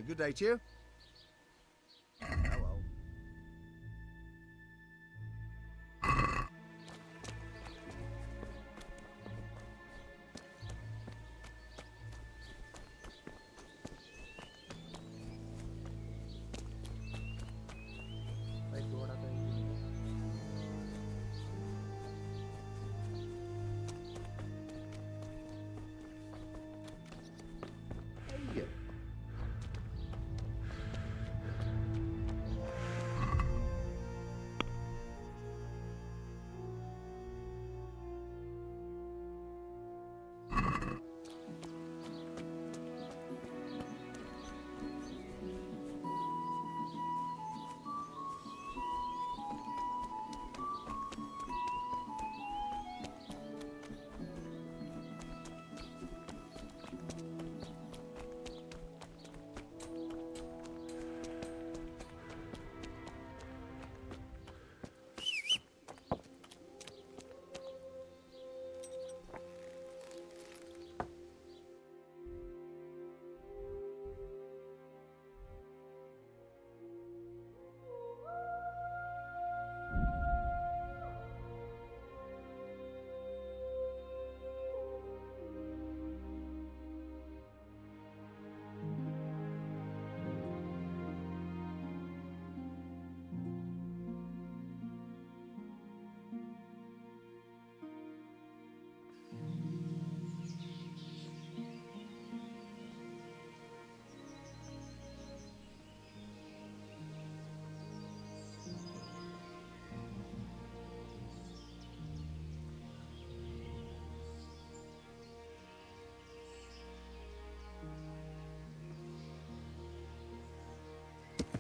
good day to you. Hello. Hey.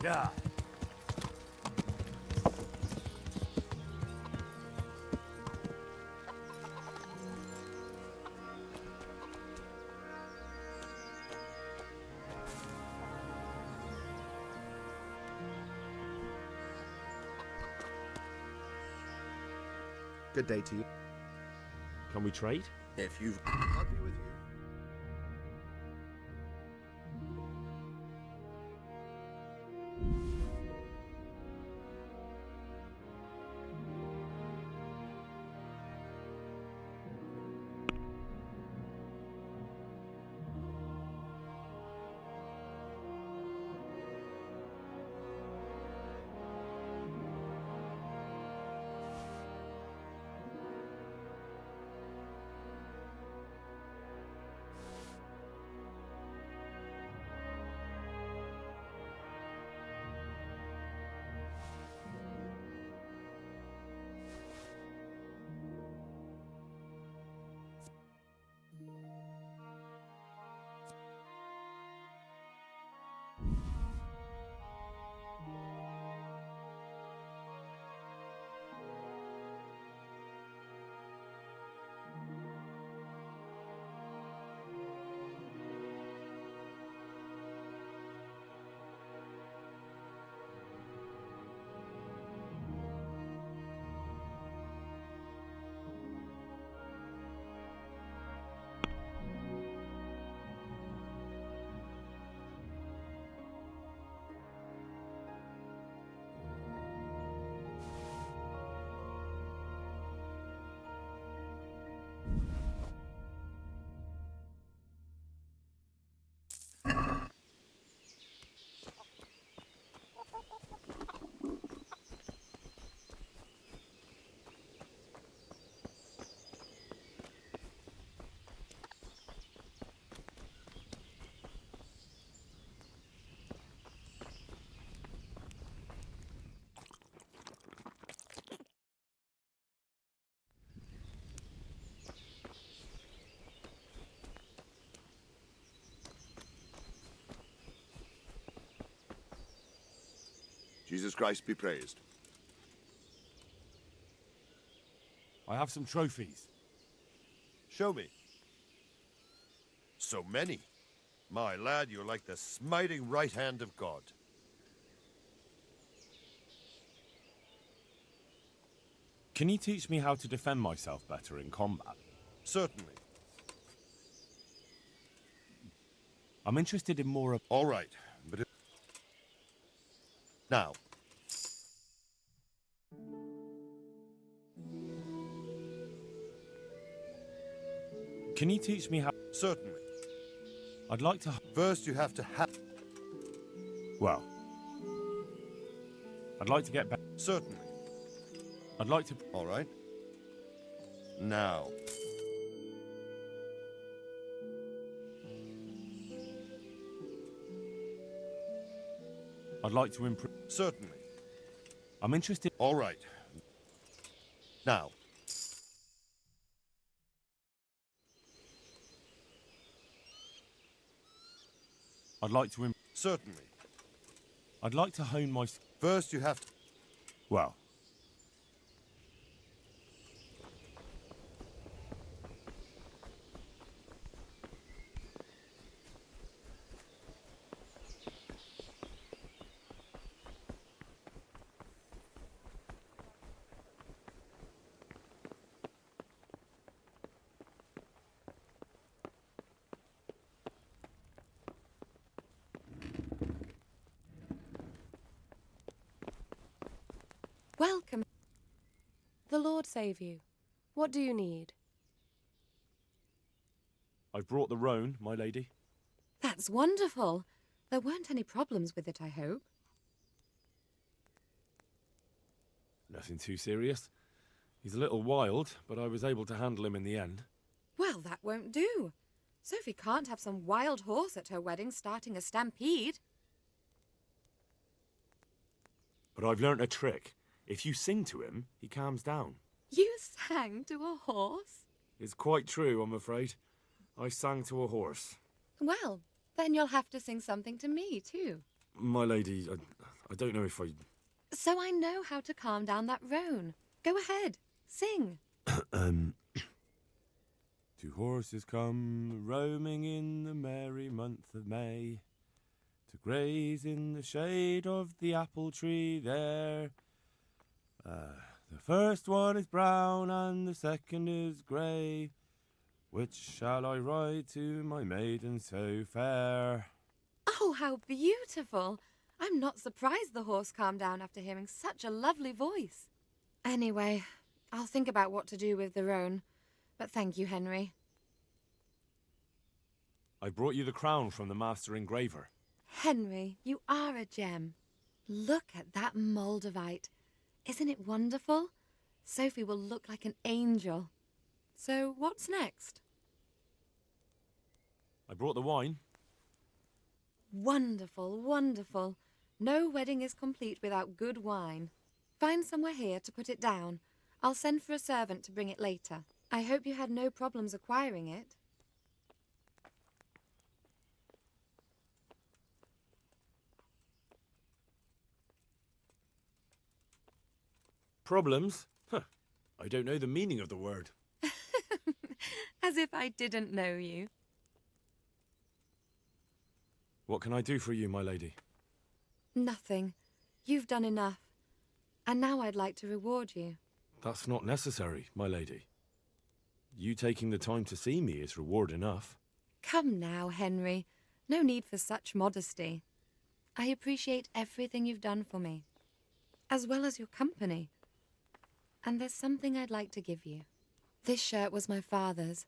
Yeah. Good day to you. Can we trade? If you've... I'll be with you. Jesus Christ be praised. I have some trophies. Show me. So many. My lad, you're like the smiting right hand of God. Can you teach me how to defend myself better in combat? Certainly. I'm interested in more of... All right, but Now, Can you teach me how... certainly. I'd like to... First, you have to have... Well... I'd like to get back... Certainly. I'd like to... All right. Now. I'd like to improve... Certainly. I'm interested... All right. Now. I'd like to... Certainly. I'd like to hone my... First, you have to... Well... Welcome. The Lord save you. What do you need? I've brought the roan, my lady. That's wonderful. There weren't any problems with it, I hope. Nothing too serious. He's a little wild, but I was able to handle him in the end. Well, that won't do. Sophie can't have some wild horse at her wedding starting a stampede. But I've learnt a trick. If you sing to him, he calms down. You sang to a horse? It's quite true, I'm afraid. I sang to a horse. Well, then you'll have to sing something to me, too. My lady, I don't know if I... So I know how to calm down that roan. Go ahead, sing. Two horses come roaming in the merry month of May to graze in the shade of the apple tree there. The first one is brown and the second is grey. Which shall I ride to, my maiden so fair? Oh, how beautiful. I'm not surprised the horse calmed down after hearing such a lovely voice. Anyway, I'll think about what to do with the roan. But thank you, Henry. I brought you the crown from the master engraver. Henry, you are a gem. Look at that Moldavite. Isn't it wonderful? Sophie will look like an angel. So what's next? I brought the wine. Wonderful, wonderful. No wedding is complete without good wine. Find somewhere here to put it down. I'll send for a servant to bring it later. I hope you had no problems acquiring it. Problems? Huh. I don't know the meaning of the word. As if I didn't know you. What can I do for you, my lady? Nothing. You've done enough. And now I'd like to reward you. That's not necessary, my lady. You taking the time to see me is reward enough. Come now, Henry. No need for such modesty. I appreciate everything you've done for me, as well as your company. And there's something I'd like to give you. This shirt was my father's.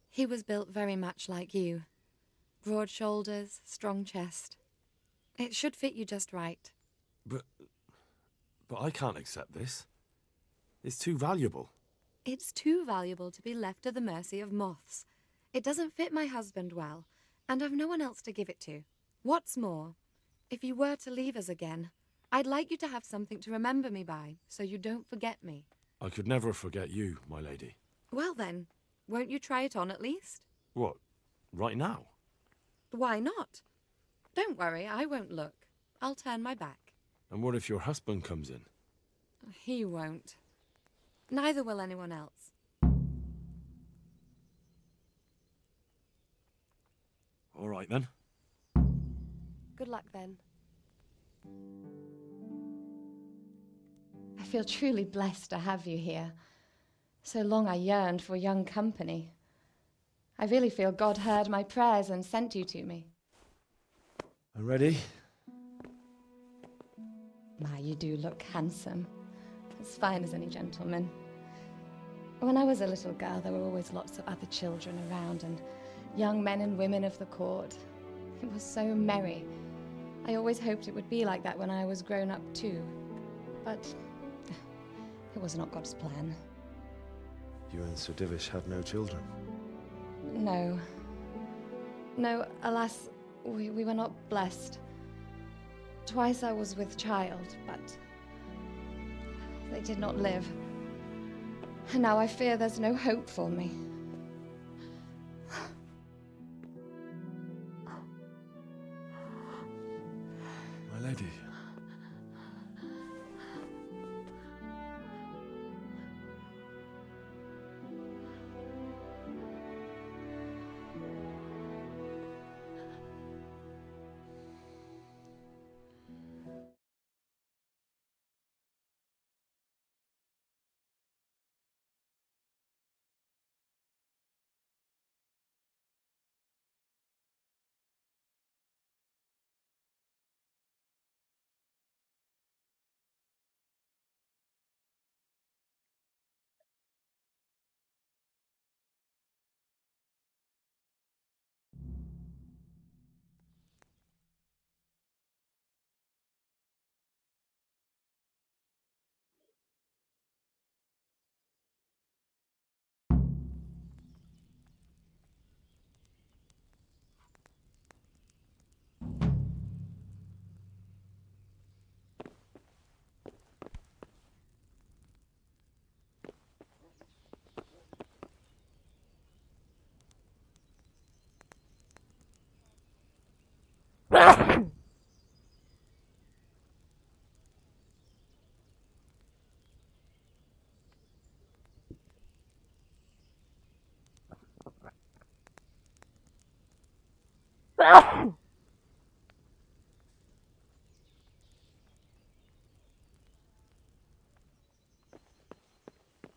He was built very much like you. Broad shoulders, strong chest. It should fit you just right. But I can't accept this. It's too valuable. It's too valuable to be left to the mercy of moths. It doesn't fit my husband well, and I've no one else to give it to. What's more, if you were to leave us again, I'd like you to have something to remember me by, so you don't forget me. I could never forget you, my lady. Well then, won't you try it on at least? What, right now? Why not? Don't worry, I won't look. I'll turn my back. And what if your husband comes in? He won't. Neither will anyone else. All right, then. Good luck, then. I feel truly blessed to have you here. So long I yearned for young company. I really feel God heard my prayers and sent you to me. I'm ready. My, you do look handsome. As fine as any gentleman. When I was a little girl, there were always lots of other children around and young men and women of the court. It was so merry. I always hoped it would be like that when I was grown up too. But it was not God's plan. You and Sir Divish had no children? No. No, alas, we were not blessed. Twice I was with child, but they did not live. And now I fear there's no hope for me. My lady.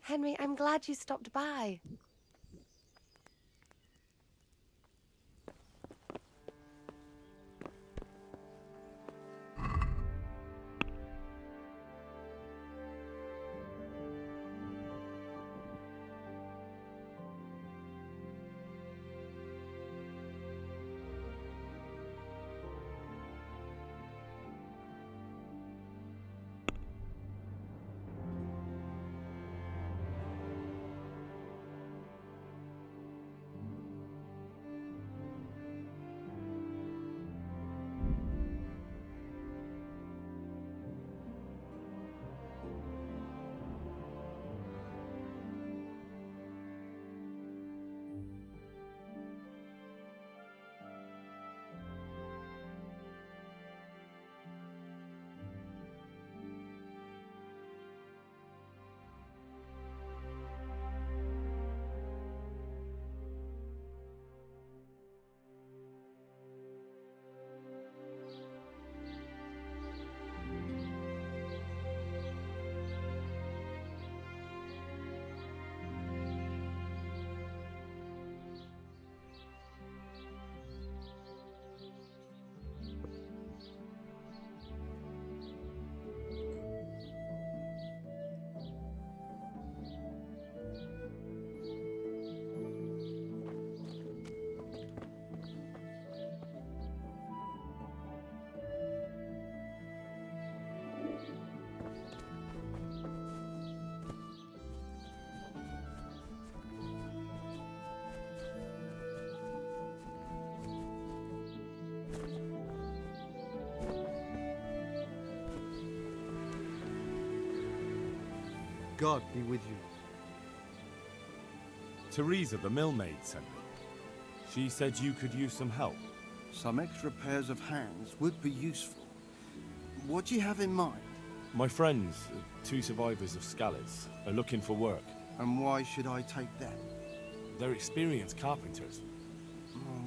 Henry, I'm glad you stopped by. God be with you. Teresa, the millmaid, sent me. She said you could use some help. Some extra pairs of hands would be useful. What do you have in mind? My friends, two survivors of Scalise, are looking for work. And why should I take them? They're experienced carpenters.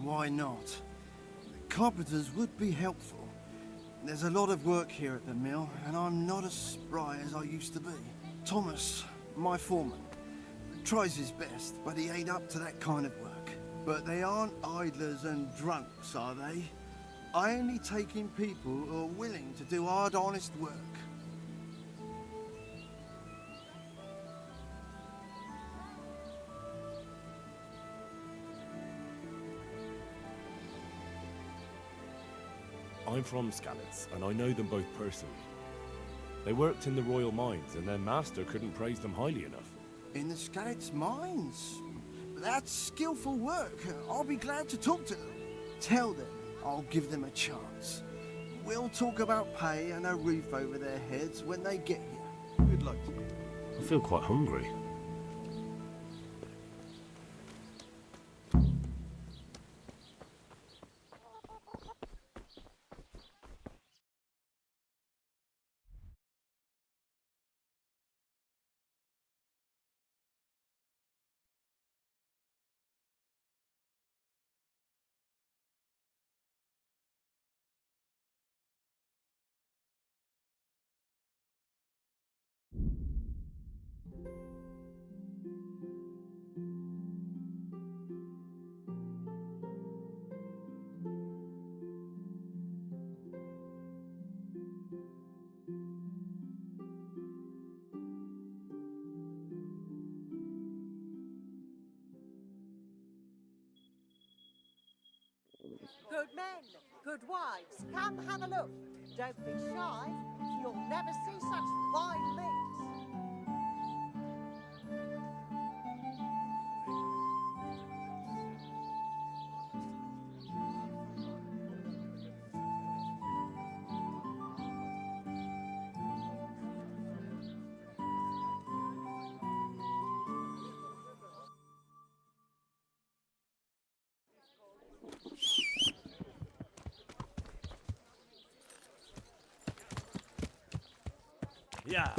Why not? Carpenters would be helpful. There's a lot of work here at the mill, and I'm not as spry as I used to be. Thomas, my foreman, tries his best, but he ain't up to that kind of work. But they aren't idlers and drunks, are they? I only take in people who are willing to do hard, honest work. I'm from Skalitz, and I know them both personally. They worked in the royal mines, and their master couldn't praise them highly enough. In the Skalitz mines? That's skillful work. I'll be glad to talk to them. Tell them I'll give them a chance. We'll talk about pay and a roof over their heads when they get here. Good luck to you. I feel quite hungry. Good men, good wives, come have a look. Don't be shy, you'll never see such fine meat. Yeah.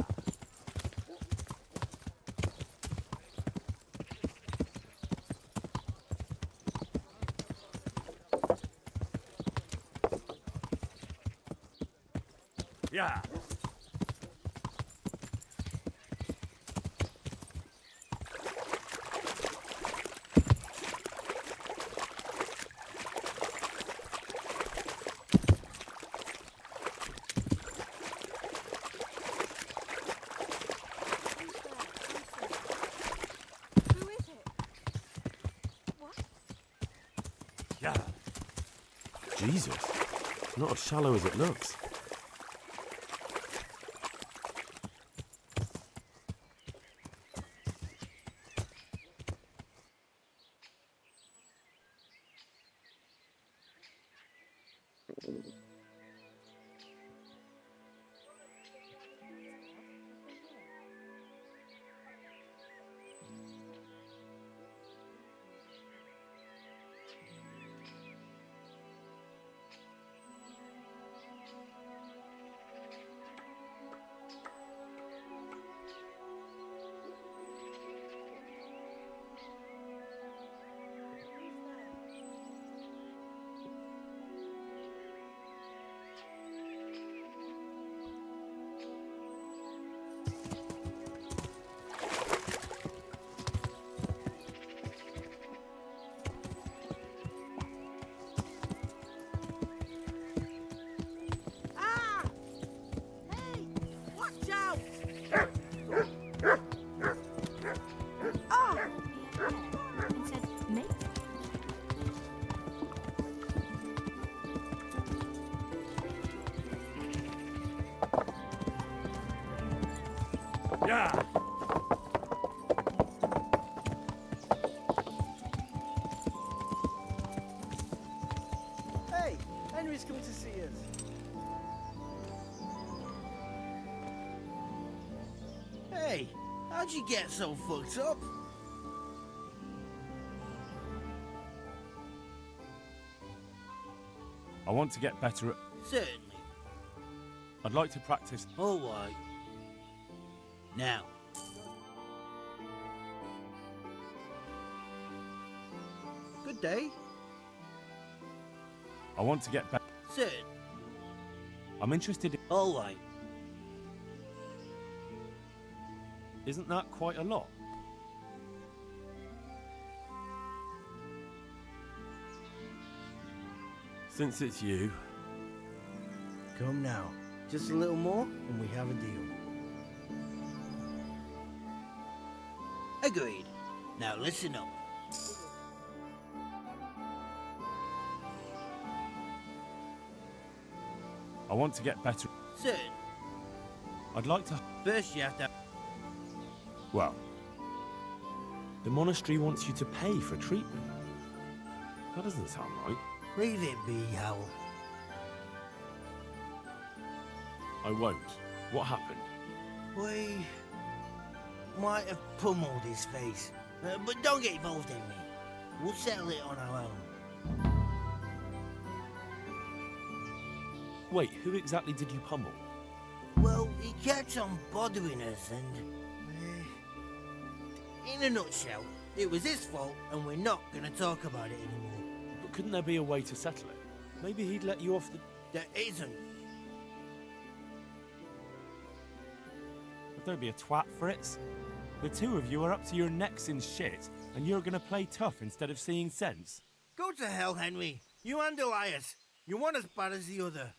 Yeah. Who is it? What? Yeah. Jesus. Not as shallow as it looks. Ah! Hey, watch out! Oh! And said, mate? Yeah. Hey, Henry's come to see us. Hey, how'd you get so fucked up? I want to get better at... Certainly. I'd like to practice... All right. Now. Good day. I want to get better... Certainly. I'm interested in... All right. Isn't that quite a lot? Since it's you... Come now. Just a little more, and we have a deal. Agreed. Now listen up. I want to get better. Certain. I'd like to... First you have to... Well, the monastery wants you to pay for treatment. That doesn't sound right. Leave it be, Howell. I won't. What happened? We might have pummeled his face. But don't get involved, Henry. We'll settle it on our own. Wait, who exactly did you pummel? Well, he kept on bothering us and... in a nutshell, it was his fault and we're not going to talk about it anymore. But couldn't there be a way to settle it? Maybe he'd let you off the... There isn't. But don't be a twat, Fritz. The two of you are up to your necks in shit, and you're gonna play tough instead of seeing sense. Go to hell, Henry. You and Elias. You're one as bad as the other.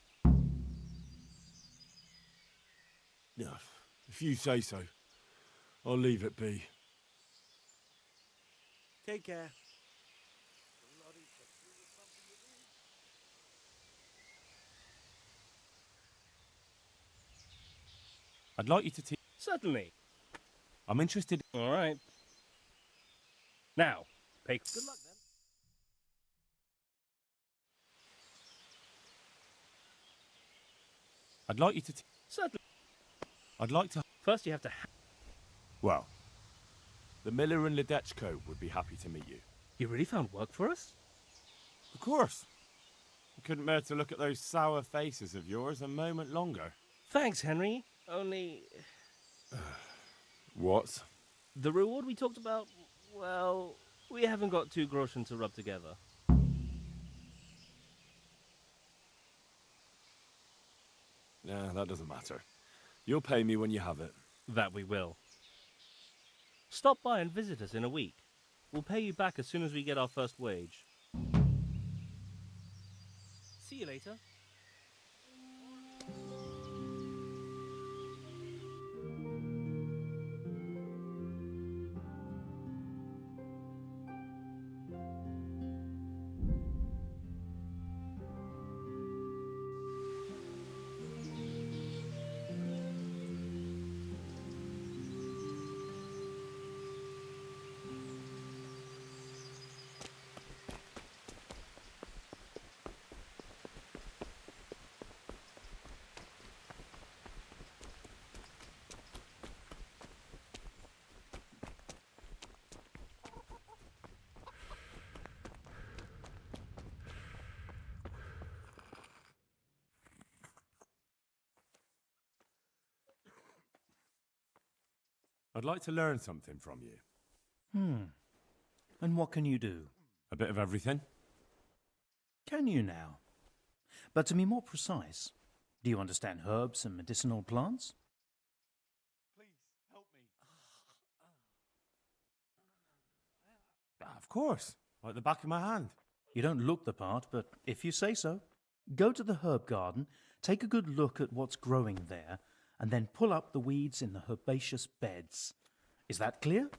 No, if you say so, I'll leave it be. Take care. I'd like you to teach... Certainly. I'm interested... All right. Now, pay... Good luck, then. I'd like you to... Certainly. I'd like to... First, you have to... Well, the miller and Ledechko would be happy to meet you. You really found work for us? Of course. I couldn't bear to look at those sour faces of yours a moment longer. Thanks, Henry. Only... What? The reward we talked about, well, we haven't got 2 groschen to rub together. Nah, that doesn't matter. You'll pay me when you have it. That we will. Stop by and visit us in a week. We'll pay you back as soon as we get our first wage. See you later. I'd like to learn something from you. And what can you do? A bit of everything. Can you now? But to be more precise, do you understand herbs and medicinal plants? Please, help me. Of course. Like the back of my hand. You don't look the part, but if you say so. Go to the herb garden, take a good look at what's growing there, and then pull up the weeds in the herbaceous beds. Is that clear?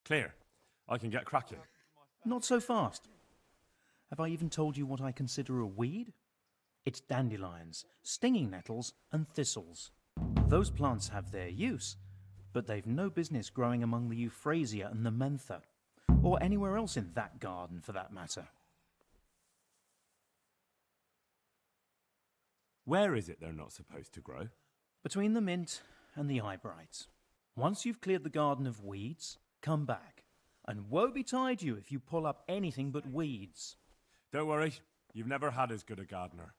Clear. I can get cracking. Not so fast. Have I even told you what I consider a weed? It's dandelions, stinging nettles, and thistles. Those plants have their use, but they've no business growing among the euphrasia and the mentha, or anywhere else in that garden for that matter. Where is it they're not supposed to grow? Between the mint and the eyebrights. Once you've cleared the garden of weeds, come back. And woe betide you if you pull up anything but weeds. Don't worry, you've never had as good a gardener.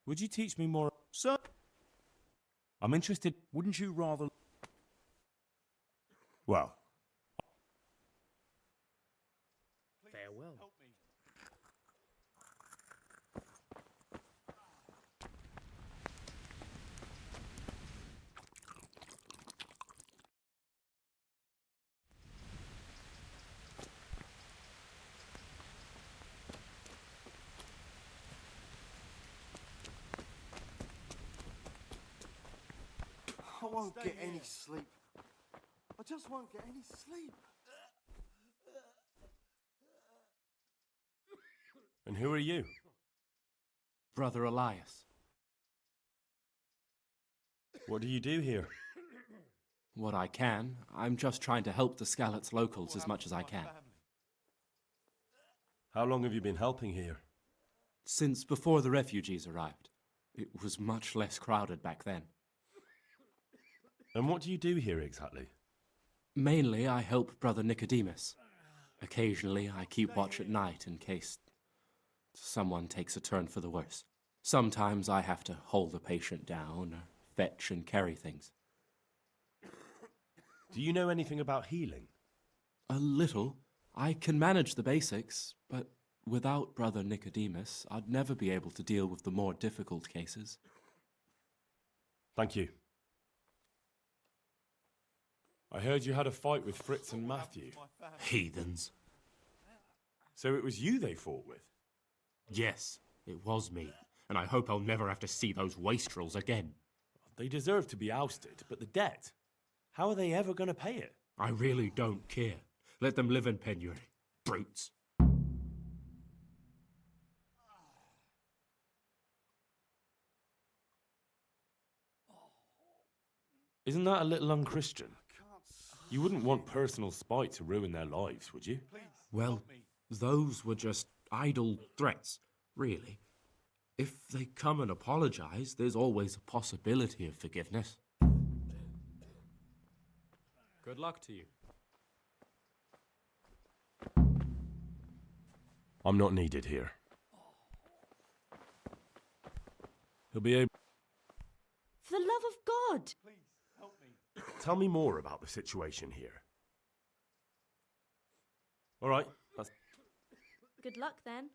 Would you teach me more? Sir? I'm interested. Wouldn't you rather... Well, Farewell. I won't get any sleep. I just won't get any sleep. And who are you? Brother Elias. What do you do here? What I can. I'm just trying to help the Skalitz locals as much as I can. How long have you been helping here? Since before the refugees arrived. It was much less crowded back then. And what do you do here exactly? Mainly, I help Brother Nicodemus. Occasionally, I keep watch at night in case someone takes a turn for the worse. Sometimes I have to hold a patient down or fetch and carry things. Do you know anything about healing? A little. I can manage the basics, but without Brother Nicodemus, I'd never be able to deal with the more difficult cases. Thank you. I heard you had a fight with Fritz and Matthew. Heathens. So it was you they fought with? Yes, it was me. And I hope I'll never have to see those wastrels again. They deserve to be ousted, but the debt? How are they ever going to pay it? I really don't care. Let them live in penury. Brutes. Isn't that a little unchristian? You wouldn't want personal spite to ruin their lives, would you? Well, those were just idle threats, really. If they come and apologize, there's always a possibility of forgiveness. Good luck to you. I'm not needed here. He'll be able... For the love of God! Tell me more about the situation here. All right. Good luck then.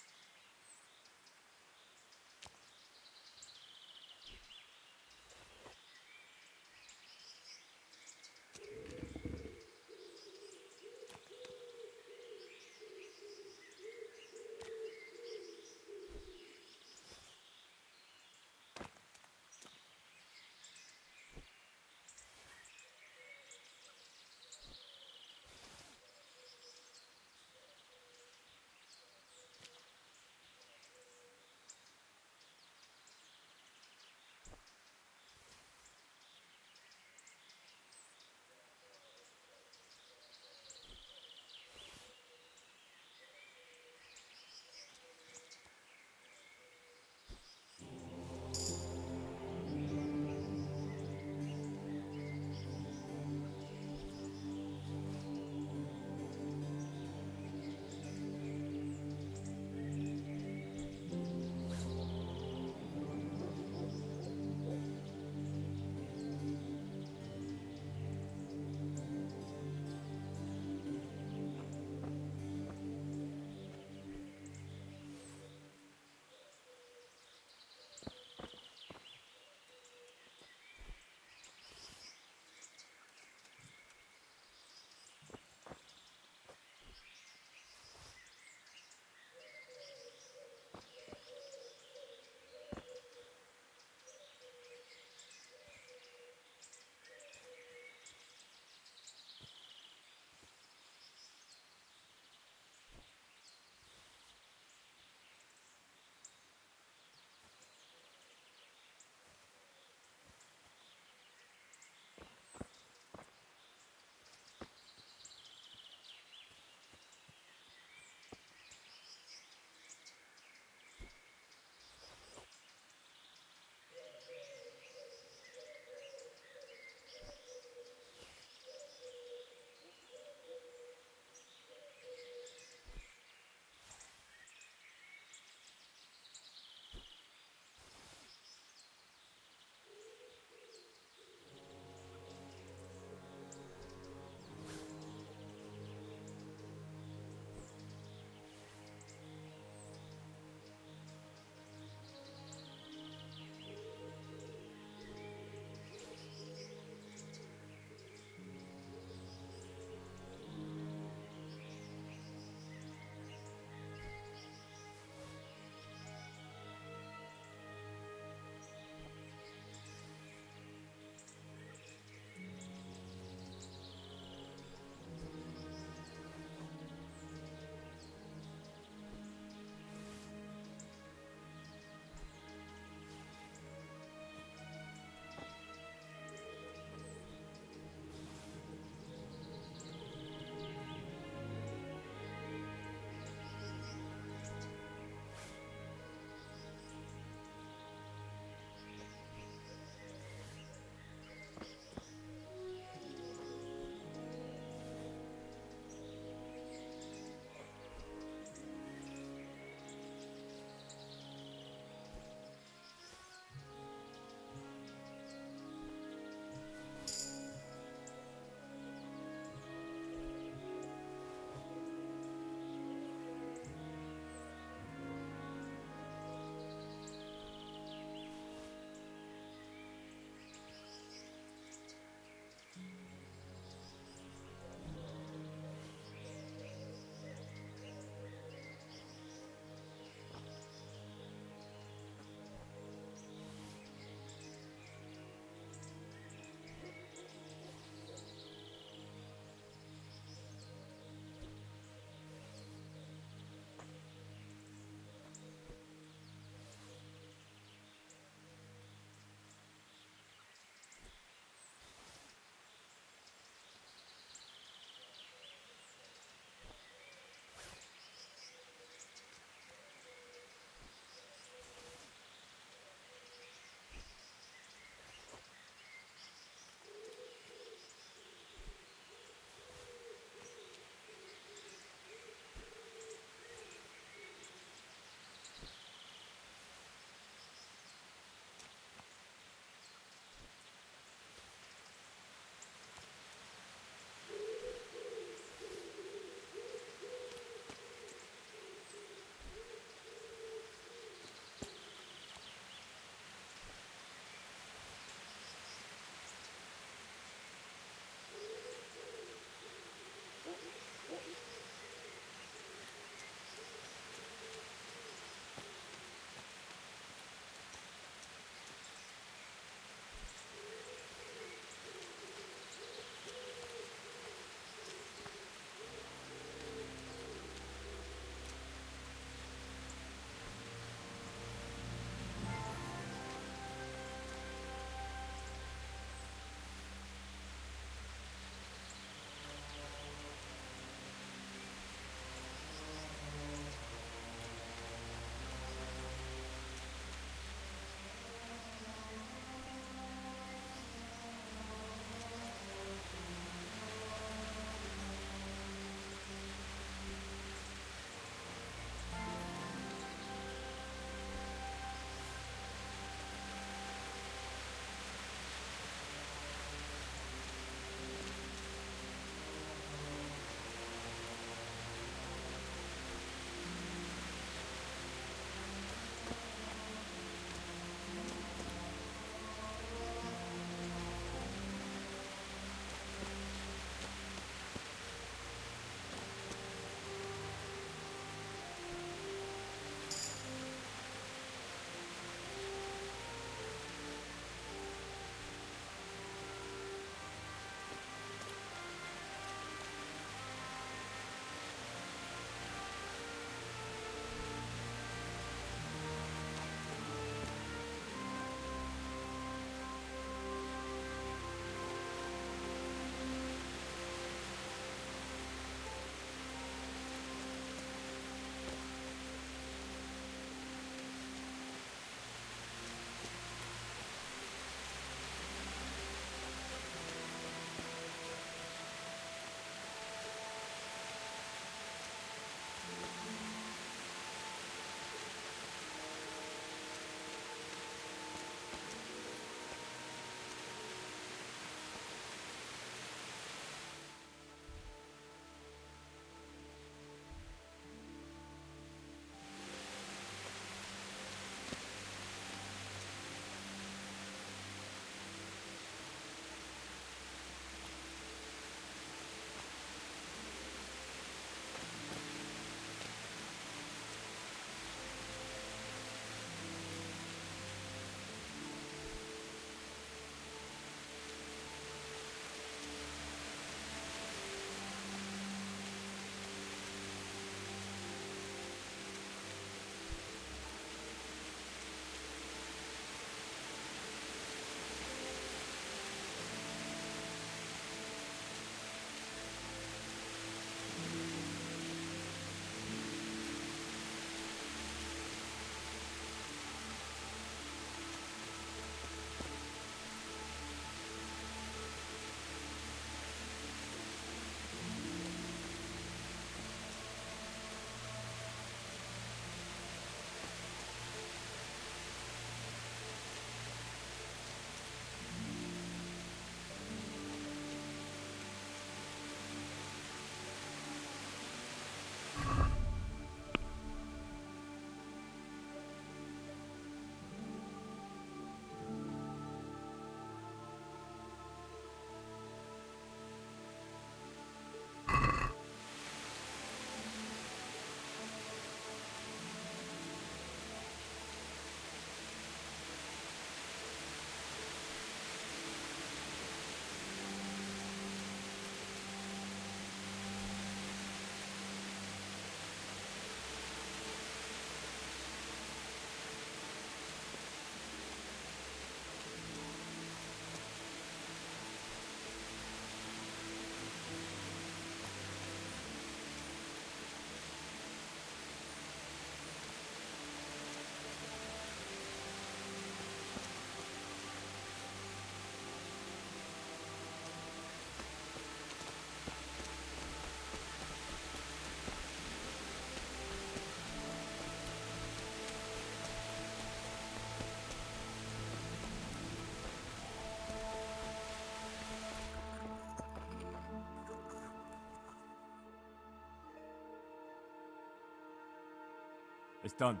It's done.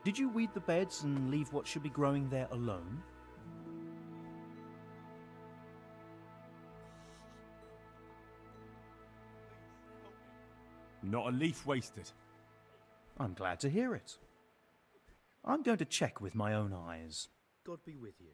Did you weed the beds and leave what should be growing there alone? Not a leaf wasted. I'm glad to hear it. I'm going to check with my own eyes. God be with you.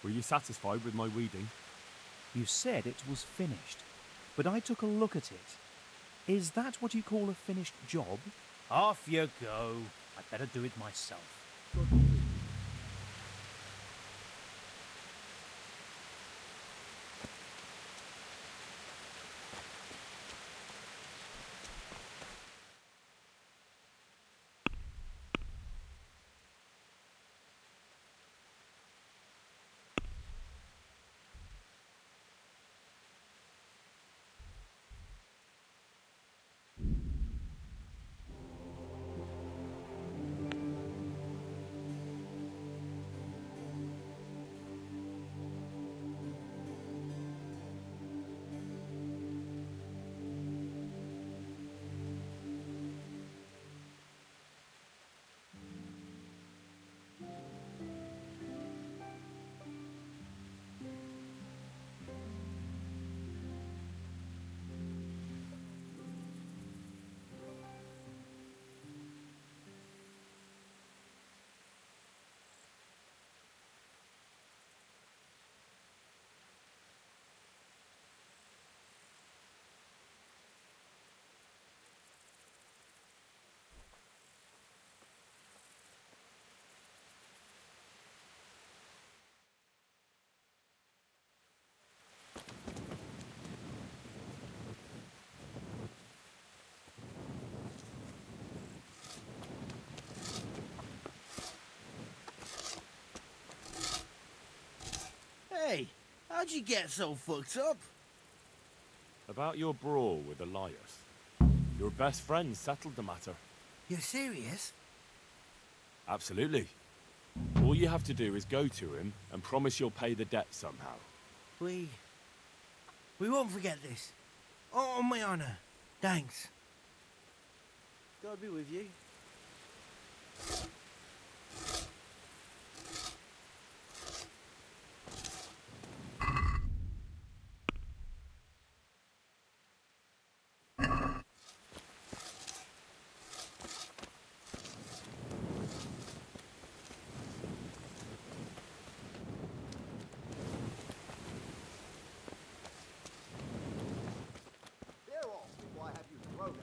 Were you satisfied with my weeding? You said it was finished, but I took a look at it. Is that what you call a finished job? Off you go. I'd better do it myself. Hey, how'd you get so fucked up? About your brawl with Elias. Your best friend settled the matter. You're serious? Absolutely. All you have to do is go to him and promise you'll pay the debt somehow. We won't forget this. On my honor. Thanks. God be with you. They're off before I have you thrown out.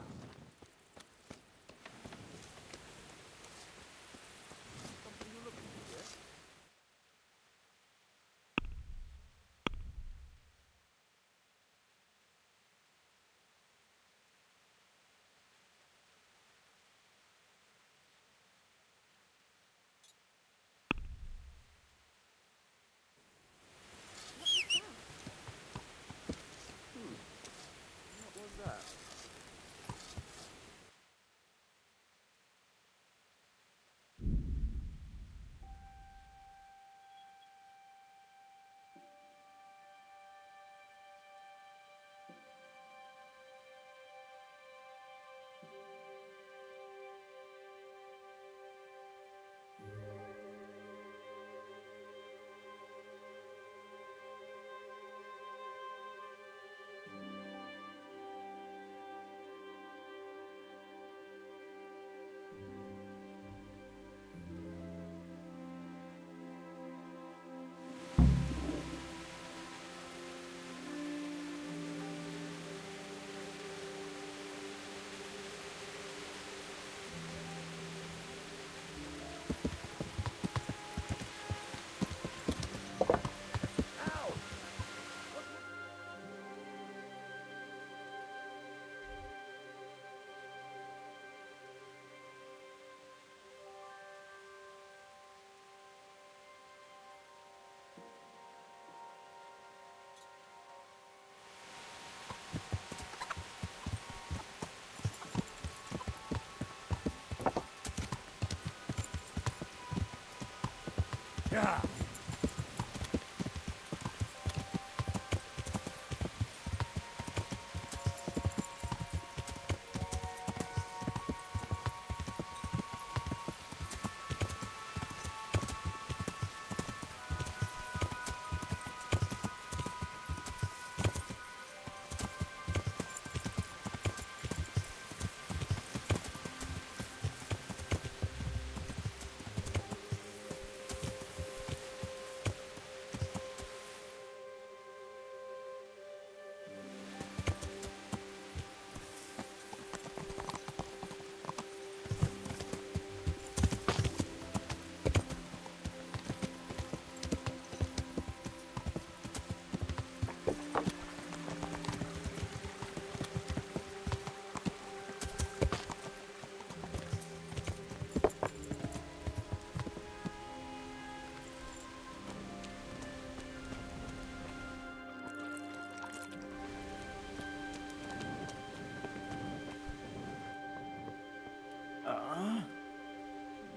Yeah.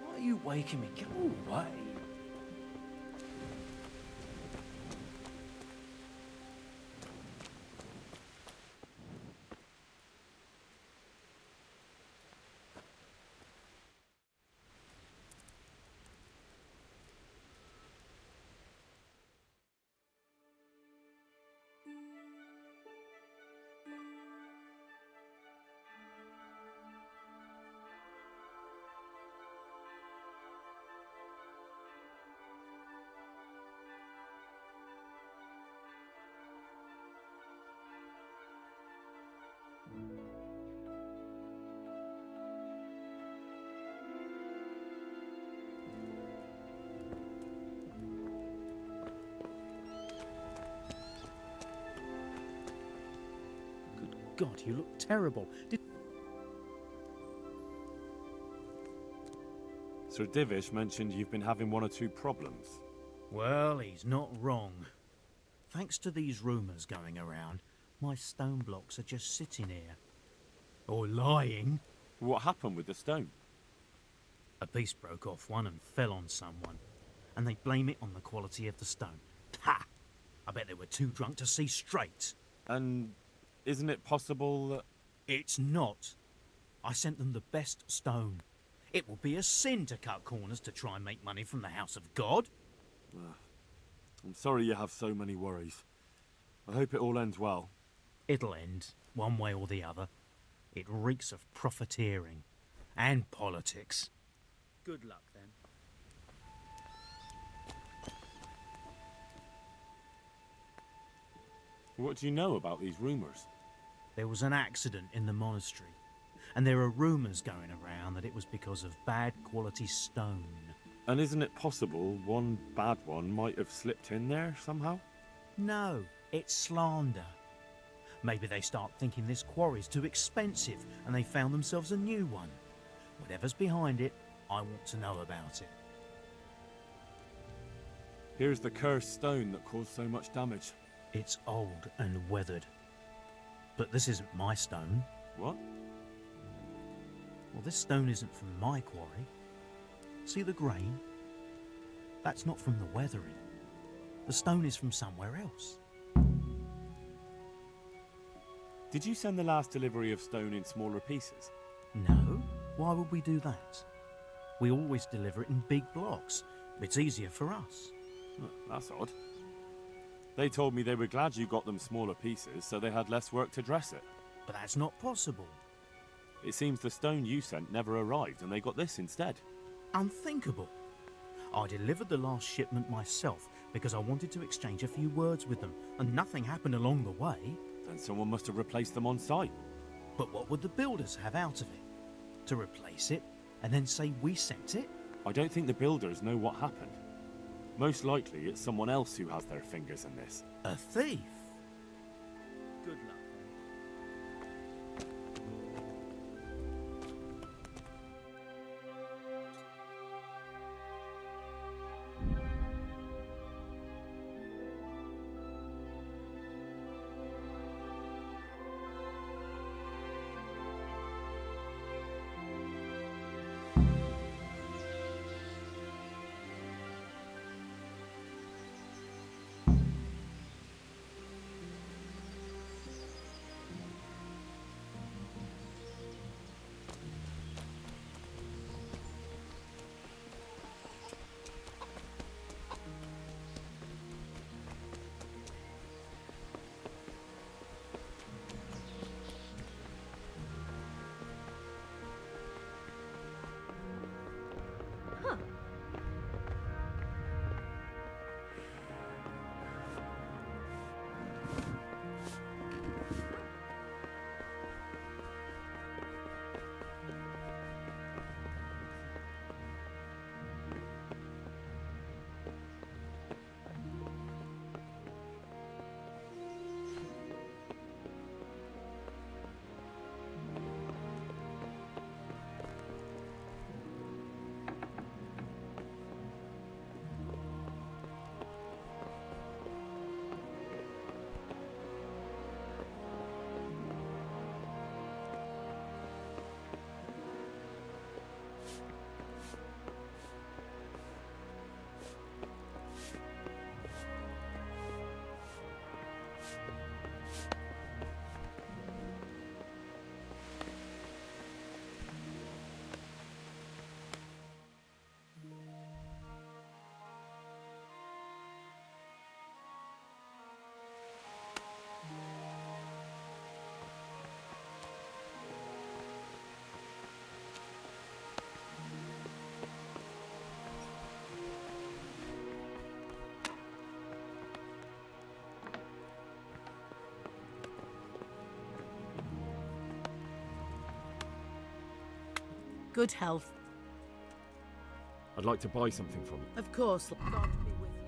Why are you waking me? Go away. God, you look terrible. Sir Divish mentioned you've been having one or two problems. Well, he's not wrong. Thanks to these rumours going around, my stone blocks are just sitting here. Or lying. What happened with the stone? A piece broke off one and fell on someone, and they blame it on the quality of the stone. Ha! I bet they were too drunk to see straight. And isn't it possible that... It's not. I sent them the best stone. It will be a sin to cut corners to try and make money from the house of God. I'm sorry you have so many worries. I hope it all ends well. It'll end, one way or the other. It reeks of profiteering and politics. Good luck, then. What do you know about these rumours? There was an accident in the monastery, and there are rumours going around that it was because of bad quality stone. And isn't it possible one bad one might have slipped in there somehow? No, it's slander. Maybe they start thinking this quarry's too expensive and they found themselves a new one. Whatever's behind it, I want to know about it. Here's the cursed stone that caused so much damage. It's old and weathered. But this isn't my stone. What? Well, this stone isn't from my quarry. See the grain? That's not from the weathering. The stone is from somewhere else. Did you send the last delivery of stone in smaller pieces? No, why would we do that? We always deliver it in big blocks. It's easier for us. That's odd. They told me they were glad you got them smaller pieces so they had less work to dress it. But that's not possible. It seems the stone you sent never arrived and they got this instead. Unthinkable. I delivered the last shipment myself because I wanted to exchange a few words with them, and nothing happened along the way. Then someone must have replaced them on site. But what would the builders have out of it? To replace it and then say we sent it? I don't think the builders know what happened. Most likely it's someone else who has their fingers in this. A thief? Good luck. Good health. I'd like to buy something from you. Of course. God be with you.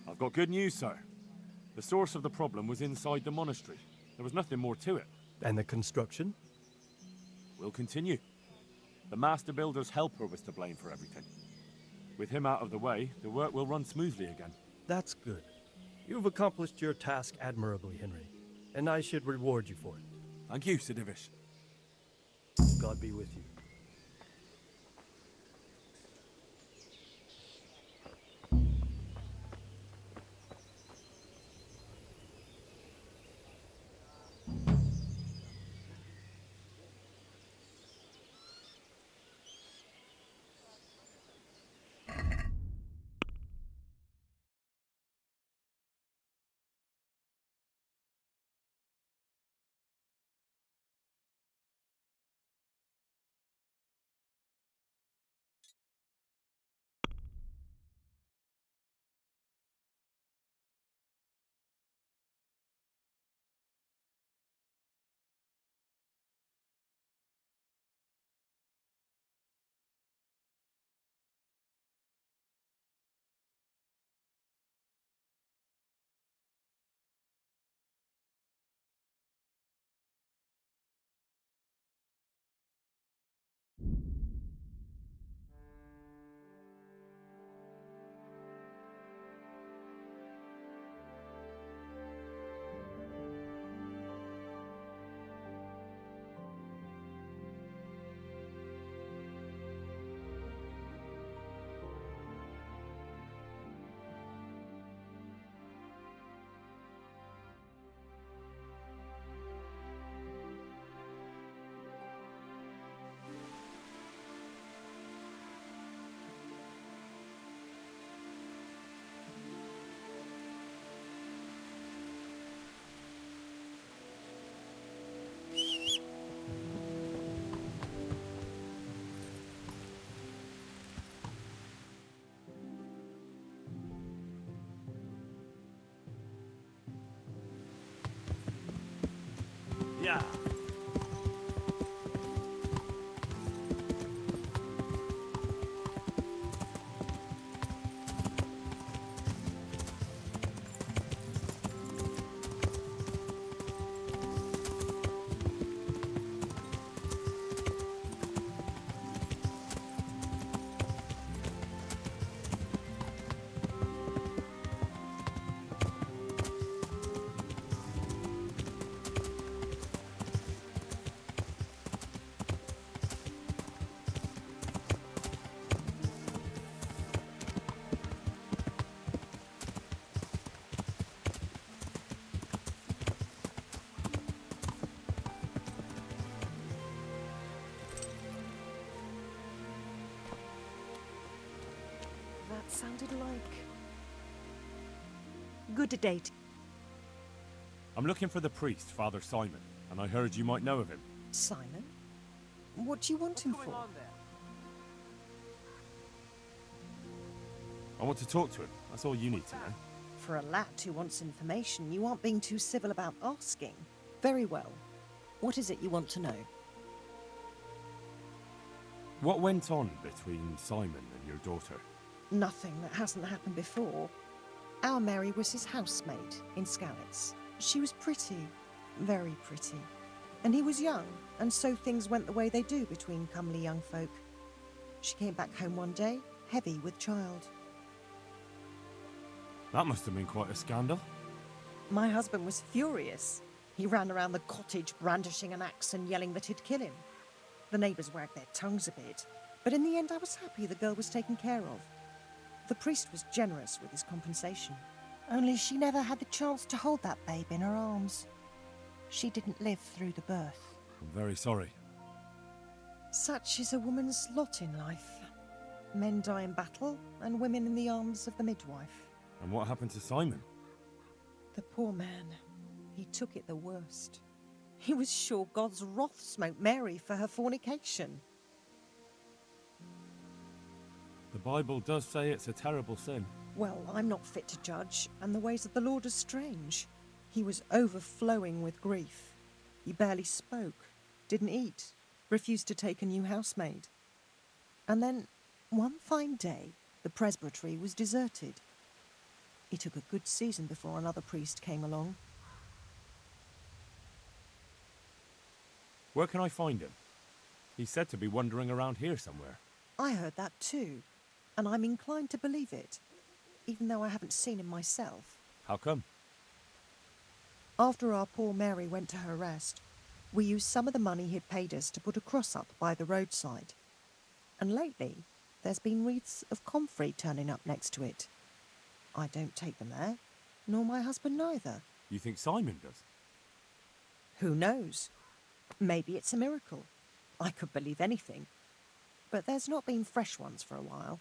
I've got good news, sir. The source of the problem was inside the monastery. There was nothing more to it. And the construction? We'll continue. The master builder's helper was to blame for everything. With him out of the way, the work will run smoothly again. That's good. You've accomplished your task admirably, Henry, and I should reward you for it. Thank you, Sir Divish. God be with you. Yeah. That sounded like... Good date. I'm looking for the priest, Father Simon, and I heard you might know of him. Simon? What do you want him for? I want to talk to him. That's all you need to know. For a lad who wants information, you aren't being too civil about asking. Very well. What is it you want to know? What went on between Simon and your daughter? Nothing that hasn't happened before. Our Mary was his housemaid in Skalitz. She was pretty, very pretty. And he was young, and so things went the way they do between comely young folk. She came back home one day, heavy with child. That must have been quite a scandal. My husband was furious. He ran around the cottage brandishing an axe and yelling that he'd kill him. The neighbours wagged their tongues a bit, but in the end I was happy the girl was taken care of. The priest was generous with his compensation. Only she never had the chance to hold that babe in her arms. She didn't live through the birth. I'm very sorry. Such is a woman's lot in life. Men die in battle, and women in the arms of the midwife. And what happened to Simon? The poor man, he took it the worst. He was sure God's wrath smote Mary for her fornication. The Bible does say it's a terrible sin. Well, I'm not fit to judge, and the ways of the Lord are strange. He was overflowing with grief. He barely spoke, didn't eat, refused to take a new housemaid. And then, one fine day, the presbytery was deserted. It took a good season before another priest came along. Where can I find him? He's said to be wandering around here somewhere. I heard that too, and I'm inclined to believe it, even though I haven't seen him myself. How come? After our poor Mary went to her rest, we used some of the money he'd paid us to put a cross up by the roadside. And lately, there's been wreaths of comfrey turning up next to it. I don't take them there, nor my husband neither. You think Simon does? Who knows? Maybe it's a miracle. I could believe anything. But there's not been fresh ones for a while,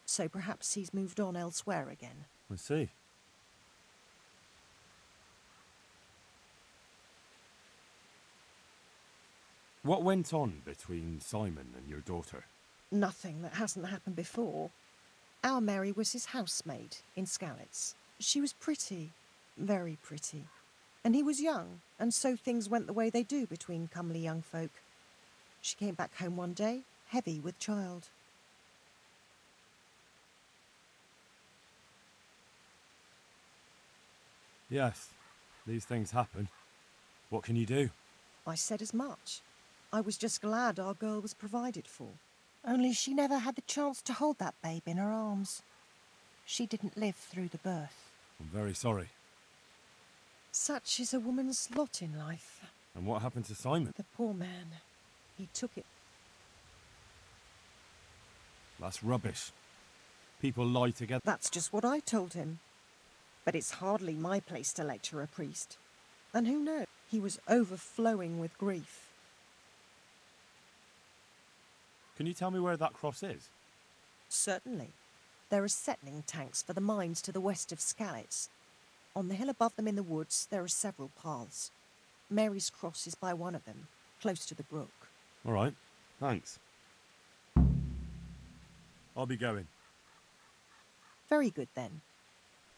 so perhaps he's moved on elsewhere again. I see. What went on between Simon and your daughter? Nothing that hasn't happened before. Our Mary was his housemaid in Skalitz. She was pretty, very pretty. And he was young, and so things went the way they do between comely young folk. She came back home one day, heavy with child. Yes, these things happen. What can you do? I said as much. I was just glad our girl was provided for. Only she never had the chance to hold that babe in her arms. She didn't live through the birth. I'm very sorry. Such is a woman's lot in life. And what happened to Simon? The poor man, he took it. That's rubbish. People lie together. That's just what I told him. But it's hardly my place to lecture a priest. And who knows? He was overflowing with grief. Can you tell me where that cross is? Certainly. There are settling tanks for the mines to the west of Skalitz. On the hill above them in the woods, there are several paths. Mary's cross is by one of them, close to the brook. All right, thanks. I'll be going. Very good, then.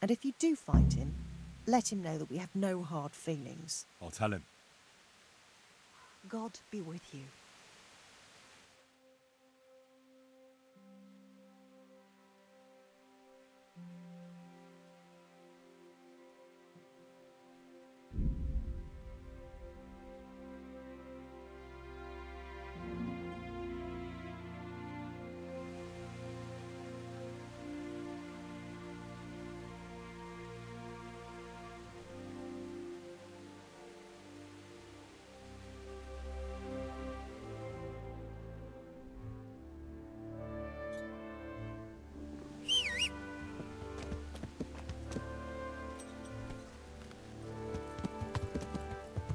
And if you do find him, let him know that we have no hard feelings. I'll tell him. God be with you.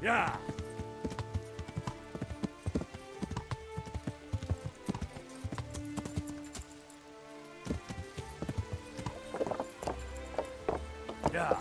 Yeah. Yeah.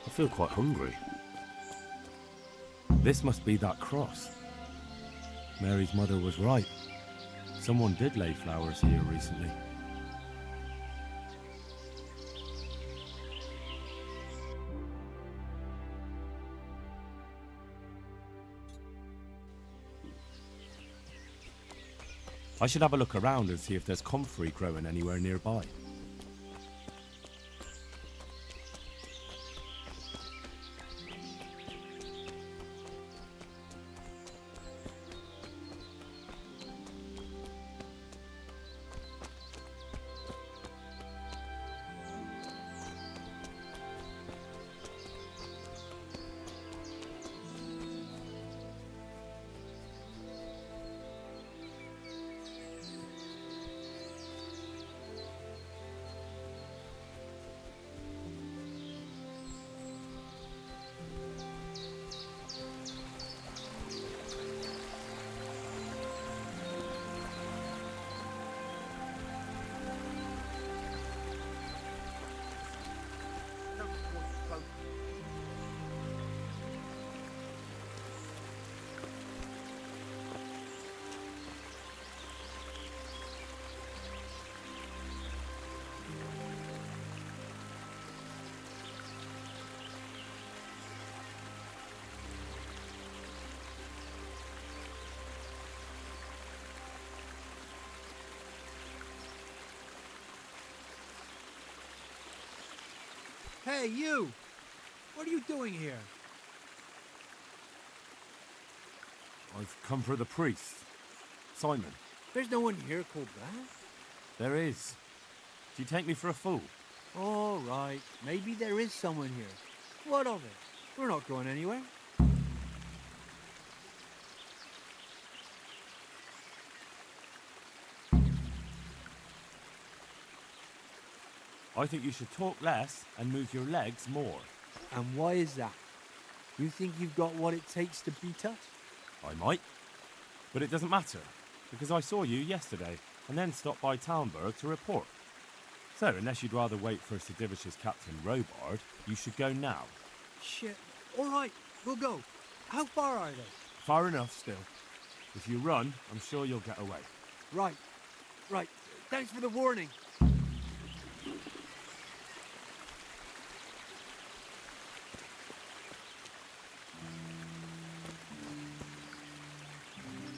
I feel quite hungry. This must be that cross. Mary's mother was right. Someone did lay flowers here recently. I should have a look around and see if there's comfrey growing anywhere nearby. Hey, you! What are you doing here? I've come for the priest. Simon. There's no one here called that. There is. Do you take me for a fool? All right, maybe there is someone here. What of it? We're not going anywhere. I think you should talk less and move your legs more. And why is that? You think you've got what it takes to beat us? I might. But it doesn't matter, because I saw you yesterday and then stopped by Talmberg to report. So, unless you'd rather wait for Sir Divish's Captain Robard, you should go now. Shit. All right, we'll go. How far are they? Far enough still. If you run, I'm sure you'll get away. Right. Right. Thanks for the warning.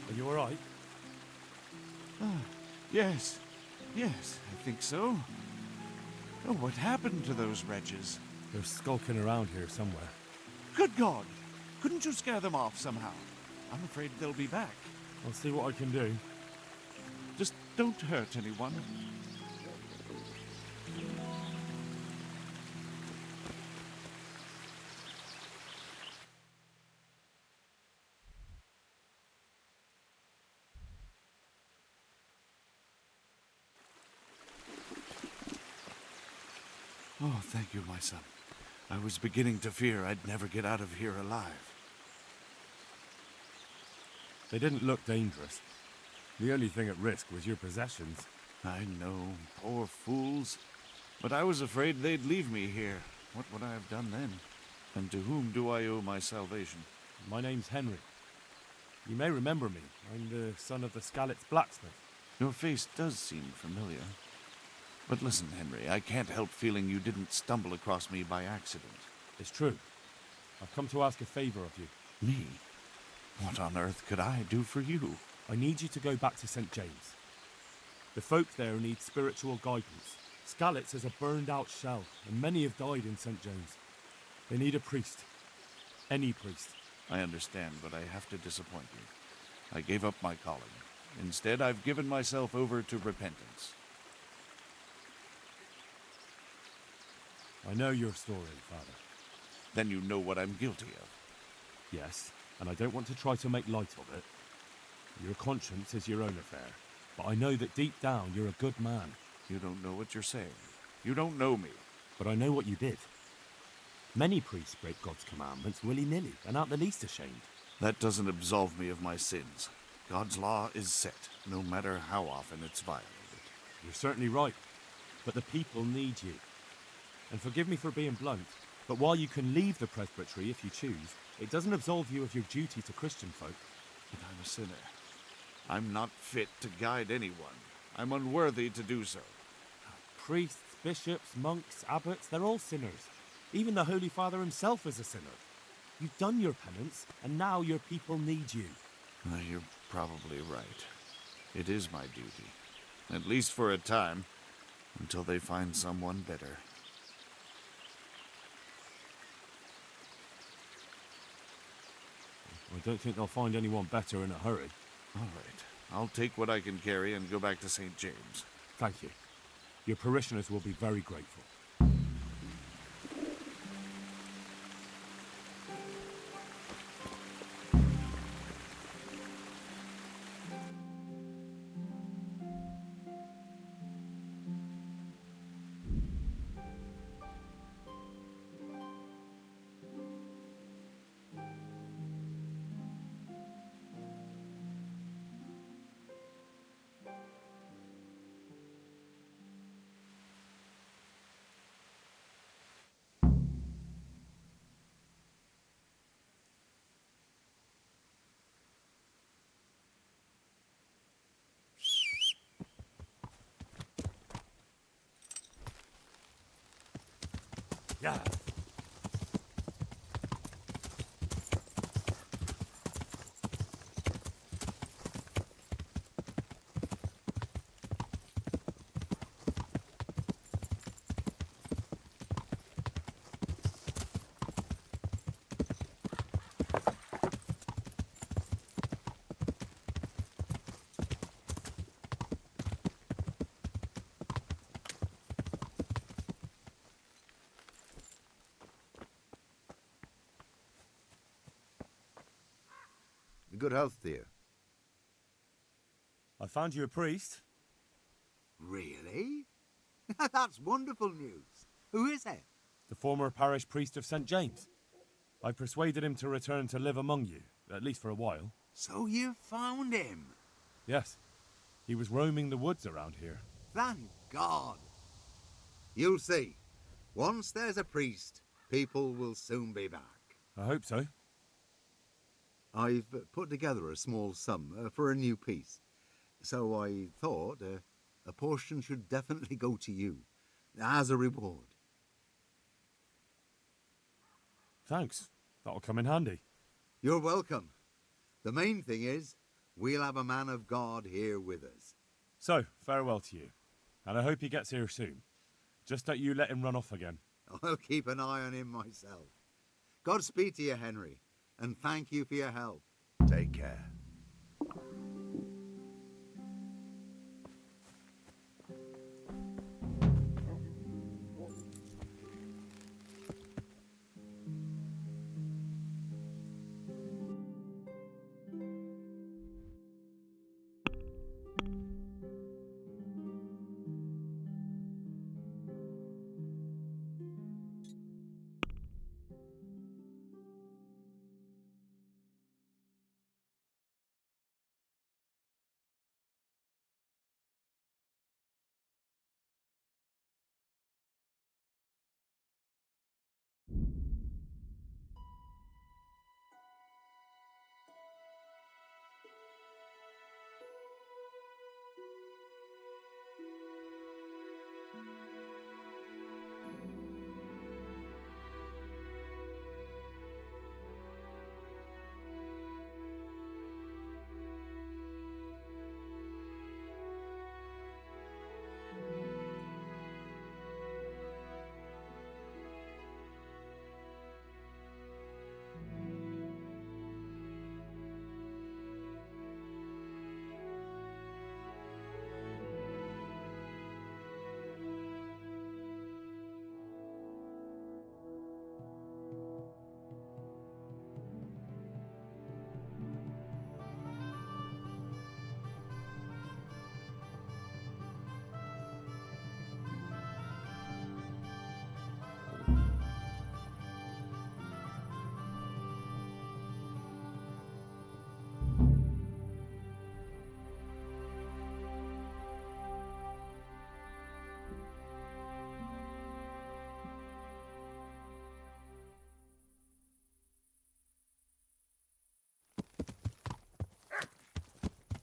Are you alright? Yes. Yes, I think so. Oh, what happened to those wretches? They're skulking around here somewhere. Good God! Couldn't you scare them off somehow? I'm afraid they'll be back. I'll see what I can do. Just don't hurt anyone. Oh, thank you, my son. I was beginning to fear I'd never get out of here alive. They didn't look dangerous. The only thing at risk was your possessions. I know, poor fools. But I was afraid they'd leave me here. What would I have done then? And to whom do I owe my salvation? My name's Henry. You may remember me. I'm the son of the Skalitz blacksmith. Your face does seem familiar. But listen, Henry, I can't help feeling you didn't stumble across me by accident. It's true. I've come to ask a favor of you. Me? What on earth could I do for you? I need you to go back to St. James. The folk there need spiritual guidance. Skalitz is a burned-out shell, and many have died in St. James. They need a priest. Any priest. I understand, but I have to disappoint you. I gave up my calling. Instead, I've given myself over to repentance. I know your story, Father. Then you know what I'm guilty of. Yes, and I don't want to try to make light of it. Your conscience is your own affair, but I know that deep down you're a good man. You don't know what you're saying. You don't know me. But I know what you did. Many priests break God's commandments willy-nilly and aren't the least ashamed. That doesn't absolve me of my sins. God's law is set, no matter how often it's violated. You're certainly right, but the people need you. And forgive me for being blunt, but while you can leave the presbytery if you choose, it doesn't absolve you of your duty to Christian folk. But I'm a sinner. I'm not fit to guide anyone. I'm unworthy to do so. Priests, bishops, monks, abbots, they're all sinners. Even the Holy Father himself is a sinner. You've done your penance, and now your people need you. You're probably right. It is my duty. At least for a time, until they find someone better. I don't think they'll find anyone better in a hurry. All right. I'll take what I can carry and go back to St. James. Thank you. Your parishioners will be very grateful. Yeah. Good health, dear. I found you a priest. Really? That's wonderful news. Who is it? The former parish priest of St. James. I persuaded him to return to live among you, at least for a while. So you found him? Yes. He was roaming the woods around here. Thank God. You'll see. Once there's a priest, people will soon be back. I hope so. I've put together a small sum for a new piece. So I thought a portion should definitely go to you, as a reward. Thanks. That'll come in handy. You're welcome. The main thing is, we'll have a man of God here with us. So, farewell to you. And I hope he gets here soon. Just don't you let him run off again. I'll keep an eye on him myself. Godspeed to you, Henry, and thank you for your help. Take care.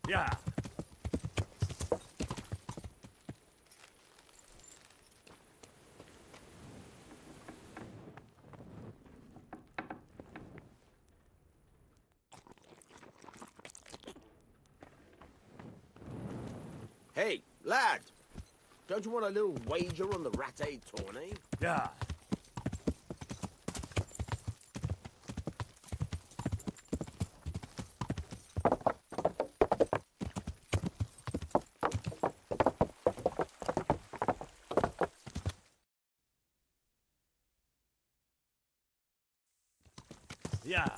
Yeah. Hey, lad! Don't you want a little wager on the ratte tourney? Yeah. Yeah.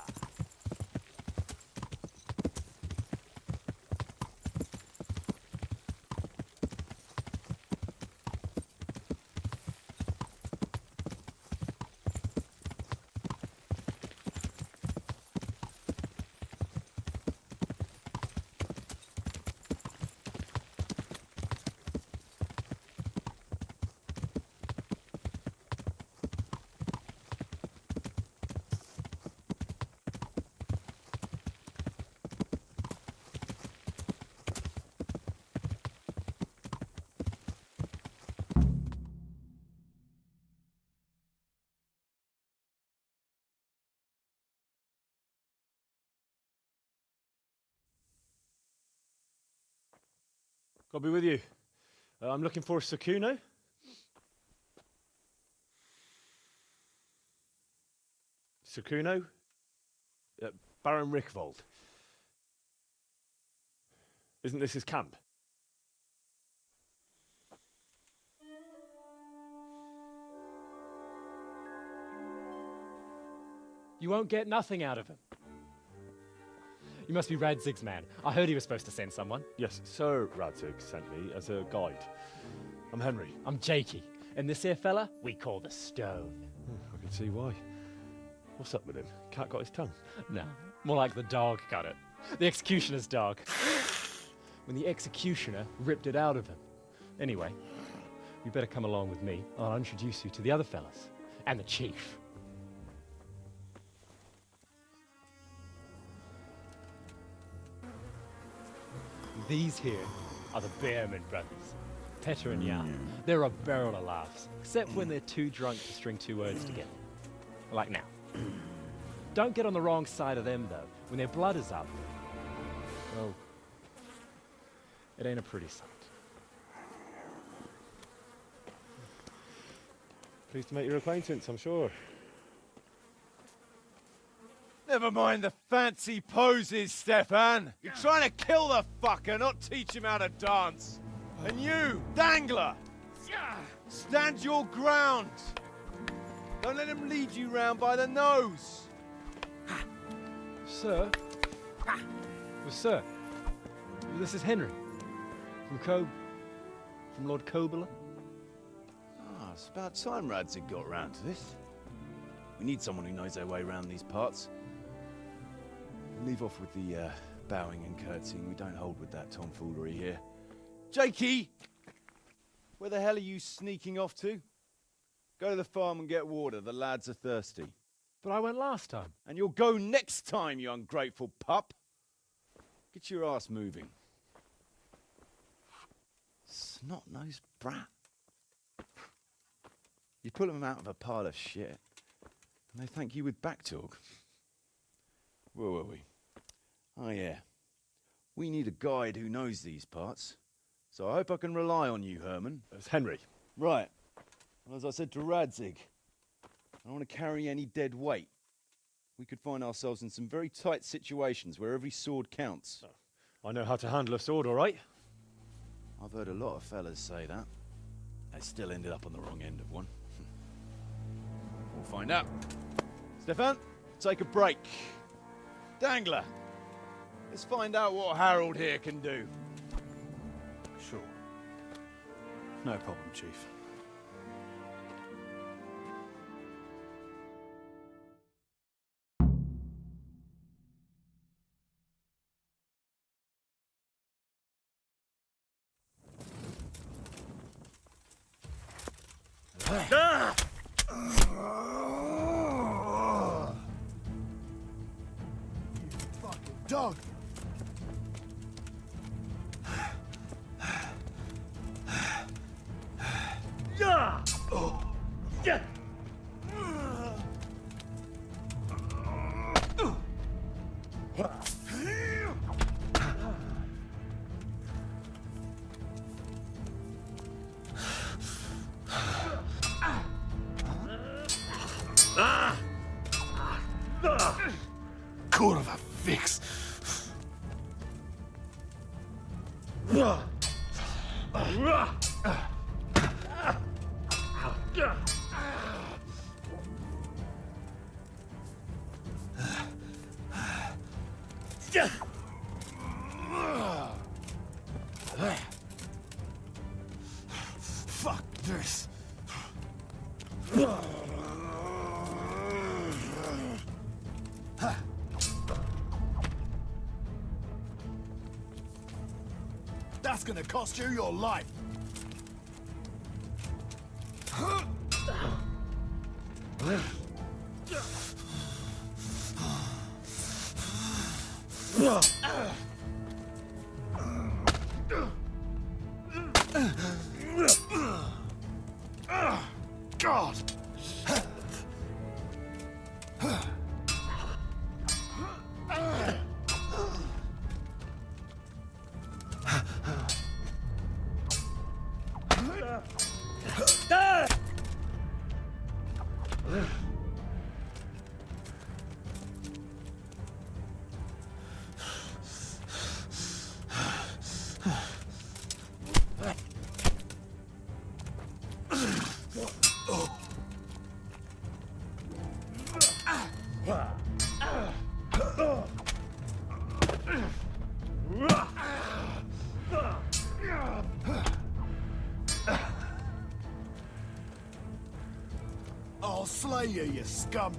I'll be with you. I'm looking for Sakuno. Sakuno? Baron Rickvold. Isn't this his camp? You won't get nothing out of him. You must be Radzig's man. I heard he was supposed to send someone. Yes, Sir Radzig sent me as a guide. I'm Henry. I'm Jakey. And this here fella, we call the Stone. I can see why. What's up with him? Cat got his tongue? No, more like the dog got it. The executioner's dog. When the executioner ripped it out of him. Anyway, you better come along with me. I'll introduce you to the other fellas. And the chief. These here are the Bearman brothers, Petter and Jan. They're a barrel of laughs, except when they're too drunk to string two words together. Like now. Don't get on the wrong side of them, though. When their blood is up, well, it ain't a pretty sight. Pleased to make your acquaintance, I'm sure. Never mind the fancy poses, Stefan. You're trying to kill the fucker, not teach him how to dance. And you, Dangler, stand your ground. Don't let him lead you round by the nose. Sir? Well, sir, this is Henry. From Lord Coburler. Ah, it's about time Radzig got round to this. We need someone who knows their way around these parts. Leave off with the bowing and curtsying. We don't hold with that tomfoolery here. Jakey! Where the hell are you sneaking off to? Go to the farm and get water. The lads are thirsty. But I went last time. And you'll go next time, you ungrateful pup. Get your ass moving. Snot-nosed brat. You pull them out of a pile of shit, and they thank you with back talk. Where were we? Oh yeah. We need a guide who knows these parts. So I hope I can rely on you, Herman. It's Henry. Right. Well, as I said to Radzig, I don't want to carry any dead weight. We could find ourselves in some very tight situations where every sword counts. I know how to handle a sword, all right. I've heard a lot of fellas say that. They still ended up on the wrong end of one. We'll find out. Stefan, take a break. Dangler, let's find out what Harold here can do. Sure. No problem, Chief. Dog! Yeah! Yeah! Kurwa fix! Fuck this! That's gonna cost you your life! God! I'll slay you, you scum!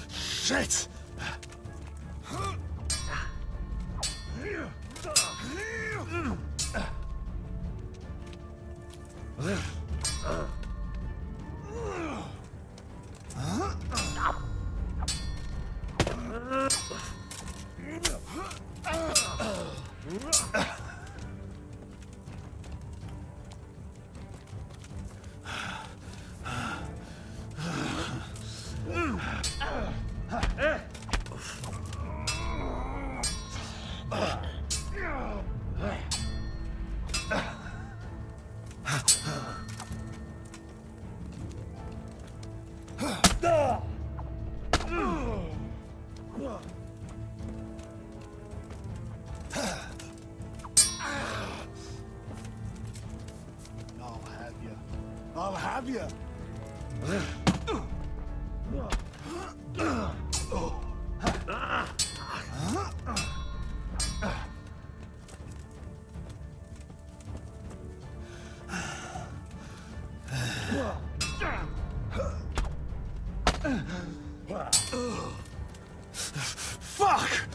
Shit! I'll have you. Fuck!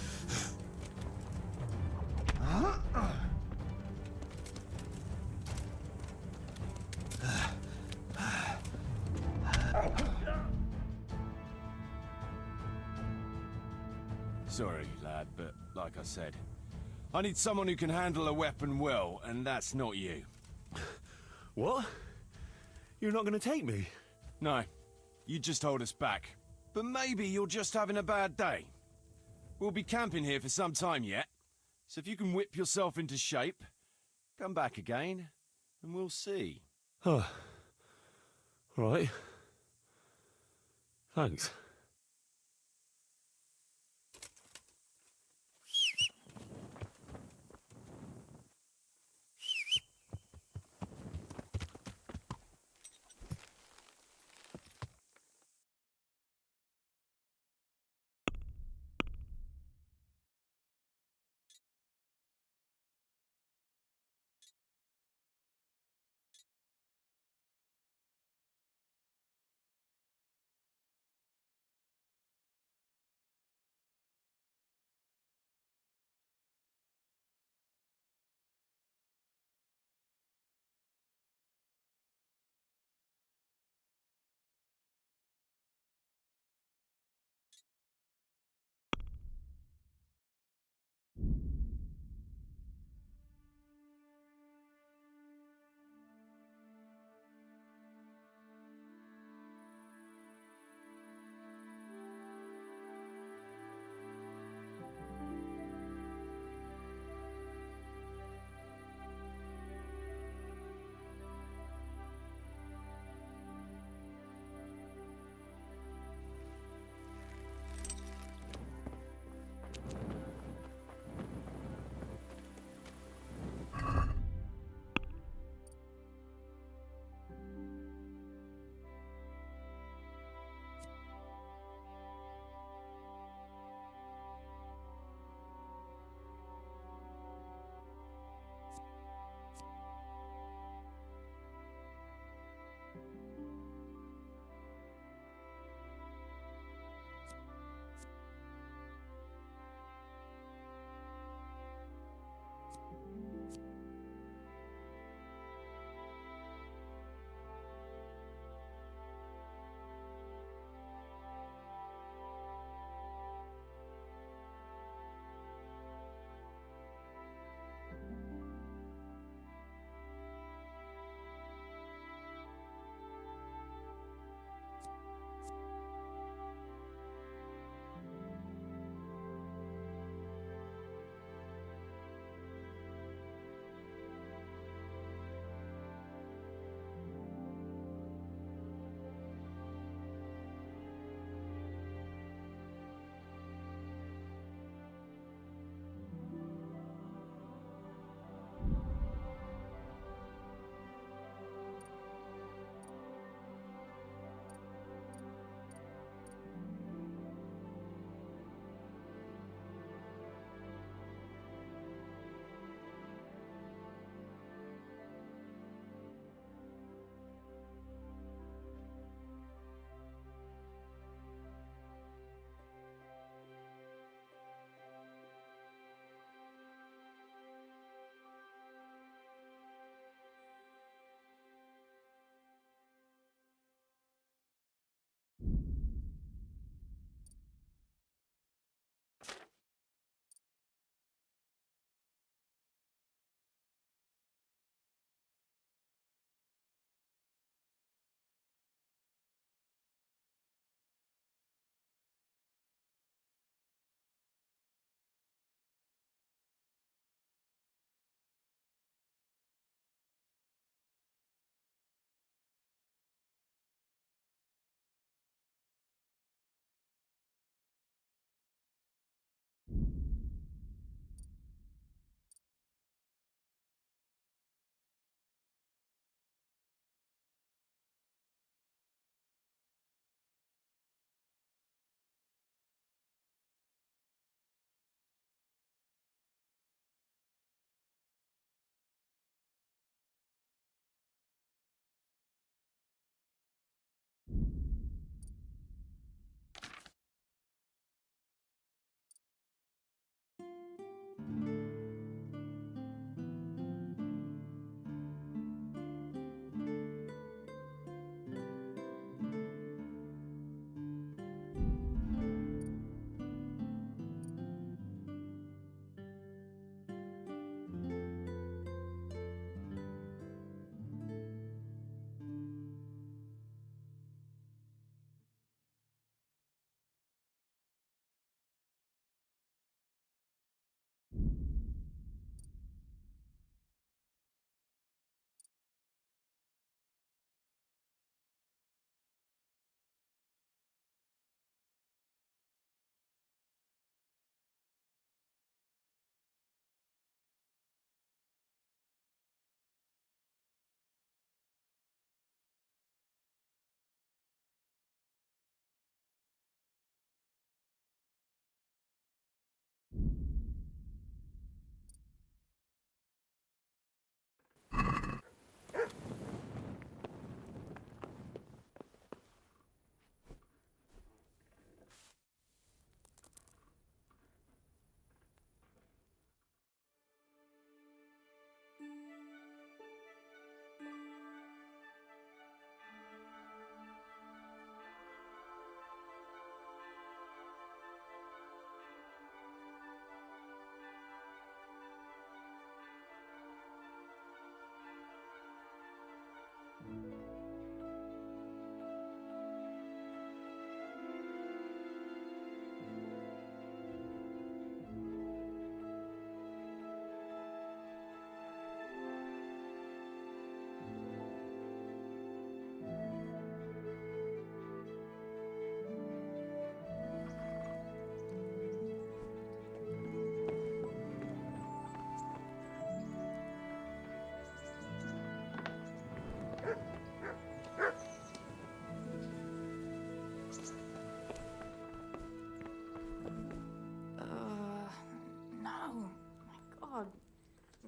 Sorry, lad, but like I said, I need someone who can handle a weapon well, and that's not you. What? You're not going to take me? No, you just hold us back. But maybe you're just having a bad day. We'll be camping here for some time yet, so if you can whip yourself into shape, come back again, and we'll see. Huh. Right. Thanks.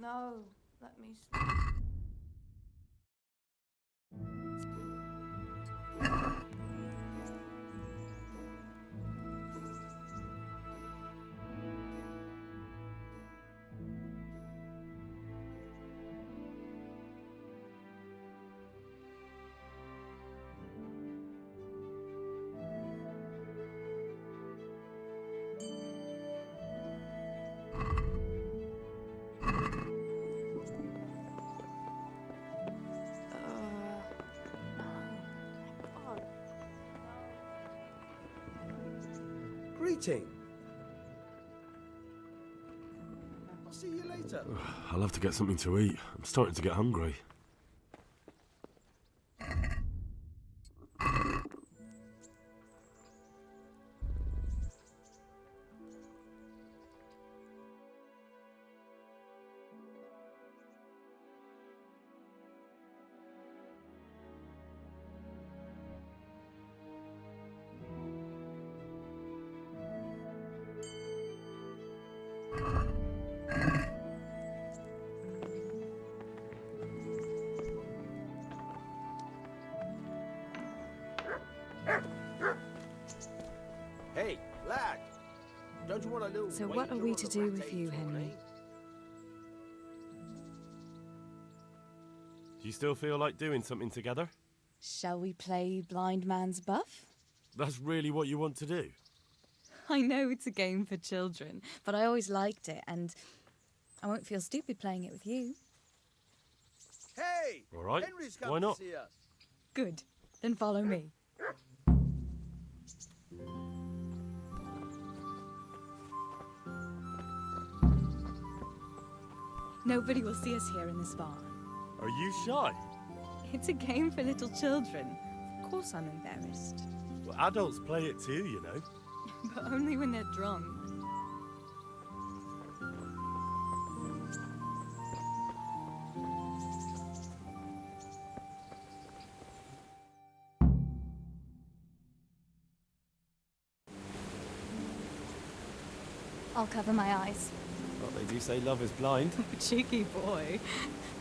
No, let me. Greeting. I'll see you later. I'll have to get something to eat. I'm starting to get hungry. Hey, lad. Don't you want a little So what are we to do with you, Henry? Do you still feel like doing something together? Shall we play blind man's buff? That's really what you want to do? I know it's a game for children, but I always liked it, and I won't feel stupid playing it with you. Hey! All right, Henry's come why not? to see us. Good. Then follow me. Nobody will see us here in this barn. Are you shy? It's a game for little children. Of course I'm embarrassed. Well, adults play it too, you know. But only when they're drunk. I'll cover my eyes. Well, they do say love is blind. Cheeky boy.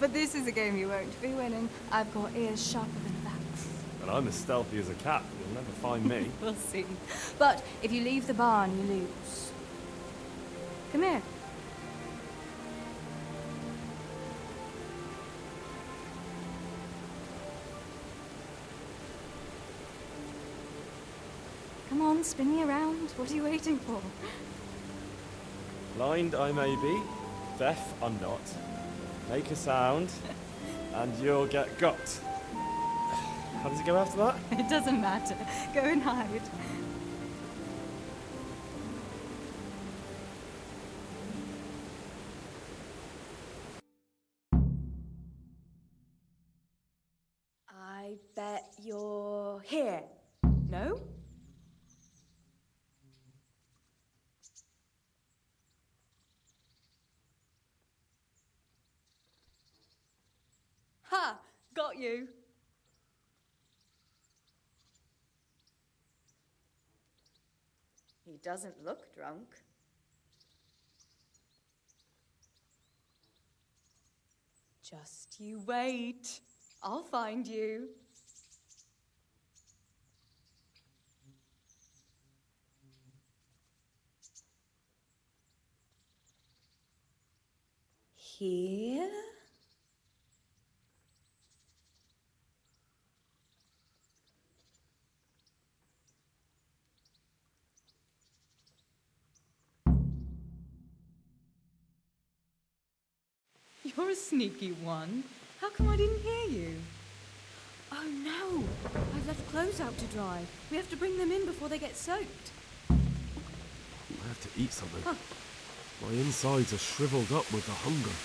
But this is a game you won't be winning. I've got ears sharper than bats. And I'm as stealthy as a cat. You'll never find me. We'll see. But if you leave the barn, you lose. Come here. Come on, spin me around. What are you waiting for? Blind I may be, deaf I'm not. Make a sound, and you'll get got. How does it go after that? It doesn't matter. Go and hide. I bet you're here. No? Ha! Got you. He doesn't look drunk. Just you wait. I'll find you. Here? You're a sneaky one. How come I didn't hear you? Oh no! I've left clothes out to dry. We have to bring them in before they get soaked. I have to eat something. Huh. My insides are shriveled up with the hunger.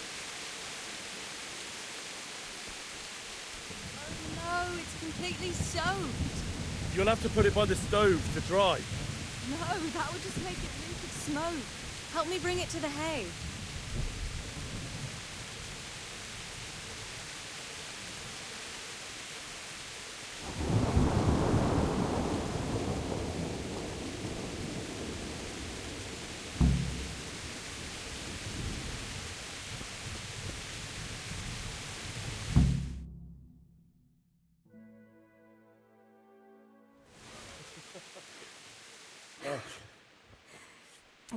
Oh no, it's completely soaked. You'll have to put it by the stove to dry. No, that would just make it reek of smoke. Help me bring it to the hay.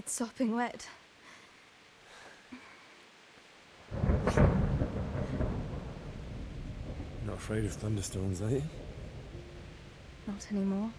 It's sopping wet. Not afraid of thunderstorms, are you? Not anymore.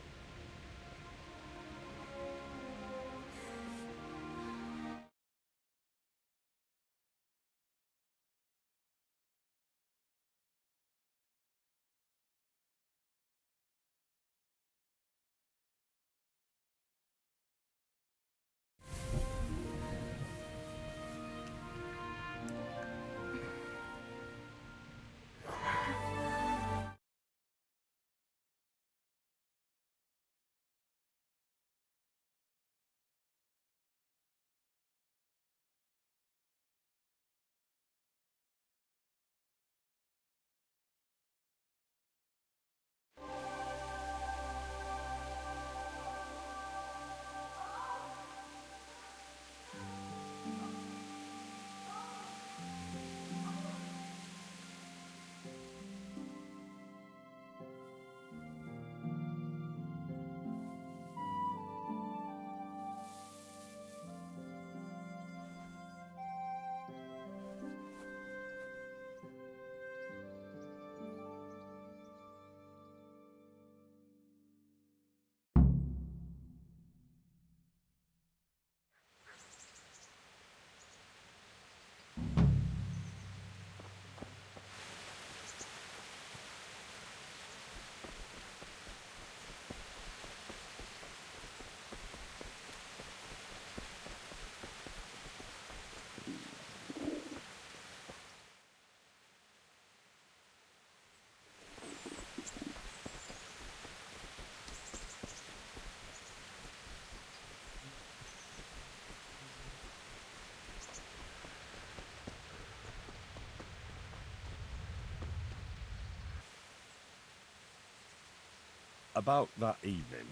About that evening.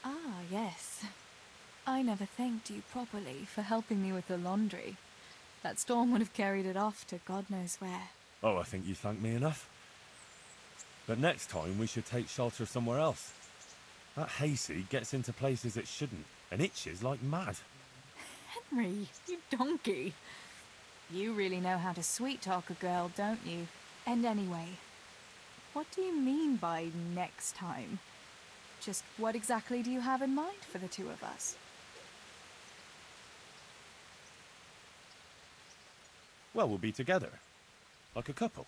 Ah, yes. I never thanked you properly for helping me with the laundry. That storm would have carried it off to God knows where. Oh, I think you thanked me enough. But next time we should take shelter somewhere else. That hayseed gets into places it shouldn't, and itches like mad. Henry, you donkey. You really know how to sweet-talk a girl, don't you? And anyway, what do you mean by next time? Just what exactly do you have in mind for the two of us? Well, we'll be together. Like a couple.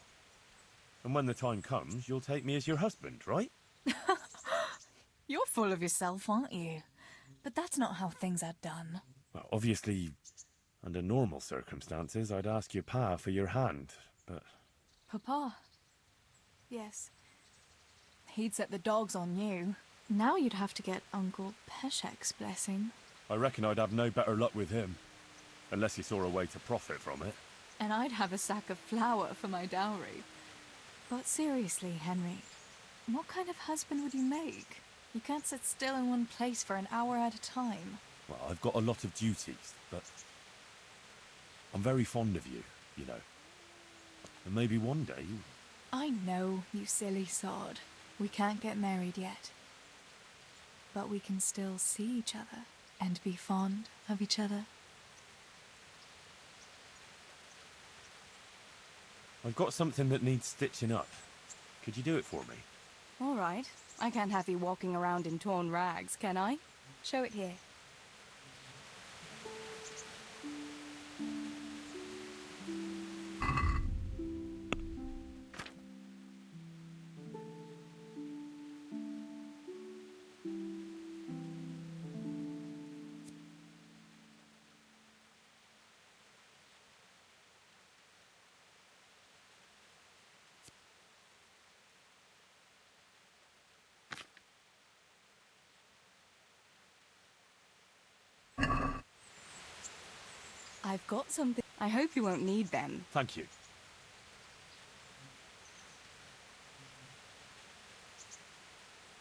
And when the time comes, you'll take me as your husband, right? You're full of yourself, aren't you? But that's not how things are done. Well, obviously, under normal circumstances, I'd ask your pa for your hand, but... Papa? Yes. He'd set the dogs on you. Now you'd have to get Uncle Peshek's blessing. I reckon I'd have no better luck with him. Unless he saw a way to profit from it. And I'd have a sack of flour for my dowry. But seriously, Henry, what kind of husband would you make? You can't sit still in one place for an hour at a time. Well, I've got a lot of duties, but... I'm very fond of you, you know. And maybe one day... I know, you silly sod. We can't get married yet. But we can still see each other and be fond of each other. I've got something that needs stitching up. Could you do it for me? All right. I can't have you walking around in torn rags, can I? Show it here. I've got something. I hope you won't need them. Thank you.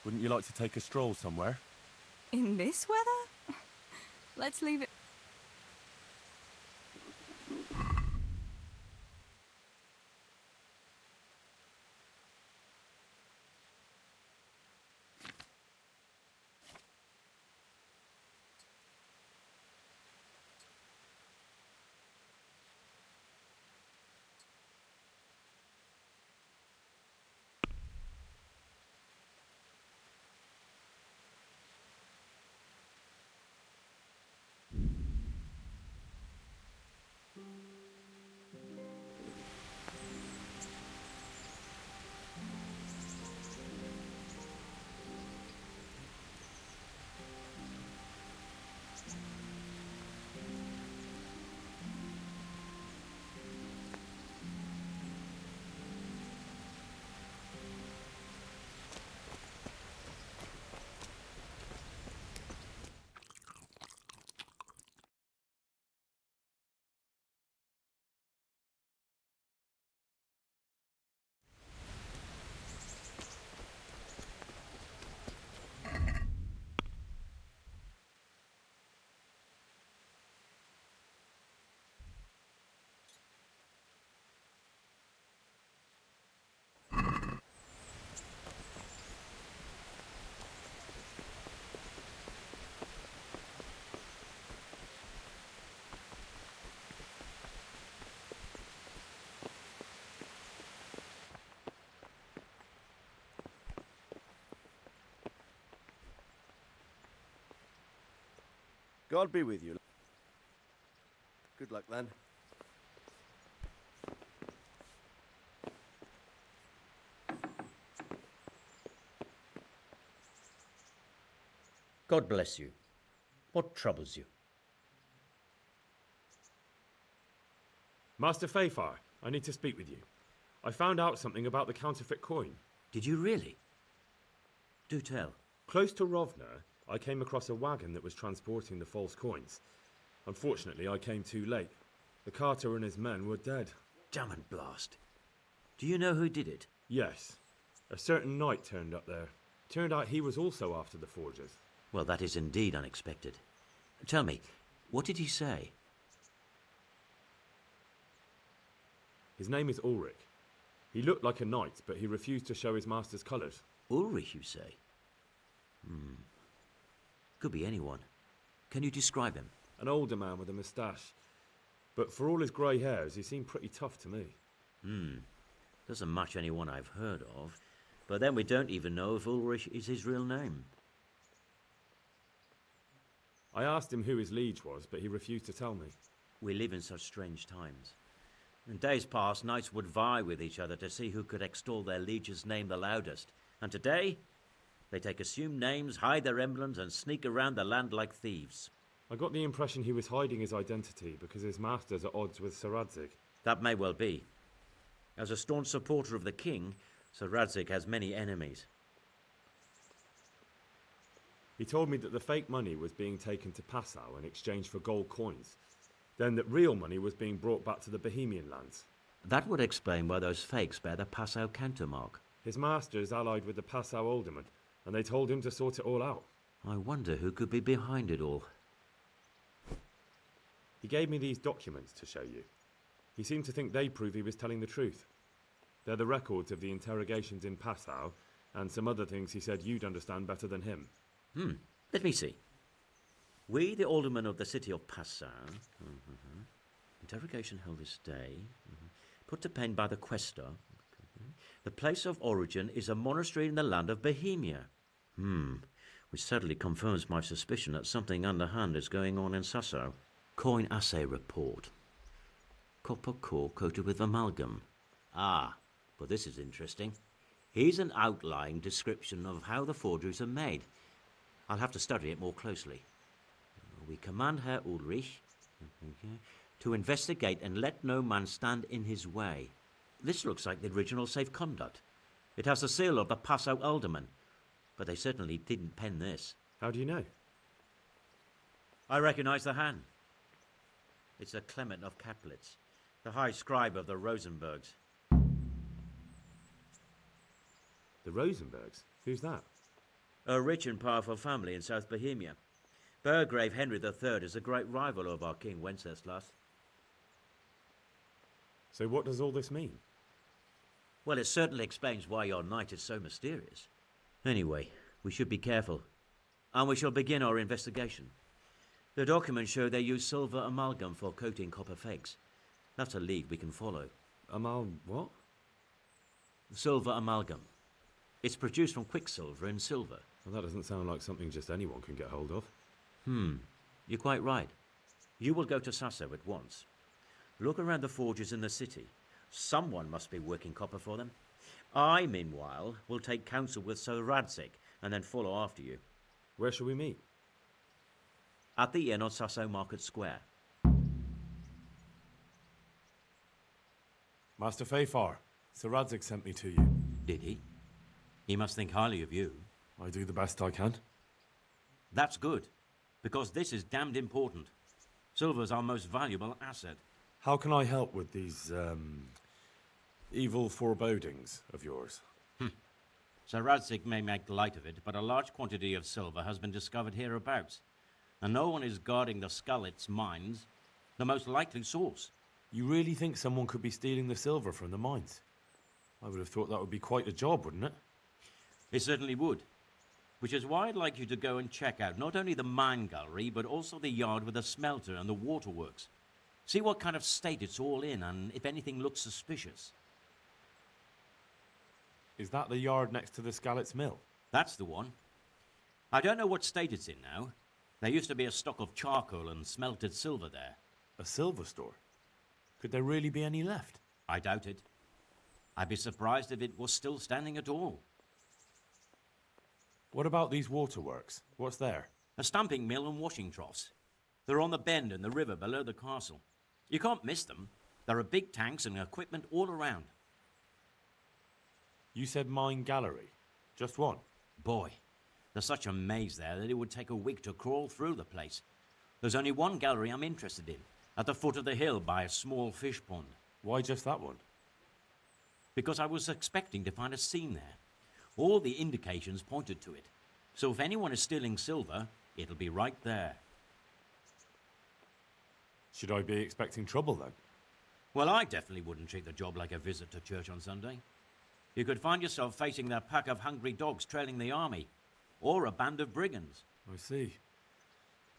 Wouldn't you like to take a stroll somewhere? In this weather? Let's leave it. God be with you. Good luck then. God bless you. What troubles you? Master Fafar, I need to speak with you. I found out something about the counterfeit coin. Did you really? Do tell. Close to Rovna, I came across a wagon that was transporting the false coins. Unfortunately, I came too late. The carter and his men were dead. Damn and blast. Do you know who did it? Yes. A certain knight turned up there. Turned out he was also after the forgers. Well, that is indeed unexpected. Tell me, what did he say? His name is Ulrich. He looked like a knight, but he refused to show his master's colours. Ulrich, you say? Could be anyone. Can you describe him? An older man with a moustache. But for all his grey hairs, he seemed pretty tough to me. Doesn't match anyone I've heard of. But then we don't even know if Ulrich is his real name. I asked him who his liege was, but he refused to tell me. We live in such strange times. In days past, knights would vie with each other to see who could extol their liege's name the loudest. And today, they take assumed names, hide their emblems, and sneak around the land like thieves. I got the impression he was hiding his identity because his master's at odds with Sir Radzig. That may well be. As a staunch supporter of the king, Sir Radzig has many enemies. He told me that the fake money was being taken to Passau in exchange for gold coins. Then that real money was being brought back to the Bohemian lands. That would explain why those fakes bear the Passau countermark. His master is allied with the Passau alderman, and they told him to sort it all out. I wonder who could be behind it all. He gave me these documents to show you. He seemed to think they prove he was telling the truth. They're the records of the interrogations in Passau, and some other things he said you'd understand better than him. Let me see. We, the aldermen of the city of Passau, interrogation held this day, put to pen by the questor. The place of origin is a monastery in the land of Bohemia. Which certainly confirms my suspicion that something underhand is going on in Sasso. Coin assay report. Copper core coated with amalgam. But this is interesting. Here's an outline description of how the forgeries are made. I'll have to study it more closely. We command Herr Ulrich to investigate and let no man stand in his way. This looks like the original safe conduct. It has the seal of the Passau alderman, but they certainly didn't pen this. How do you know? I recognize the hand. It's a Clement of Caplitz, the high scribe of the Rosenbergs. The Rosenbergs? Who's that? A rich and powerful family in South Bohemia. Burgrave Henry III is a great rival of our King Wenceslas. So what does all this mean? Well, it certainly explains why your knight is so mysterious. Anyway, we should be careful. And we shall begin our investigation. The documents show they use silver amalgam for coating copper fakes. That's a lead we can follow. What? Silver amalgam. It's produced from quicksilver and silver. Well, that doesn't sound like something just anyone can get hold of. You're quite right. You will go to Sasso at once. Look around the forges in the city. Someone must be working copper for them. I, meanwhile, will take counsel with Sir Radzig and then follow after you. Where shall we meet? At the inn on Sasso Market Square. Master Fafar, Sir Radzig sent me to you. Did he? He must think highly of you. I do the best I can. That's good, because this is damned important. Silver's our most valuable asset. How can I help with these, evil forebodings of yours? Sir Radzig may make light of it, but a large quantity of silver has been discovered hereabouts, and no one is guarding the Skullets mines, the most likely source. You really think someone could be stealing the silver from the mines? I would have thought that would be quite a job, wouldn't it? It certainly would. Which is why I'd like you to go and check out not only the mine gallery, but also the yard with the smelter and the waterworks. See what kind of state it's all in, and if anything looks suspicious. Is that the yard next to the Skalitz mill? That's the one. I don't know what state it's in now. There used to be a stock of charcoal and smelted silver there. A silver store? Could there really be any left? I doubt it. I'd be surprised if it was still standing at all. What about these waterworks? What's there? A stamping mill and washing troughs. They're on the bend in the river below the castle. You can't miss them. There are big tanks and equipment all around. You said mine gallery. Just one? Boy, there's such a maze there that it would take a week to crawl through the place. There's only one gallery I'm interested in, at the foot of the hill by a small fish pond. Why just that one? Because I was expecting to find a scene there. All the indications pointed to it. So if anyone is stealing silver, it'll be right there. Should I be expecting trouble then? Well, I definitely wouldn't treat the job like a visit to church on Sunday. You could find yourself facing that pack of hungry dogs trailing the army, or a band of brigands. I see.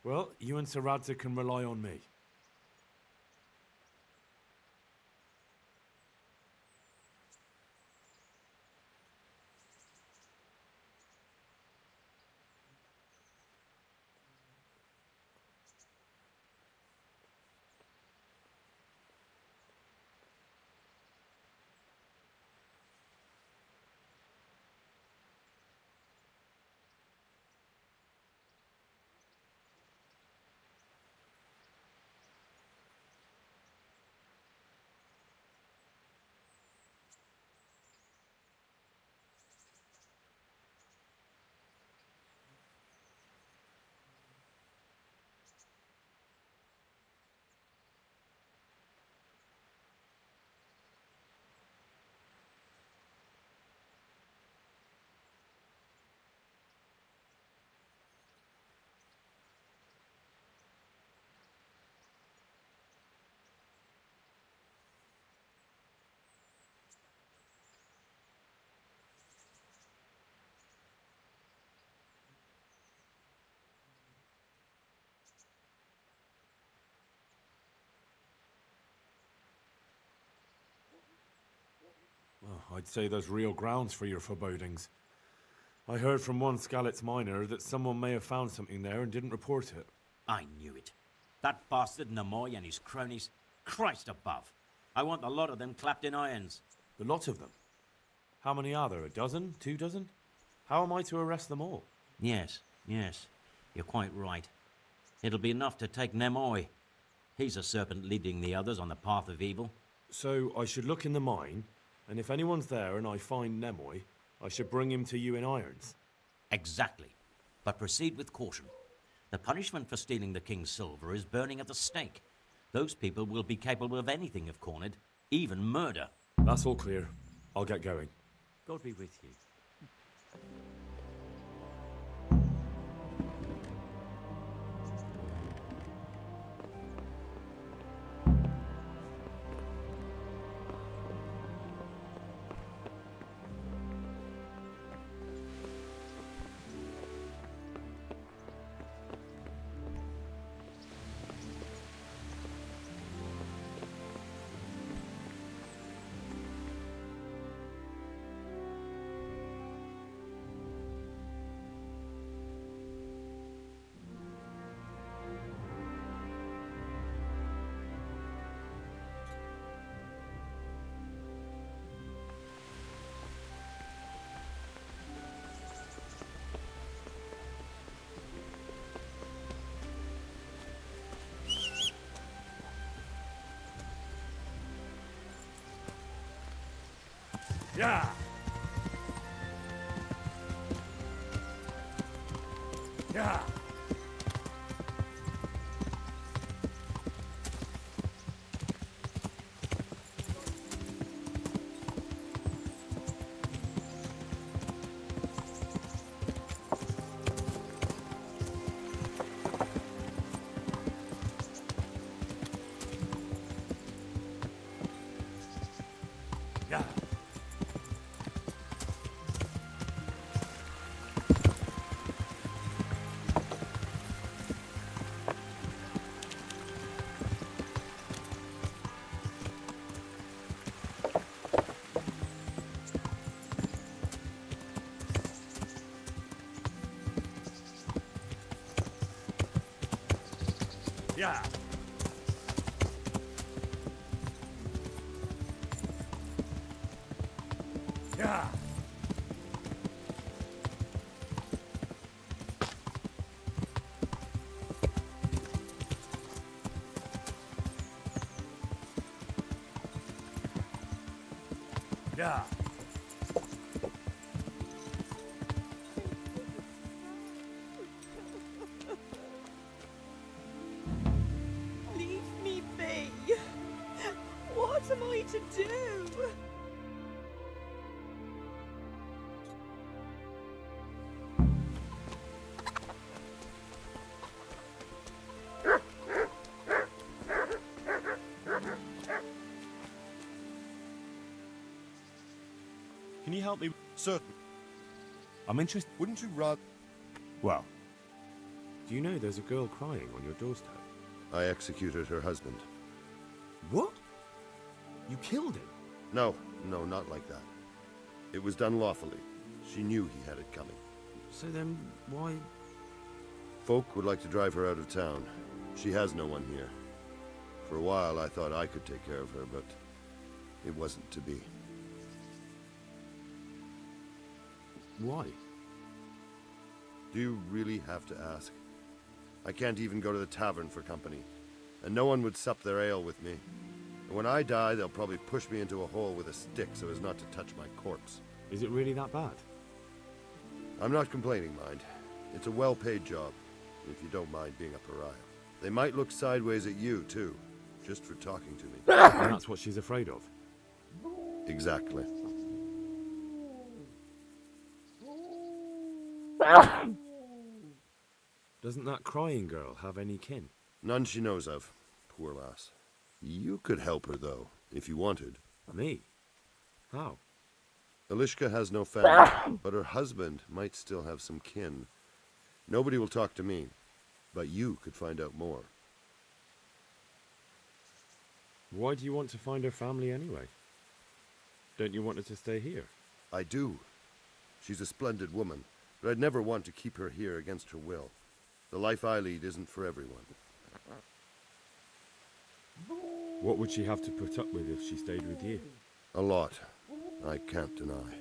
Well, you and Sir Radza can rely on me. Well, I'd say there's real grounds for your forebodings. I heard from one Skalitz miner that someone may have found something there and didn't report it. I knew it. That bastard Namoy and his cronies. Christ above. I want the lot of them clapped in irons. The lot of them? How many are there? A dozen? 2 dozen? How am I to arrest them all? Yes. You're quite right. It'll be enough to take Nemoy. He's a serpent leading the others on the path of evil. So I should look in the mine, and if anyone's there and I find Nemoy, I should bring him to you in irons. Exactly. But proceed with caution. The punishment for stealing the king's silver is burning at the stake. Those people will be capable of anything if cornered, even murder. That's all clear. I'll get going. God be with you. Yeah! Yeah! Yeah! Yeah. Yeah. Yeah. Leave me be. What am I to do? Can you help me? Certain. I'm interested. Wouldn't you rather? Well, Do you know there's a girl crying on your doorstep? I executed her husband. what? You killed him? No, not like that. It was done lawfully. She knew he had it coming. So then, why? Folk would like to drive her out of town. She has no one here. For a while, I thought I could take care of her, but it wasn't to be. Why? Do you really have to ask? I can't even go to the tavern for company, and no one would sup their ale with me. And when I die, they'll probably push me into a hole with a stick so as not to touch my corpse. Is it really that bad? I'm not complaining, mind. It's a well-paid job, if you don't mind being a pariah. They might look sideways at you, too, just for talking to me. And that's what she's afraid of. Exactly. Doesn't that crying girl have any kin? None she knows of. Poor lass. You could help her, though, if you wanted. Me? How? Elishka has no family, but her husband might still have some kin. Nobody will talk to me, but you could find out more. Why do you want to find her family anyway? Don't you want her to stay here? I do. She's a splendid woman, but I'd never want to keep her here against her will. The life I lead isn't for everyone. What would she have to put up with if she stayed with you? A lot. I can't deny.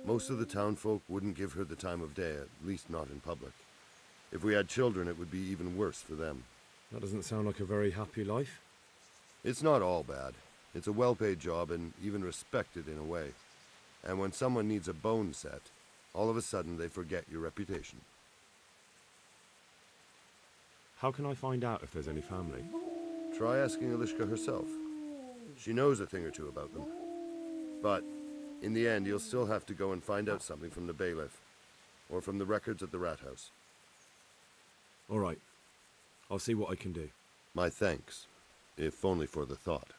Most of the townfolk wouldn't give her the time of day, at least not in public. If we had children, it would be even worse for them. That doesn't sound like a very happy life. It's not all bad. It's a well-paid job and even respected in a way. And when someone needs a bone set, all of a sudden they forget your reputation. How can I find out if there's any family? Try asking Elishka herself. She knows a thing or two about them. But in the end, you'll still have to go and find out something from the bailiff, or from the records at the rat house. All right. I'll see what I can do. My thanks, if only for the thought.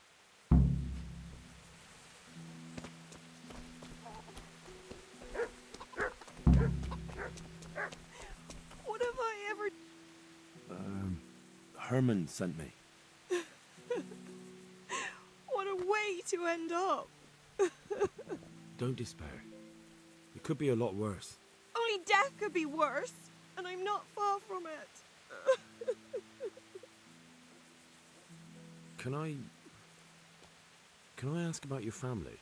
What have I ever... Herman sent me. What a way to end up. Don't despair. It could be a lot worse. Only death could be worse, and I'm not far from it. Can I ask about your family?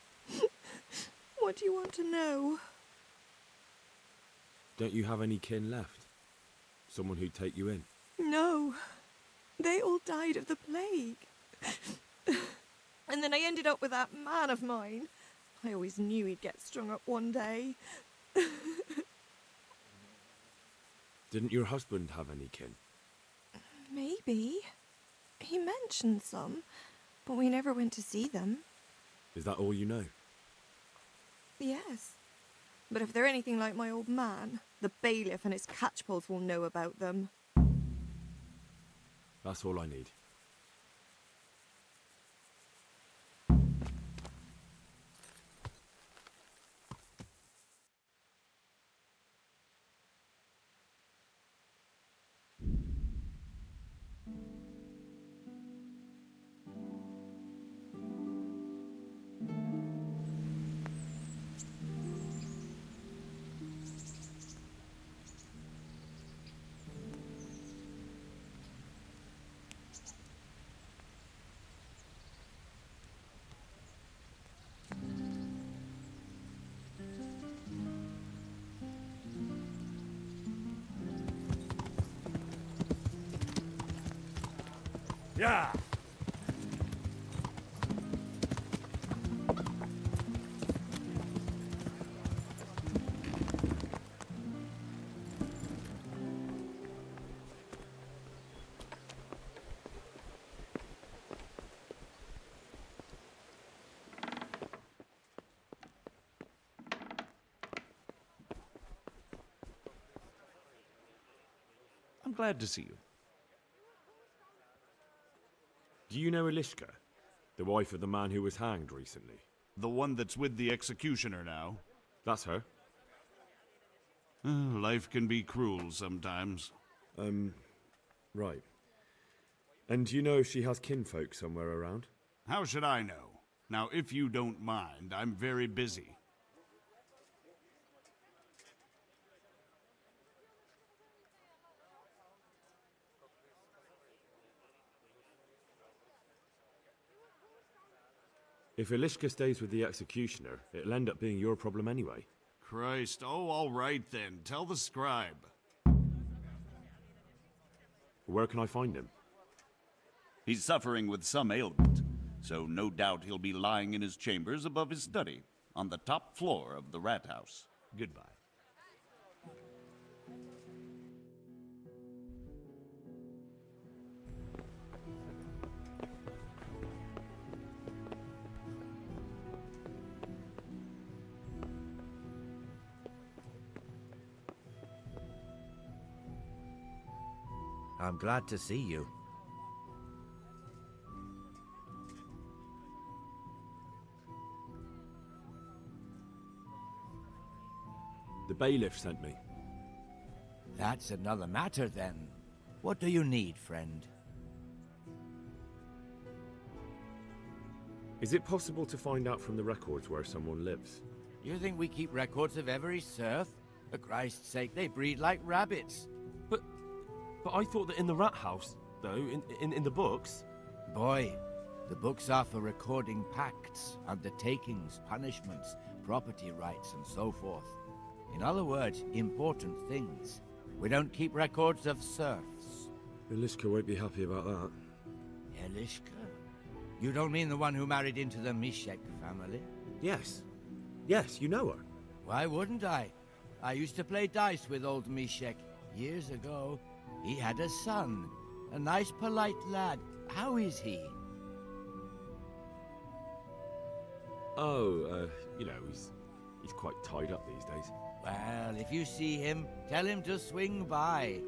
What do you want to know? Don't you have any kin left? Someone who'd take you in? No. They all died of the plague. And then I ended up with that man of mine. I always knew he'd get strung up one day. Didn't your husband have any kin? Maybe. He mentioned some, but we never went to see them. Is that all you know? Yes. But if they're anything like my old man, the bailiff and his catchpolls will know about them. That's all I need. Yeah. I'm glad to see you. Do you know Elishka? The wife of the man who was hanged recently? The one that's with the executioner now? That's her. Life can be cruel sometimes. Right. And do you know if she has kinfolk somewhere around? How should I know? Now, if you don't mind, I'm very busy. If Elishka stays with the executioner, it'll end up being your problem anyway. Christ, oh, all right then. Tell the scribe. Where can I find him? He's suffering with some ailment, so no doubt he'll be lying in his chambers above his study, on the top floor of the rat house. Goodbye. I'm glad to see you. The bailiff sent me. That's another matter then. What do you need, friend? Is it possible to find out from the records where someone lives? You think we keep records of every serf? For Christ's sake, they breed like rabbits. But I thought that in the rat house, though, in the books... Boy, the books are for recording pacts, undertakings, punishments, property rights, and so forth. In other words, important things. We don't keep records of serfs. Elishka won't be happy about that. Elishka? You don't mean the one who married into the Mishek family? Yes. Yes, you know her. Why wouldn't I? I used to play dice with old Mishek years ago. He had a son, a nice, polite lad. How is he? Oh, you know, he's quite tied up these days. Well, if you see him, tell him to swing by.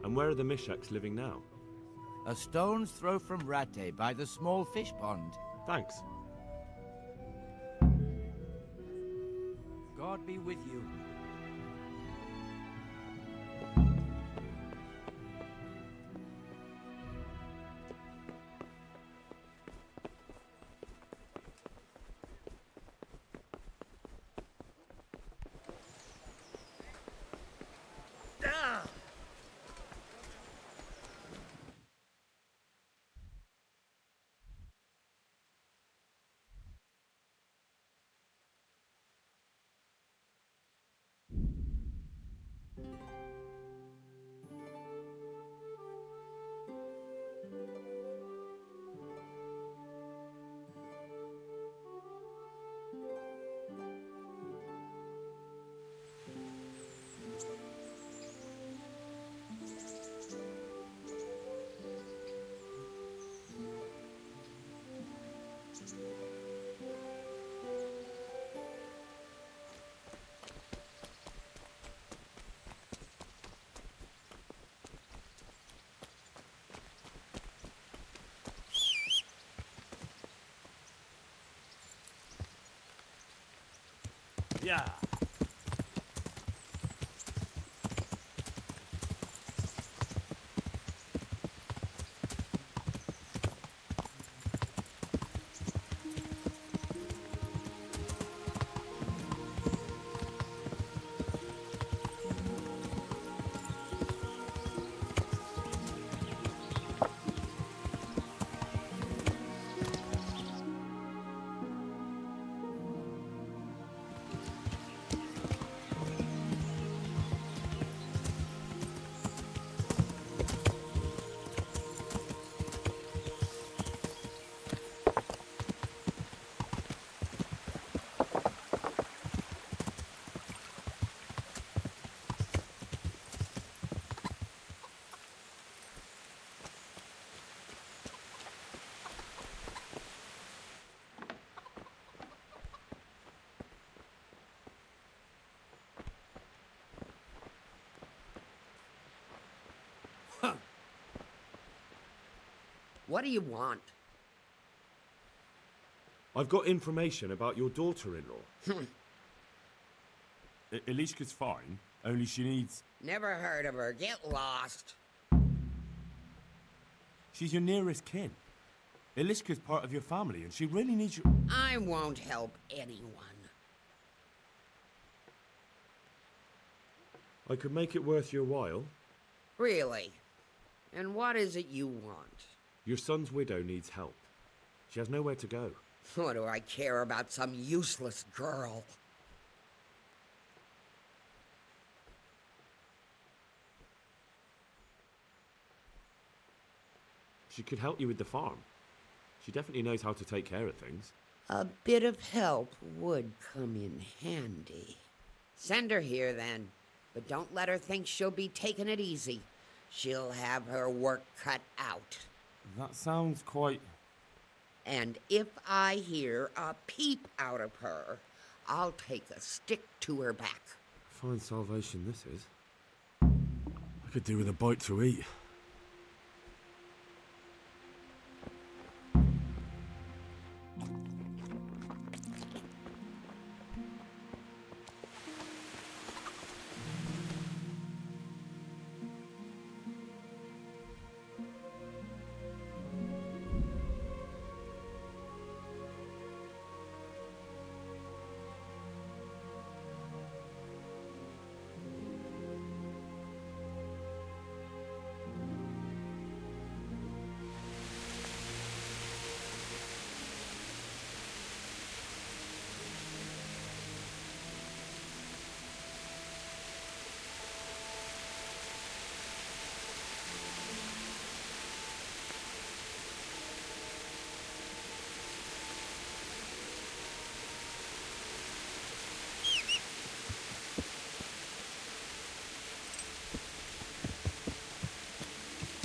And where are the Misheks living now? A stone's throw from Rattay by the small fish pond. Thanks. God be with you. Yeah. What do you want? I've got information about your daughter-in-law. Elishka's fine, only she needs... Never heard of her. Get lost. She's your nearest kin. Elishka's part of your family, and she really needs you... I won't help anyone. I could make it worth your while. Really? And what is it you want? Your son's widow needs help. She has nowhere to go. What do I care about some useless girl? She could help you with the farm. She definitely knows how to take care of things. A bit of help would come in handy. Send her here, then. But don't let her think she'll be taking it easy. She'll have her work cut out. That sounds quite... And if I hear a peep out of her, I'll take a stick to her back. Fine salvation this is. I could do with a bite to eat.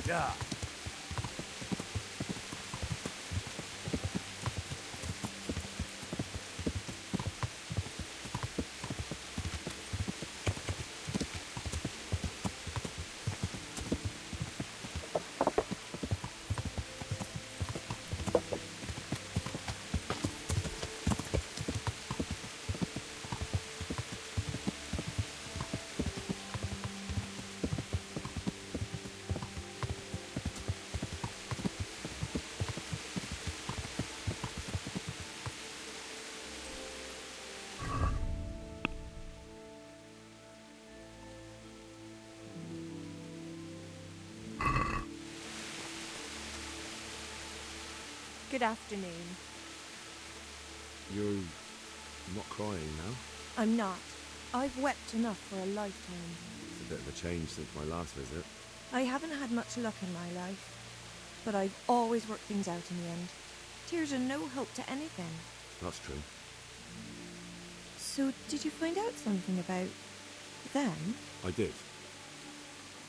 Yeah. Good afternoon. You're not crying now? I'm not. I've wept enough for a lifetime. It's a bit of a change since my last visit. I haven't had much luck in my life, but I've always worked things out in the end. Tears are no help to anything. That's true. So, did you find out something about them? I did.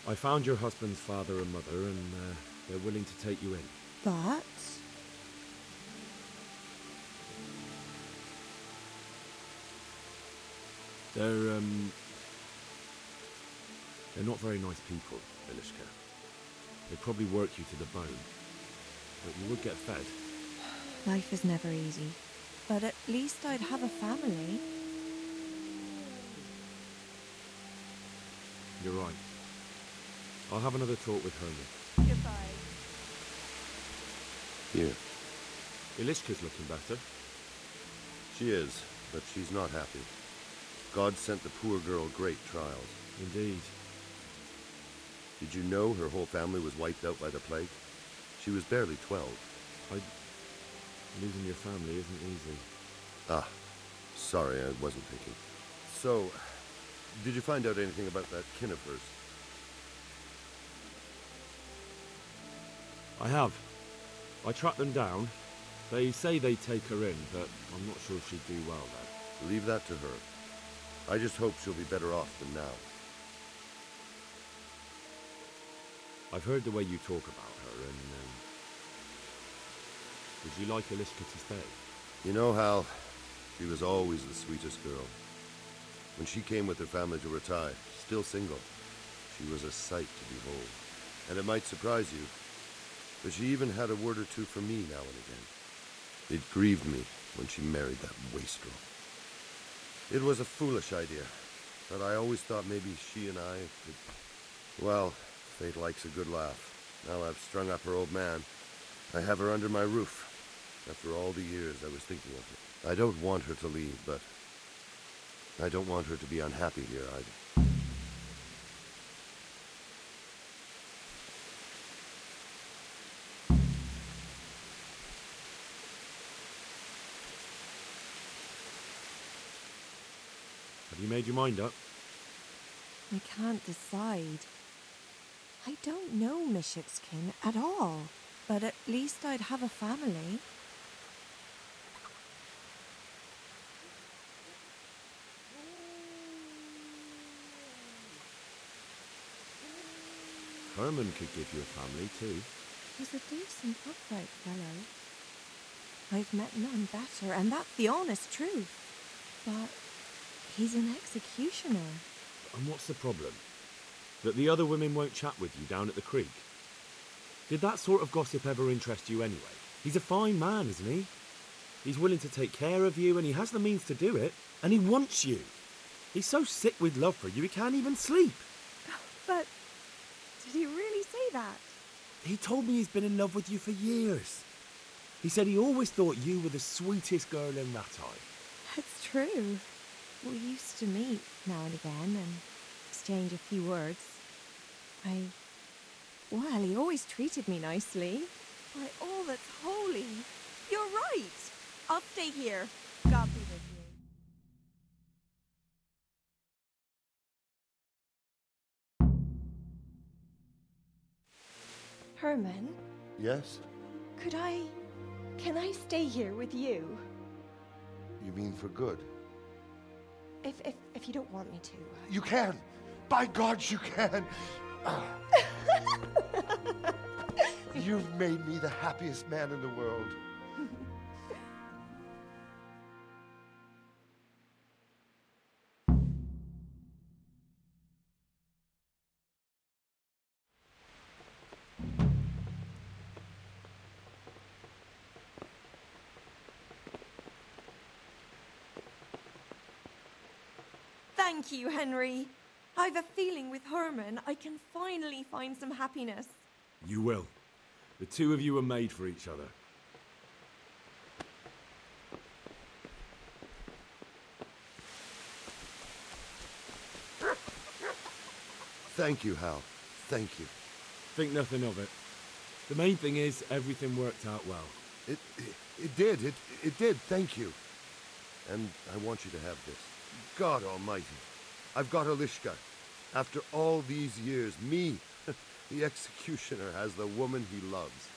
I found your husband's father and mother, and they're willing to take you in. But... They're not very nice people, Elishka. They'd probably work you to the bone. But you would get fed. Life is never easy. But at least I'd have a family. You're right. I'll have another talk with Herman. Goodbye. Here. Elishka's looking better. She is, but she's not happy. God sent the poor girl great trials. Indeed. Did you know her whole family was wiped out by the plague? She was barely 12. Losing your family isn't easy. Ah, sorry, I wasn't thinking. So, did you find out anything about that kin of hers? I have. I tracked them down. They say they'd take her in, but I'm not sure she'd do well there. Leave that to her. I just hope she'll be better off than now. I've heard the way you talk about her, and would you like Elishka to stay? You know, Hal, she was always the sweetest girl. When she came with her family to Ratai, still single, she was a sight to behold. And it might surprise you, but she even had a word or two for me now and again. It grieved me when she married that wastrel. It was a foolish idea, but I always thought maybe she and I could... Well, fate likes a good laugh. Now I've strung up her old man. I have her under my roof. After all the years I was thinking of her. I don't want her to leave, but I don't want her to be unhappy here either. Have you made your mind up? I can't decide. I don't know Mishik's-kin at all, but at least I'd have a family. Herman could give you a family too. He's a decent, upright fellow. I've met none better, and that's the honest truth. But he's an executioner. And what's the problem? That the other women won't chat with you down at the creek? Did that sort of gossip ever interest you anyway? He's a fine man, isn't he? He's willing to take care of you, and he has the means to do it, and he wants you. He's so sick with love for you, he can't even sleep. But did he really say that? He told me he's been in love with you for years. He said he always thought you were the sweetest girl in Rattay. That's true. We used to meet now and again and exchange a few words. Well, he always treated me nicely. By all that's holy, you're right. I'll stay here. God be with you. Herman, Yes? can I stay here with you? You mean for good? If you don't want me to. You can! By God, you can! You've made me the happiest man in the world. Thank you, Henry. I've a feeling with Herman I can finally find some happiness. You will. The two of you are made for each other. Thank you, Hal. Thank you. Think nothing of it. The main thing is everything worked out well. It did. It did. Thank you. And I want you to have this. God almighty. I've got Alishka. After all these years, me, the executioner, has the woman he loves.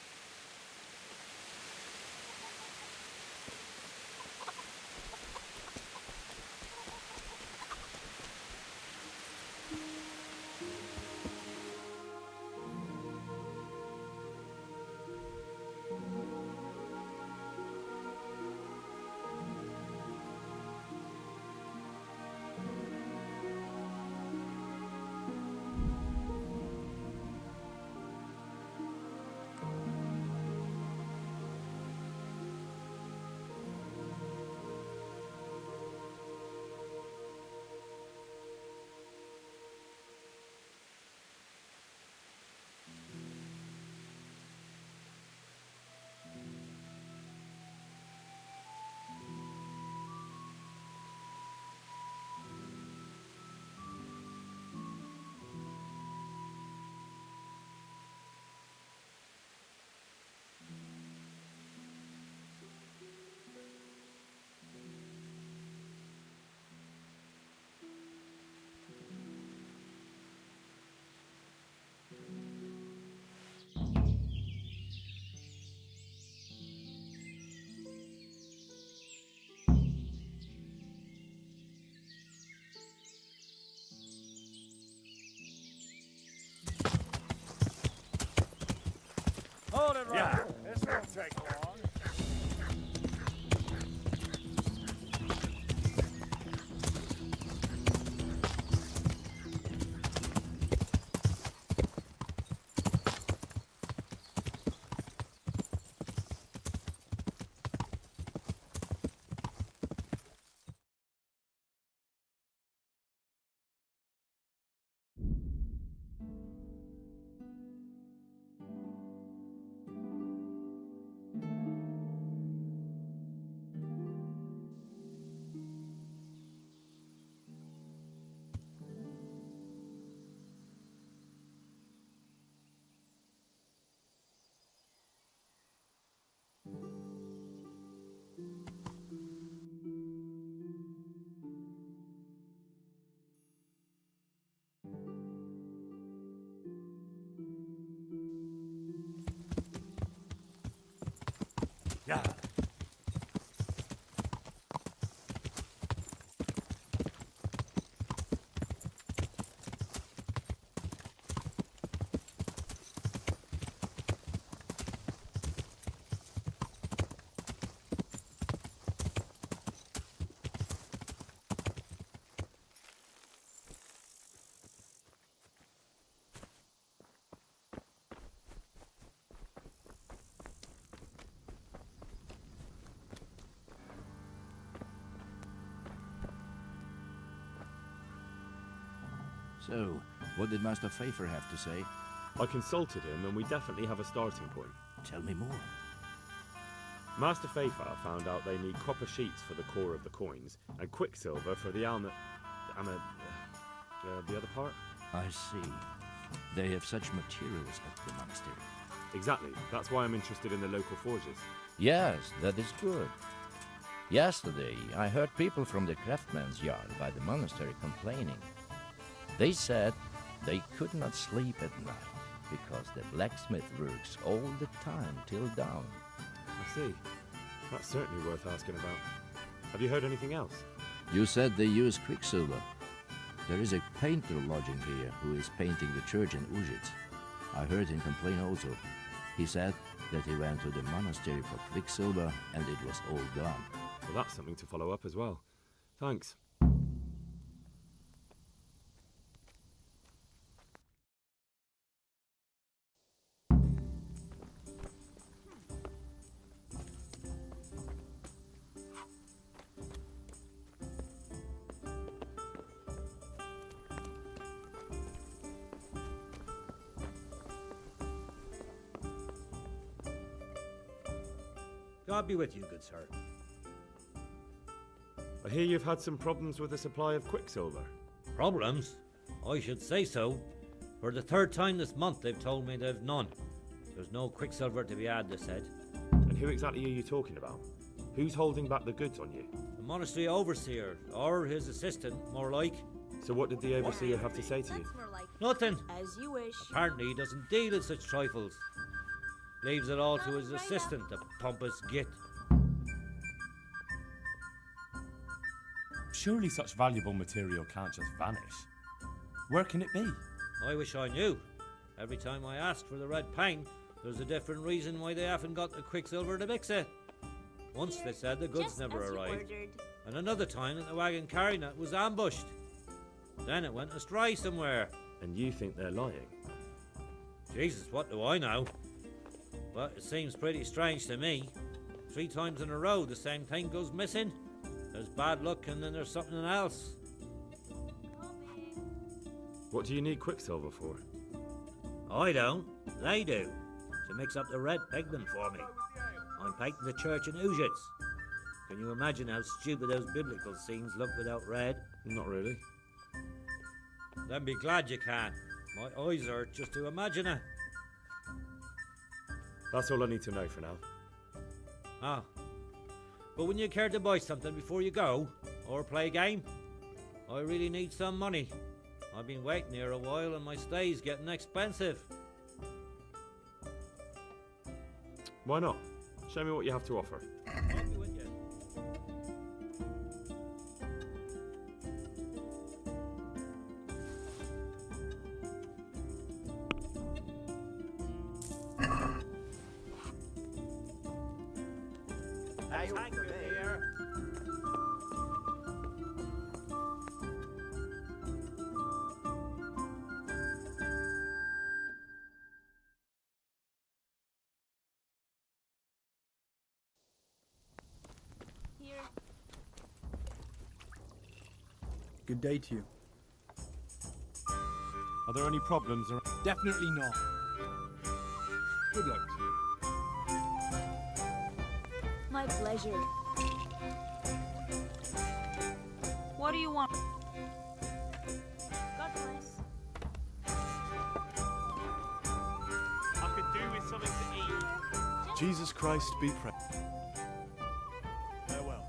So, what did Master Pfeiffer have to say? I consulted him and we definitely have a starting point. Tell me more. Master Pfeiffer found out they need copper sheets for the core of the coins and quicksilver for the the other part. I see. They have such materials at the monastery. Exactly. That's why I'm interested in the local forges. Yes, that is good. Yesterday, I heard people from the craftsman's yard by the monastery complaining. They said they could not sleep at night because the blacksmith works all the time till dawn. I see. That's certainly worth asking about. Have you heard anything else? You said they use quicksilver. There is a painter lodging here who is painting the church in Ujits. I heard him complain also. He said that he went to the monastery for quicksilver and it was all gone. Well, that's something to follow up as well. Thanks. God be with you, good sir. I hear you've had some problems with the supply of quicksilver. Problems? I should say so. For the third time this month they've told me they've none. There's no quicksilver to be had, they said. And who exactly are you talking about? Who's holding back the goods on you? The monastery overseer, or his assistant, more like. So what did the overseer have to say to you? Nothing. As you wish. Apparently he doesn't deal in such trifles. Leaves it all to his assistant, the pompous git. Surely such valuable material can't just vanish. Where can it be? I wish I knew. Every time I ask for the red paint, there's a different reason why they haven't got the quicksilver to mix it. Once they said the goods never arrived, and another time that the wagon carrying it was ambushed. Then it went astray somewhere. And you think they're lying? Jesus, what do I know? But it seems pretty strange to me. 3 times in a row the same thing goes missing. There's bad luck and then there's something else. What do you need quicksilver for? I don't. They do. To mix up the red pigment for me. I'm painting the church in Ujits. Can you imagine how stupid those biblical scenes look without red? Not really. Then be glad you can. My eyes hurt just to imagine it. That's all I need to know for now. Ah. But wouldn't you care to buy something before you go? Or play a game? I really need some money. I've been waiting here a while and my stay's getting expensive. Why not? Show me what you have to offer. I'll be with you. Thank you, dear. Good day to you. Are there any problems? Definitely not. Good luck to you. My pleasure. What do you want? God bless. I could do with something to eat. Jesus Christ be praised. Farewell.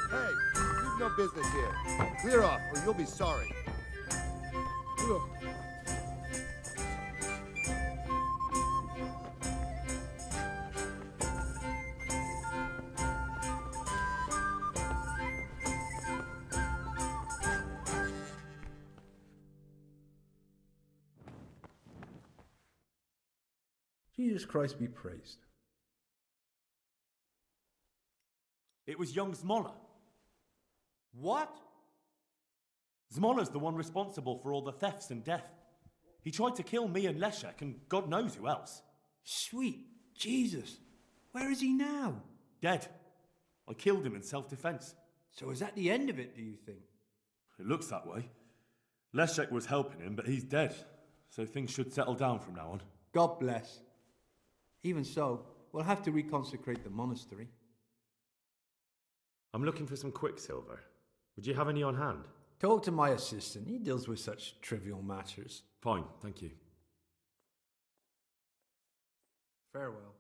Hey, you've no business here. Clear off, or you'll be sorry. Jesus Christ be praised. It was young Zmolla. What? Zmolla's the one responsible for all the thefts and death. He tried to kill me and Leszek and God knows who else. Sweet Jesus. Where is he now? Dead. I killed him in self-defense. So is that the end of it, do you think? It looks that way. Leszek was helping him, but he's dead. So things should settle down from now on. God bless. Even so, we'll have to reconsecrate the monastery. I'm looking for some quicksilver. Would you have any on hand? Talk to my assistant. He deals with such trivial matters. Fine, thank you. Farewell.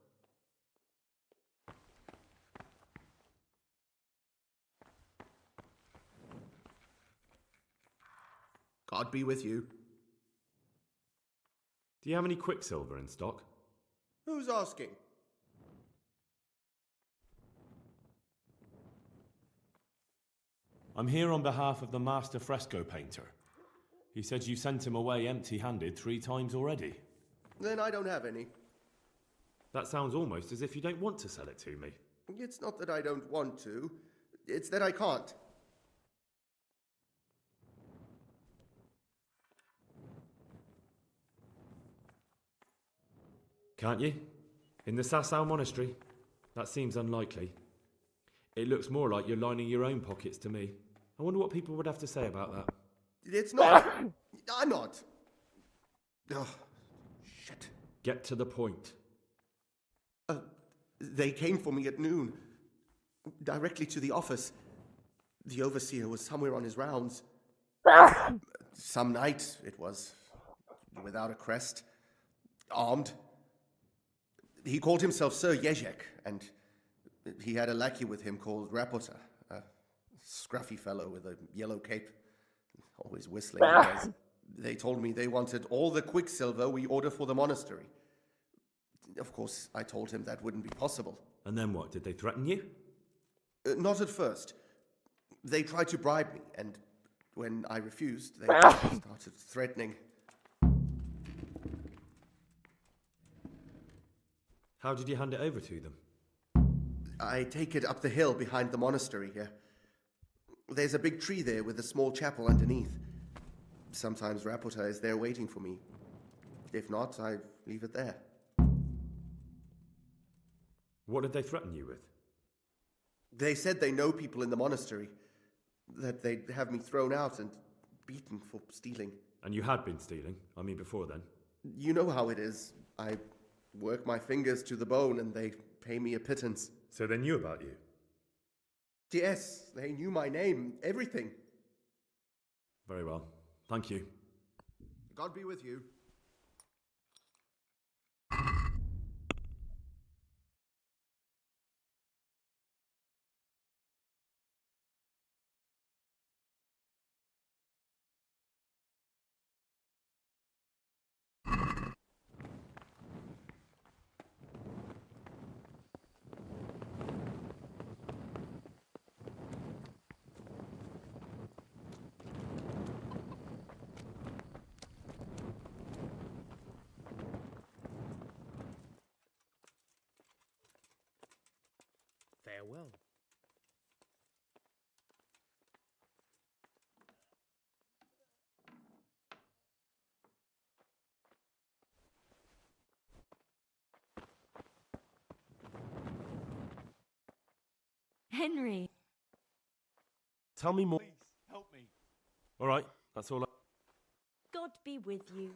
God be with you. Do you have any quicksilver in stock? Who's asking? I'm here on behalf of the master fresco painter. He said you sent him away empty-handed 3 times already. Then I don't have any. That sounds almost as if you don't want to sell it to me. It's not that I don't want to, it's that I can't. Can't you? In the Sasau monastery? That seems unlikely. It looks more like you're lining your own pockets to me. I wonder what people would have to say about that. It's not. I'm not. Oh, shit. Get to the point. They came for me at noon. Directly to the office. The overseer was somewhere on his rounds. Some night, it was. Without a crest. Armed. He called himself Sir Ježek, and he had a lackey with him called Rapota, a scruffy fellow with a yellow cape, always whistling. They told me they wanted all the quicksilver we order for the monastery. Of course, I told him that wouldn't be possible. And then what? Did they threaten you? Not at first. They tried to bribe me, and when I refused, they started threatening. How did you hand it over to them? I take it up the hill behind the monastery here. There's a big tree there with a small chapel underneath. Sometimes Rapota is there waiting for me. If not, I leave it there. What did they threaten you with? They said they know people in the monastery, that they'd have me thrown out and beaten for stealing. And you had been stealing? I mean, before then? You know how it is. I work my fingers to the bone and they pay me a pittance. So they knew about you? Yes, they knew my name, everything. Very well. Thank you. God be with you. Farewell. Henry. Tell me more. Please, help me. All right, that's all. God be with you.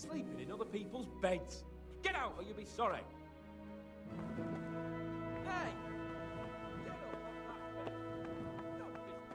Sleeping in other people's beds. Get out or you'll be sorry. Hey! Get up off that bed. No business.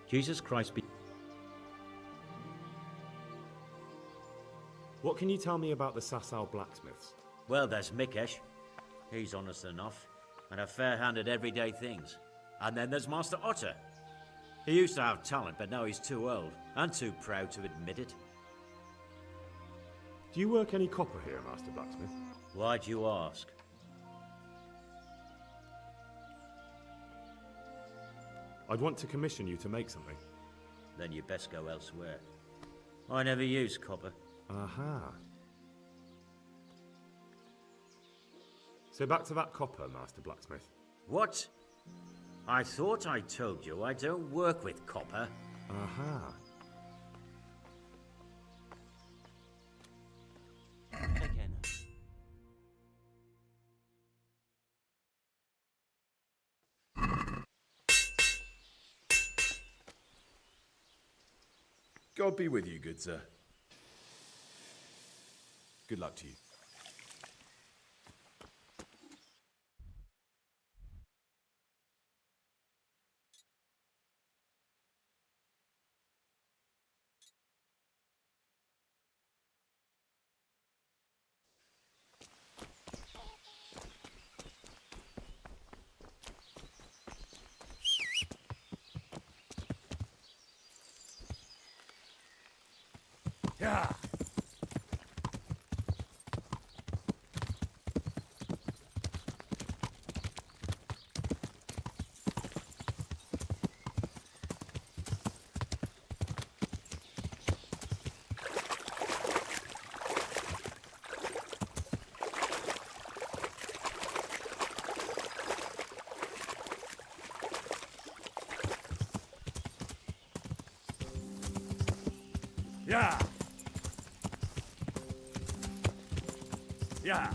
Jesus Christ be... What can you tell me about the Sasau blacksmiths? Well, there's Mikesh. He's honest enough, and a fair hand at everyday things. And then there's Master Otter. He used to have talent, but now he's too old, and too proud to admit it. Do you work any copper here, Master Blacksmith? Why do you ask? I'd want to commission you to make something. Then you best go elsewhere. I never use copper. Aha. So back to that copper, Master Blacksmith. What? I thought I told you I don't work with copper. Aha. Again. God be with you, good sir. Good luck to you. Yeah. Yeah. Yeah.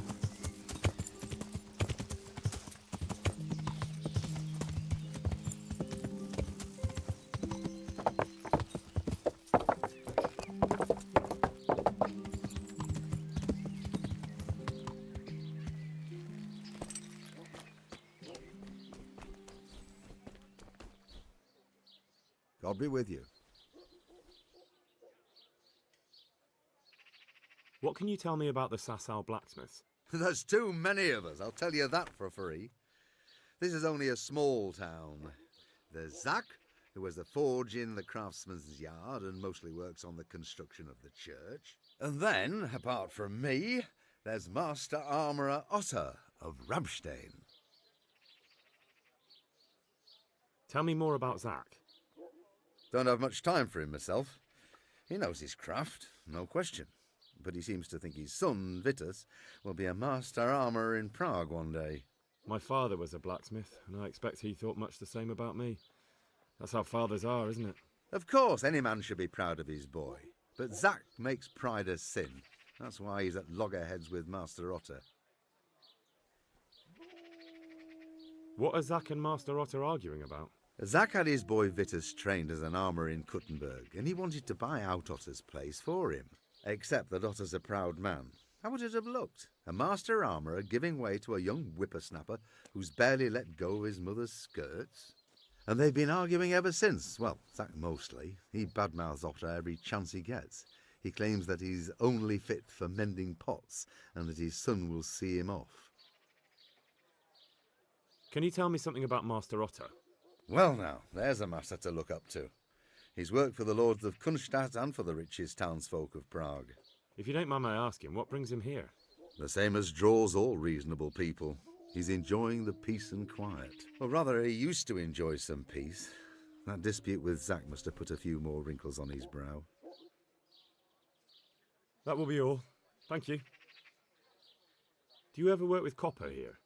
God be with you. What can you tell me about the Sasau blacksmiths? There's too many of us, I'll tell you that for free. This is only a small town. There's Zach, who has a forge in the craftsman's yard and mostly works on the construction of the church. And then, apart from me, there's Master Armourer Otter of Ramstein. Tell me more about Zach. Don't have much time for him myself. He knows his craft, no question. But he seems to think his son, Vitus, will be a master armourer in Prague one day. My father was a blacksmith, and I expect he thought much the same about me. That's how fathers are, isn't it? Of course, any man should be proud of his boy. But Zach makes pride a sin. That's why he's at loggerheads with Master Otter. What are Zach and Master Otter arguing about? Zach had his boy Vitus trained as an armourer in Kuttenberg, and he wanted to buy out Otter's place for him. Except that Otter's a proud man. How would it have looked? A master armourer giving way to a young whippersnapper who's barely let go of his mother's skirts? And they've been arguing ever since. Well, Zach mostly. He badmouths Otter every chance he gets. He claims that he's only fit for mending pots and that his son will see him off. Can you tell me something about Master Otter? Well now, there's a master to look up to. He's worked for the lords of Kunstadt and for the richest townsfolk of Prague. If you don't mind my asking, what brings him here? The same as draws all reasonable people. He's enjoying the peace and quiet. Or rather, he used to enjoy some peace. That dispute with Zach must have put a few more wrinkles on his brow. That will be all. Thank you. Do you ever work with copper here?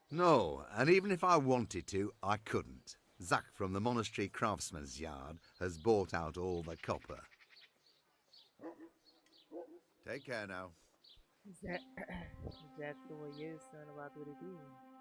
No, and even if I wanted to, I couldn't. Zach from the monastery craftsman's yard has bought out all the copper. Take care now. Já conheço a nova direitinho.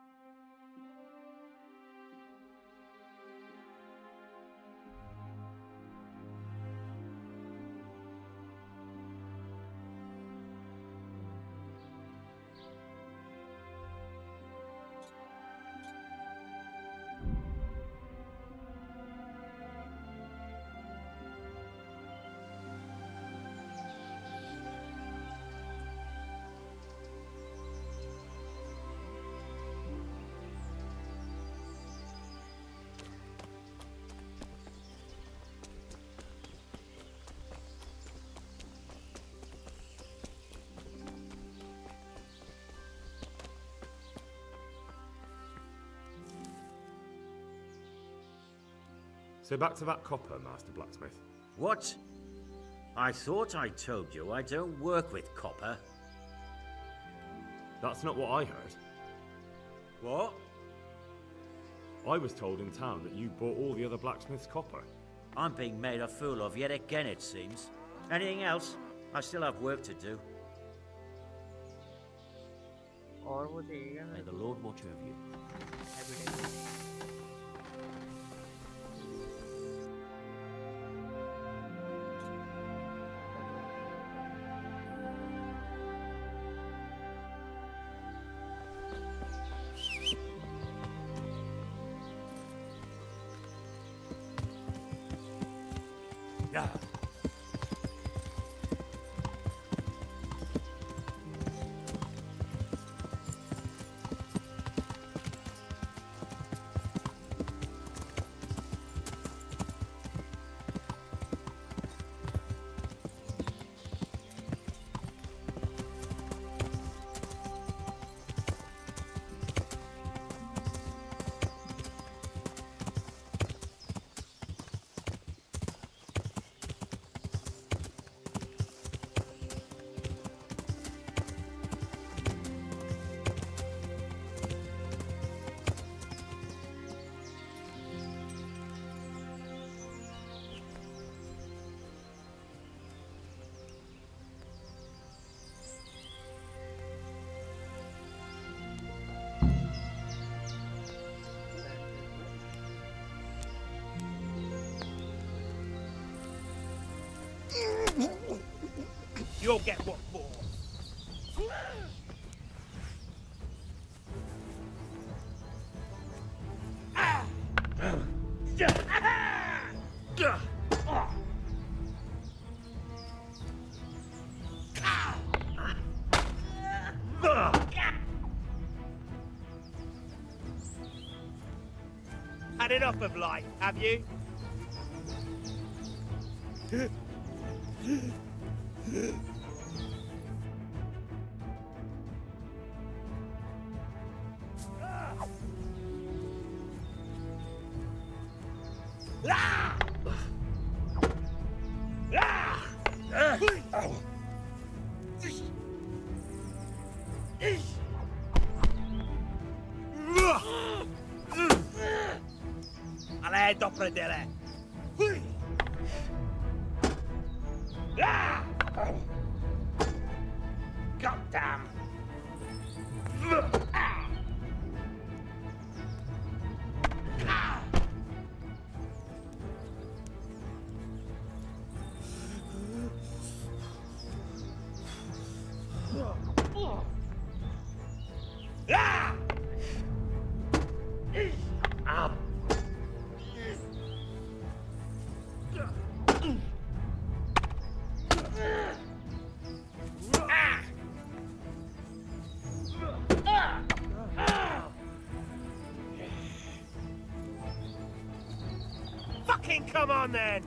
So back to that copper, Master Blacksmith. What? I thought I told you I don't work with copper. That's not what I heard. What? I was told in town that you bought all the other blacksmith's copper. I'm being made a fool of yet again, it seems. Anything else? I still have work to do. और वो देगा May the Lord watch over you. Yeah. You'll get what for. Had enough of life, have you? A lei dopo delle. God damn. Fucking come on then!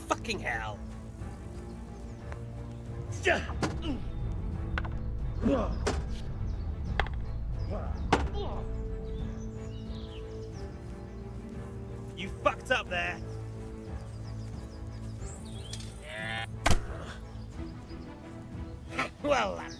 Fucking hell. You fucked up there. Well then.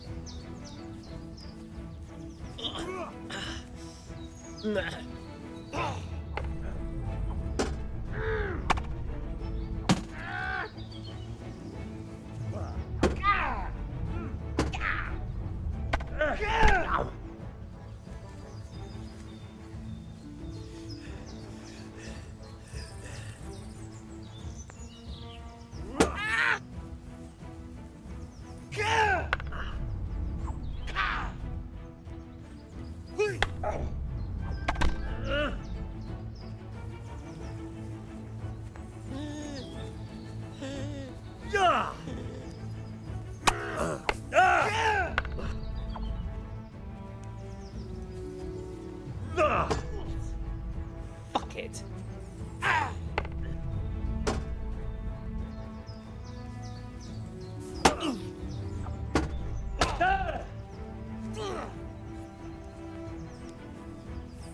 Fuck it.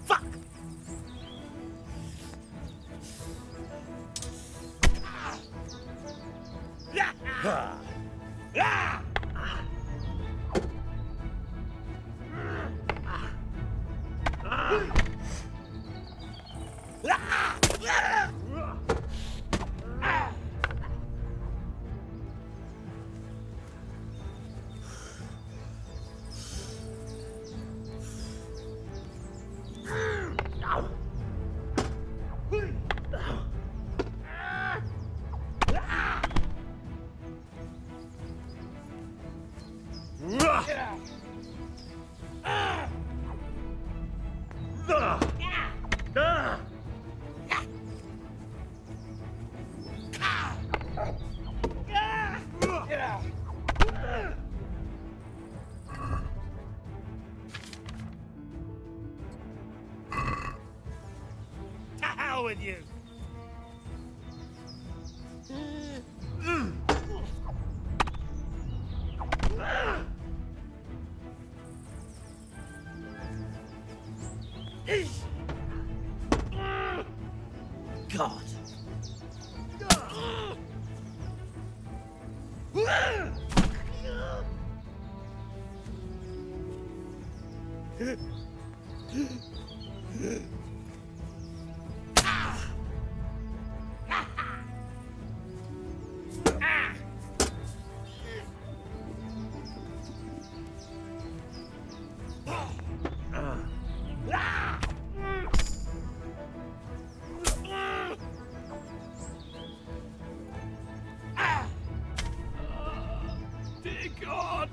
Fuck! To hell with you! God. Dear God!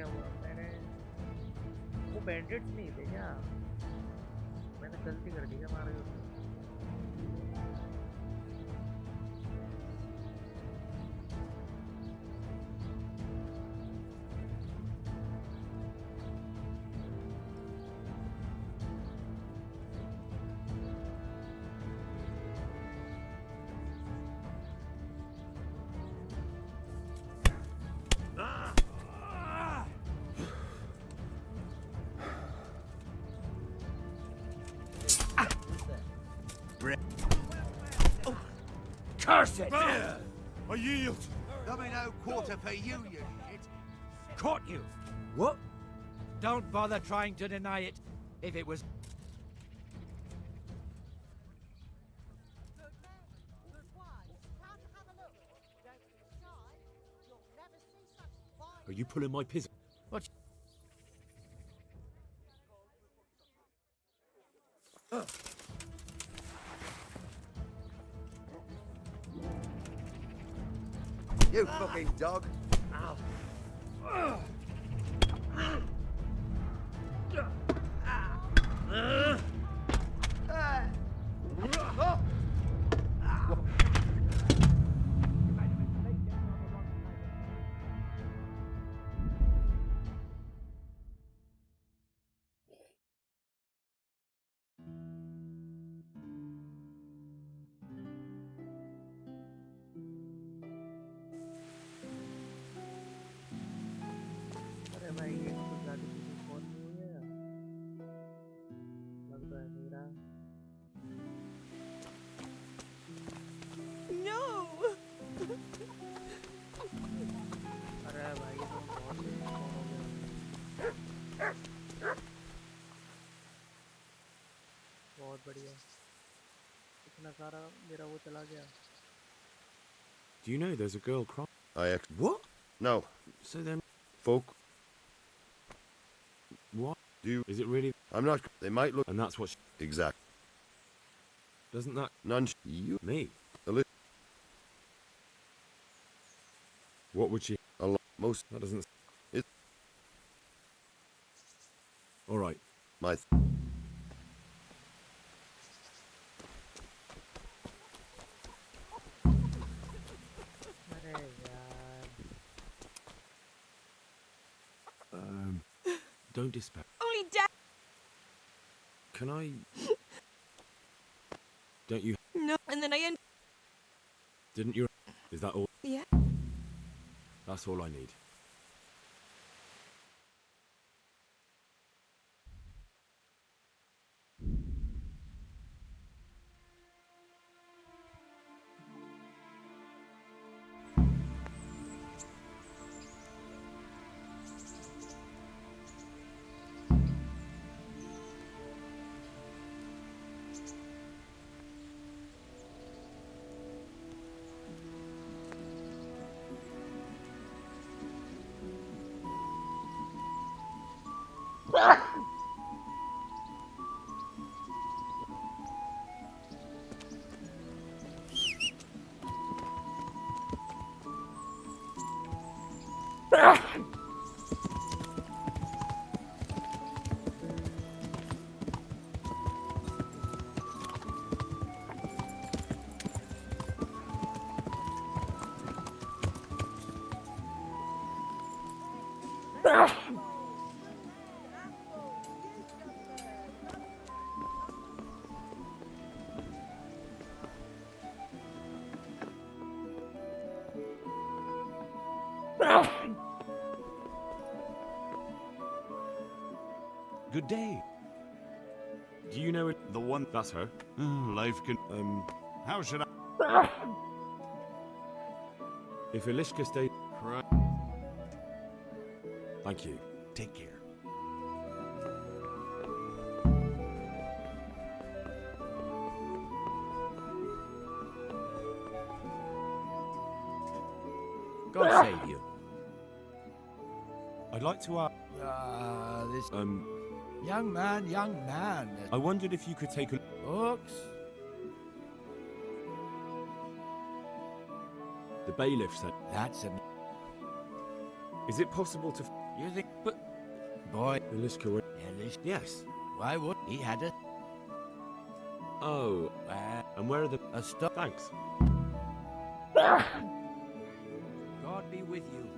क्या हुआ? मैंने वो बैंडेड्स नहीं थे क्या? मैंने गलती कर दी क्या मारे उसको? Curse it! I yield. There'll be no quarter for you, you shit. Caught you. What? Don't bother trying to deny it. If it was... Are you pulling my piss? What? You fucking dog! अरे भाई ये तो गाड़ी की phone नहीं हुई है। लग तो है मेरा। No! अरे भाई ये तो बहुत फोन हो गया। बहुत बढ़िया। इतना सारा मेरा वो चला गया। Do you know there's a girl crying? What? No. So then... Folk. What? Do you... Is it really... I'm not... They might look... And that's what... Exact. Doesn't that... None... You... Me? What would she... A lot... Most... That doesn't... It... All right. My... अरे यार। Don't despair. Only Dad. Can I... Don't you... No, and then I end. Didn't you... Is that all? Yeah. That's all I need. Good day. Do you know it? The one... That's her. Life can... How should I... If Elishka stays... Right. Thank you. Take care. God save you. I'd like to ask... This... Young man. I wondered if you could take a... Books? The bailiff said... That's a... Is it possible to... You think... But... Boy... Elishka... Yes. Why would... He had a... Oh. And where are the... A stop... Thanks. God be with you.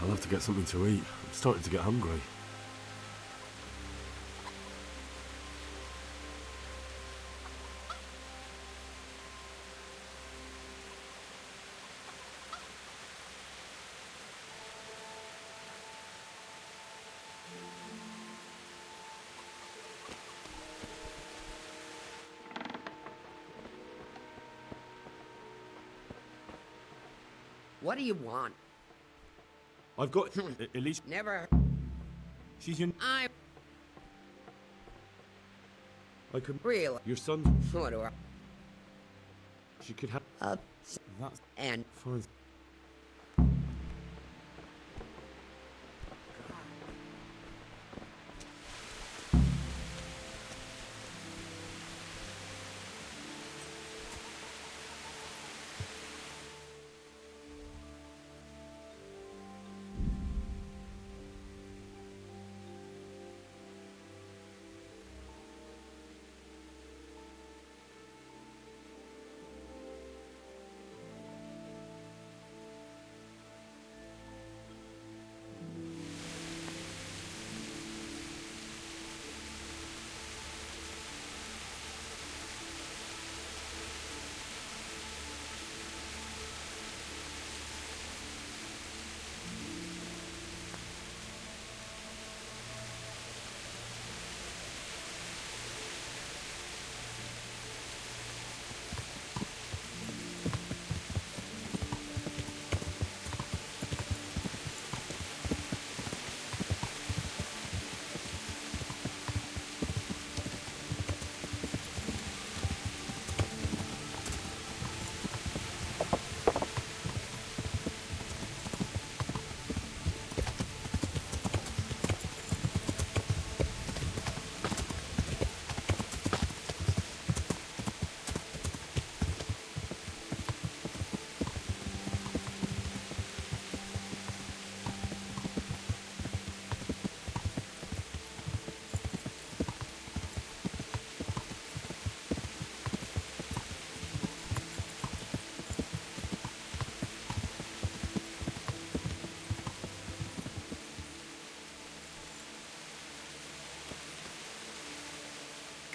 I'll have to get something to eat. I'm starting to get hungry. What do you want? I've got... at least... Never. She's in... I could... Really? Your son... What do I... She could have... That's... And... Fine.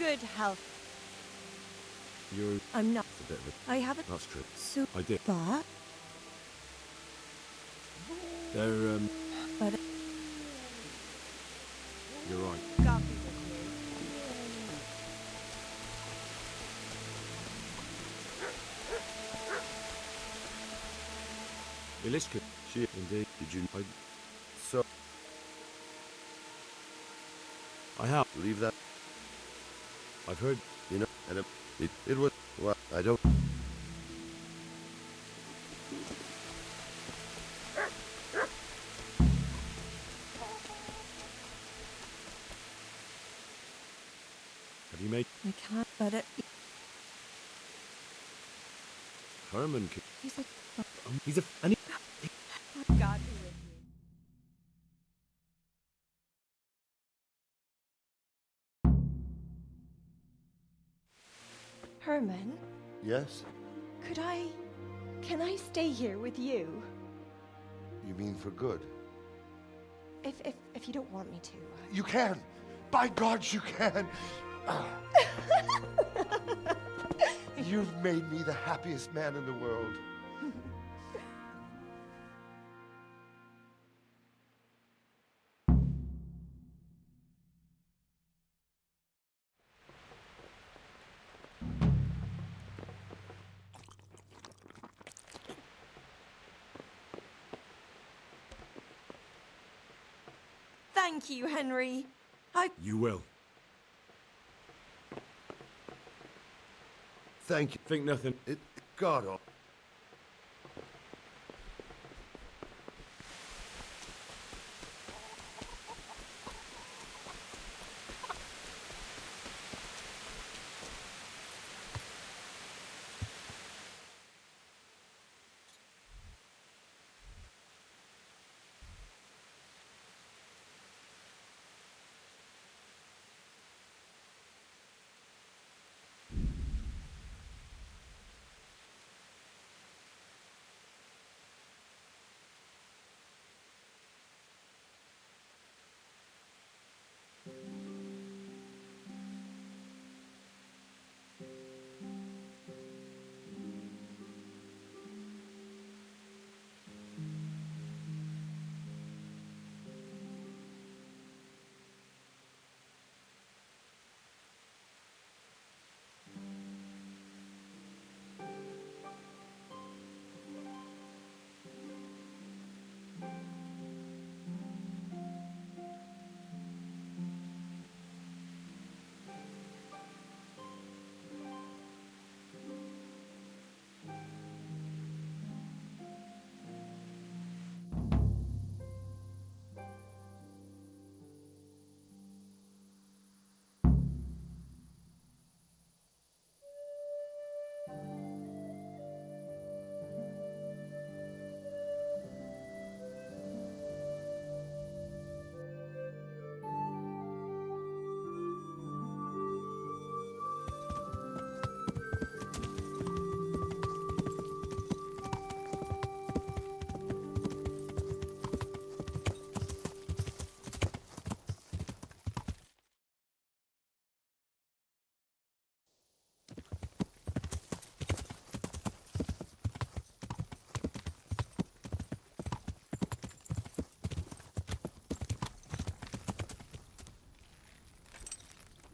good health. I'm not. It's a bit of I haven't. That's true. So. I did. But. They're, But. You're right. God be with Ilishka. She indeed. Did you? So. I have. Leave that. I've heard. You know, and it was. Well, I don't. Have you made? I can't. But it. Herman. He's a. He's a. And he, God be with you. Herman, Yes? can I stay here with you? You mean for good? If you don't want me to. You can! By God, you can! You've made me the happiest man in the world. Thank you, Henry. You will. Thank you. Think nothing. God, oh.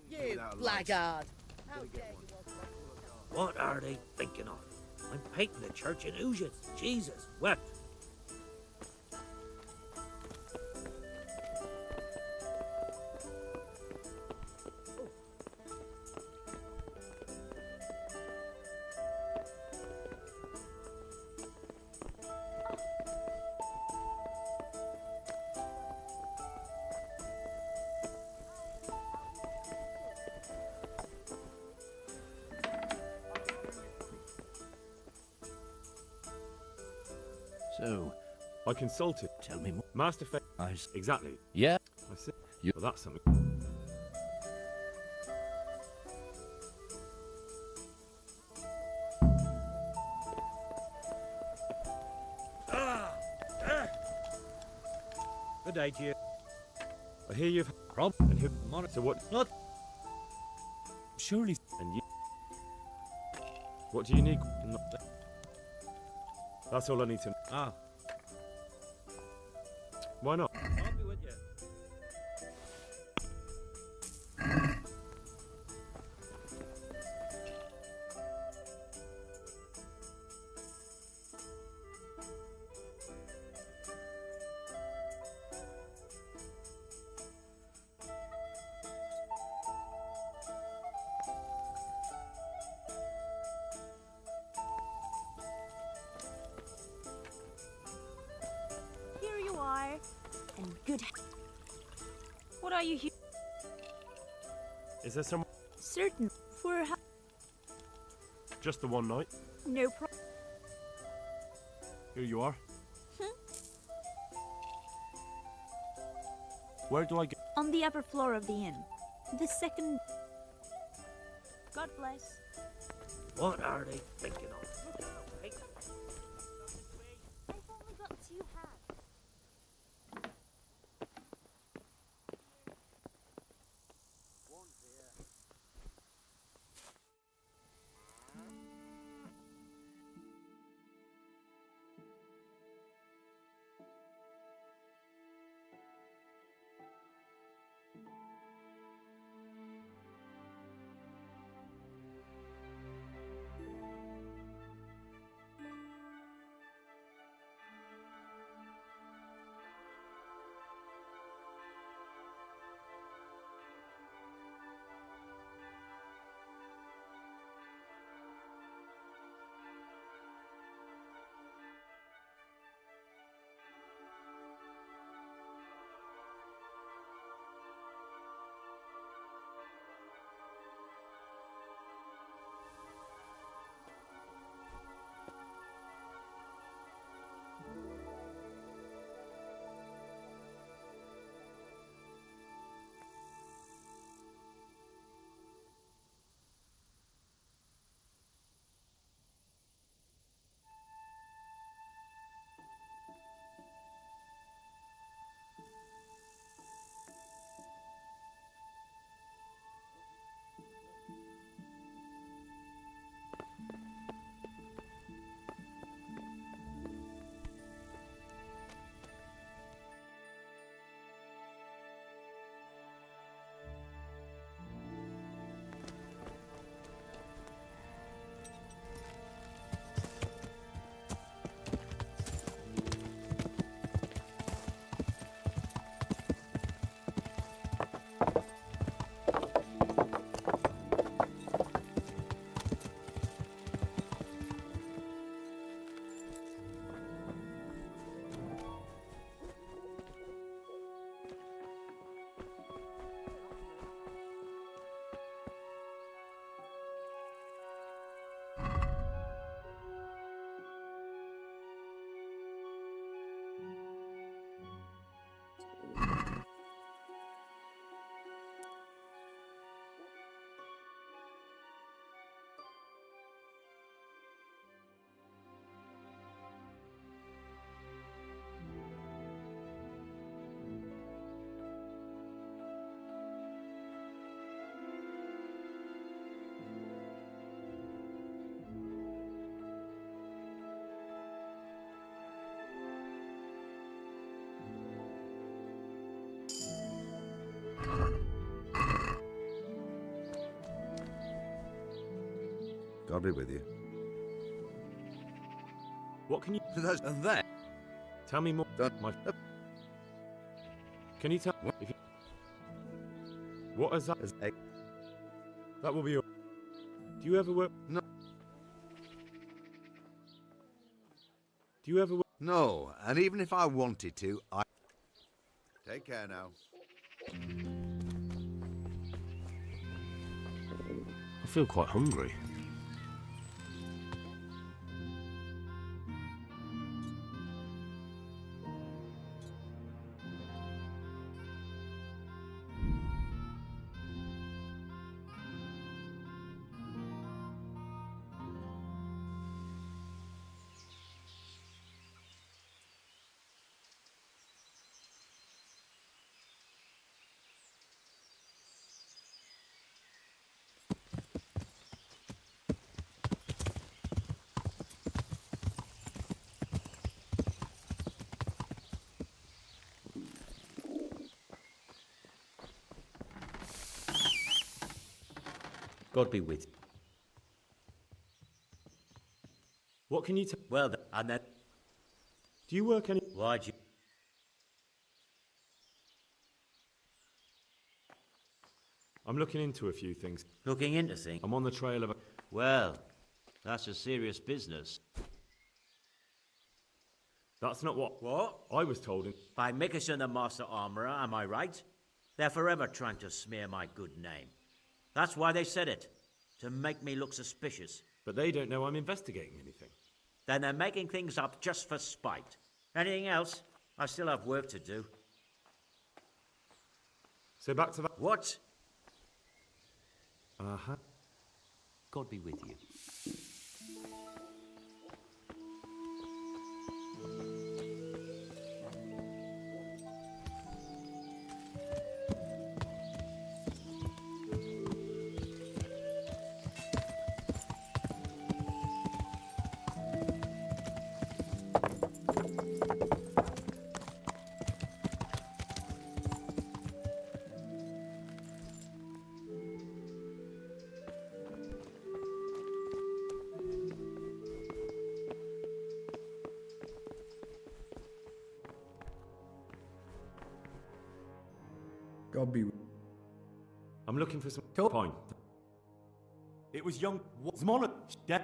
You blackguard! What are they thinking of? I'm painting the church in Ougit. Jesus, wept. So, I consulted. Tell me more. Master Fa- Exactly. Yeah. I see. You. Well, that's something. Good day to you. I hear you've Rob and who? Monitor. So what? Not. Surely. And you. What do you need? That's all I need to know. Ah. Why not? I'll be with you. Here you are. And good. What are you here? Is there some? Certain. For Just the one night? no problem. Here you are. Where do I go? On the upper floor of the inn. The second. God bless. What are they thinking of? I've only got 2 hands. God be with you. What can you? And that. Tell me more. My. Can you tell? If you, what is that? That will be your. Do you ever work? No. Do you ever work? No, and even if I wanted to, I. Take care now. I feel quite hungry. God be with you. What can you tell? Well, and then... Do you work any... Why'd you... I'm looking into a few things. Looking into things? I'm on the trail of a... Well, that's a serious business. That's not what... What? I was told in... By Mickelson the Master Armourer, am I right? They're forever trying to smear my good name. That's why they said it. To make me look suspicious. But they don't know I'm investigating anything. Then they're making things up just for spite. Anything else? I still have work to do. So back to that... What? Uh-huh. God be with you. God be. I'm looking for some... Point. It was young... Smaller... Dead.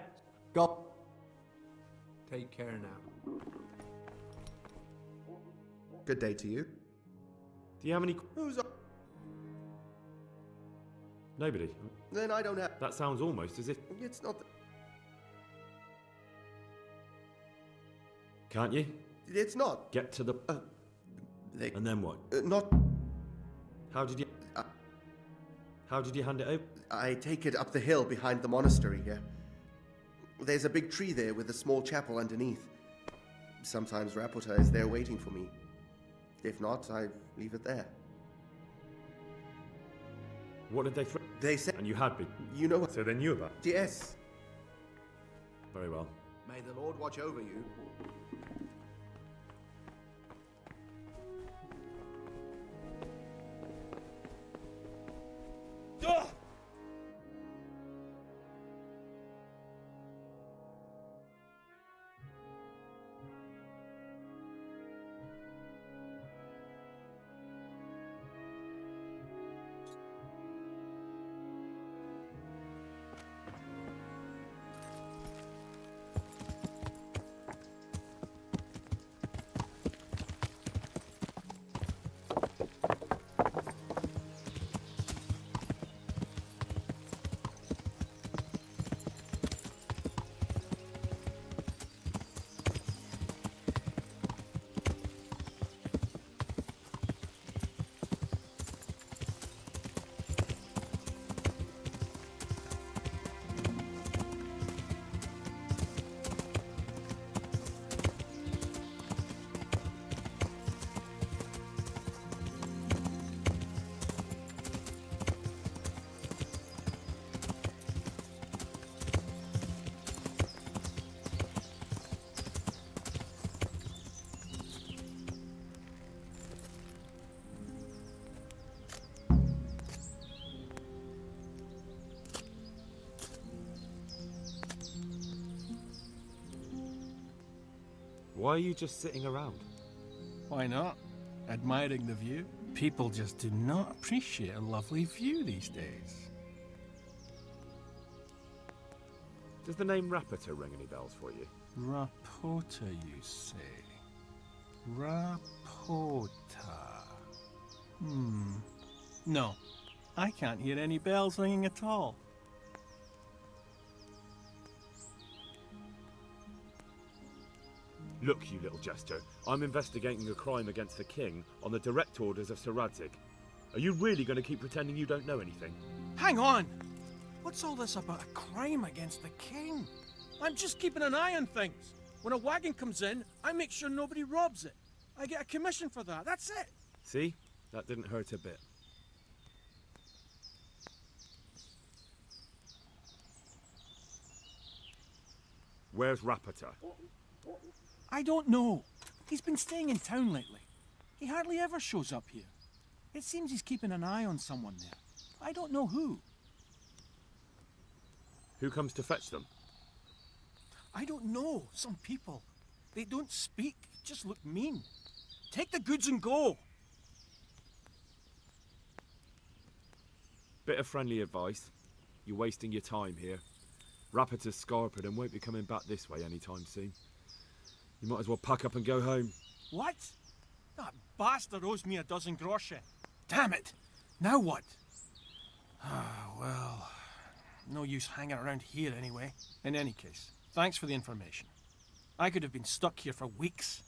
God. Take care now. Good day to you. Do you have any... Who's up? Nobody. Then I don't have... That sounds almost as if... It's not... Can't you? It's not. Get to the... And then what? Not... How did you... How did you hand it over? I take it up the hill behind the monastery here. There's a big tree there with a small chapel underneath. Sometimes Rapota is there waiting for me. If not, I leave it there. What did they throw? They said... And you had been? You know what? So they knew about it? Yes. Very well. May the Lord watch over you. Why are you just sitting around? Why not? Admiring the view. People just do not appreciate a lovely view these days. Does the name Rapota ring any bells for you? Rapota, you say? Rapota. No, I can't hear any bells ringing at all. Look, you little jester, I'm investigating a crime against the king on the direct orders of Sir Radzig. Are you really going to keep pretending you don't know anything? Hang on! What's all this about a crime against the king? I'm just keeping an eye on things. When a wagon comes in, I make sure nobody robs it. I get a commission for that, that's it. See? That didn't hurt a bit. Where's Rapota? I don't know. He's been staying in town lately. He hardly ever shows up here. It seems he's keeping an eye on someone there. I don't know who. Who comes to fetch them? I don't know. Some people. They don't speak, just look mean. Take the goods and go! Bit of friendly advice. You're wasting your time here. Rappator's scarpered and won't be coming back this way anytime soon. You might as well pack up and go home. What? That bastard owes me a dozen groschen. Damn it! Now what? Well, no use hanging around here anyway. In any case, thanks for the information. I could have been stuck here for weeks.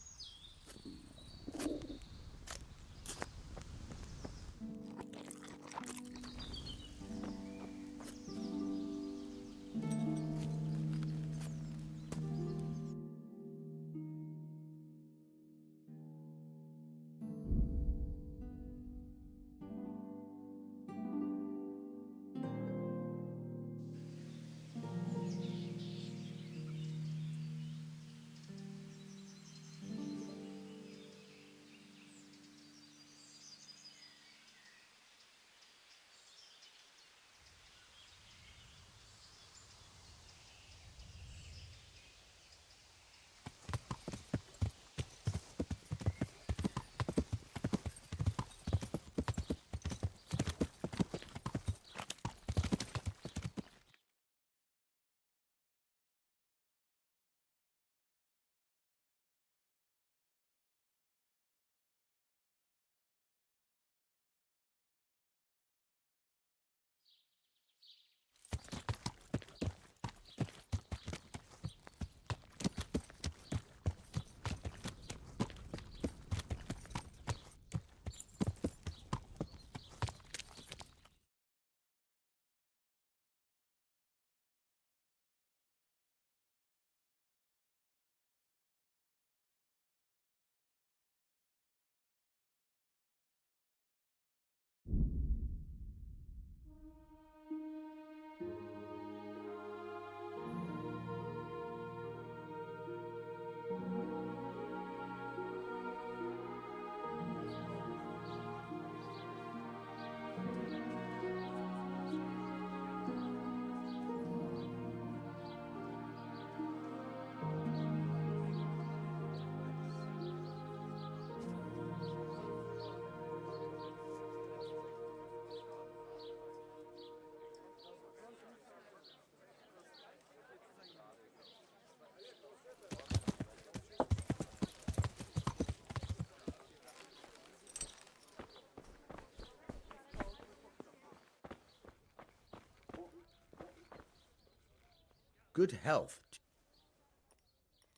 Good health.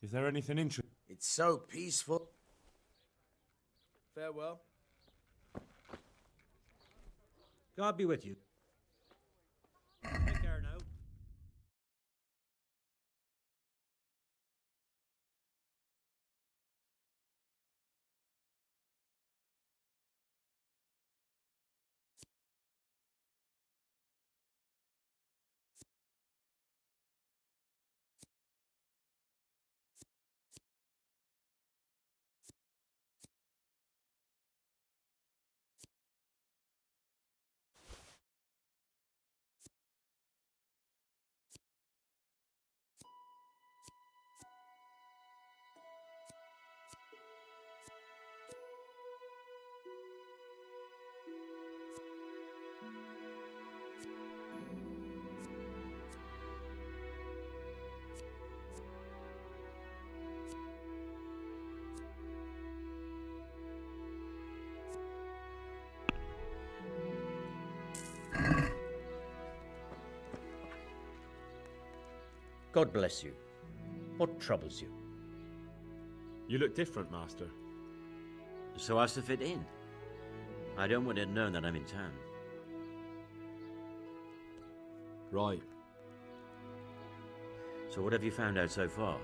Is there anything interesting? It's so peaceful. Farewell. God be with you. Take care now. God bless you. What troubles you? You look different, Master. So as to fit in. I don't want it known that I'm in town. Right. So what have you found out so far?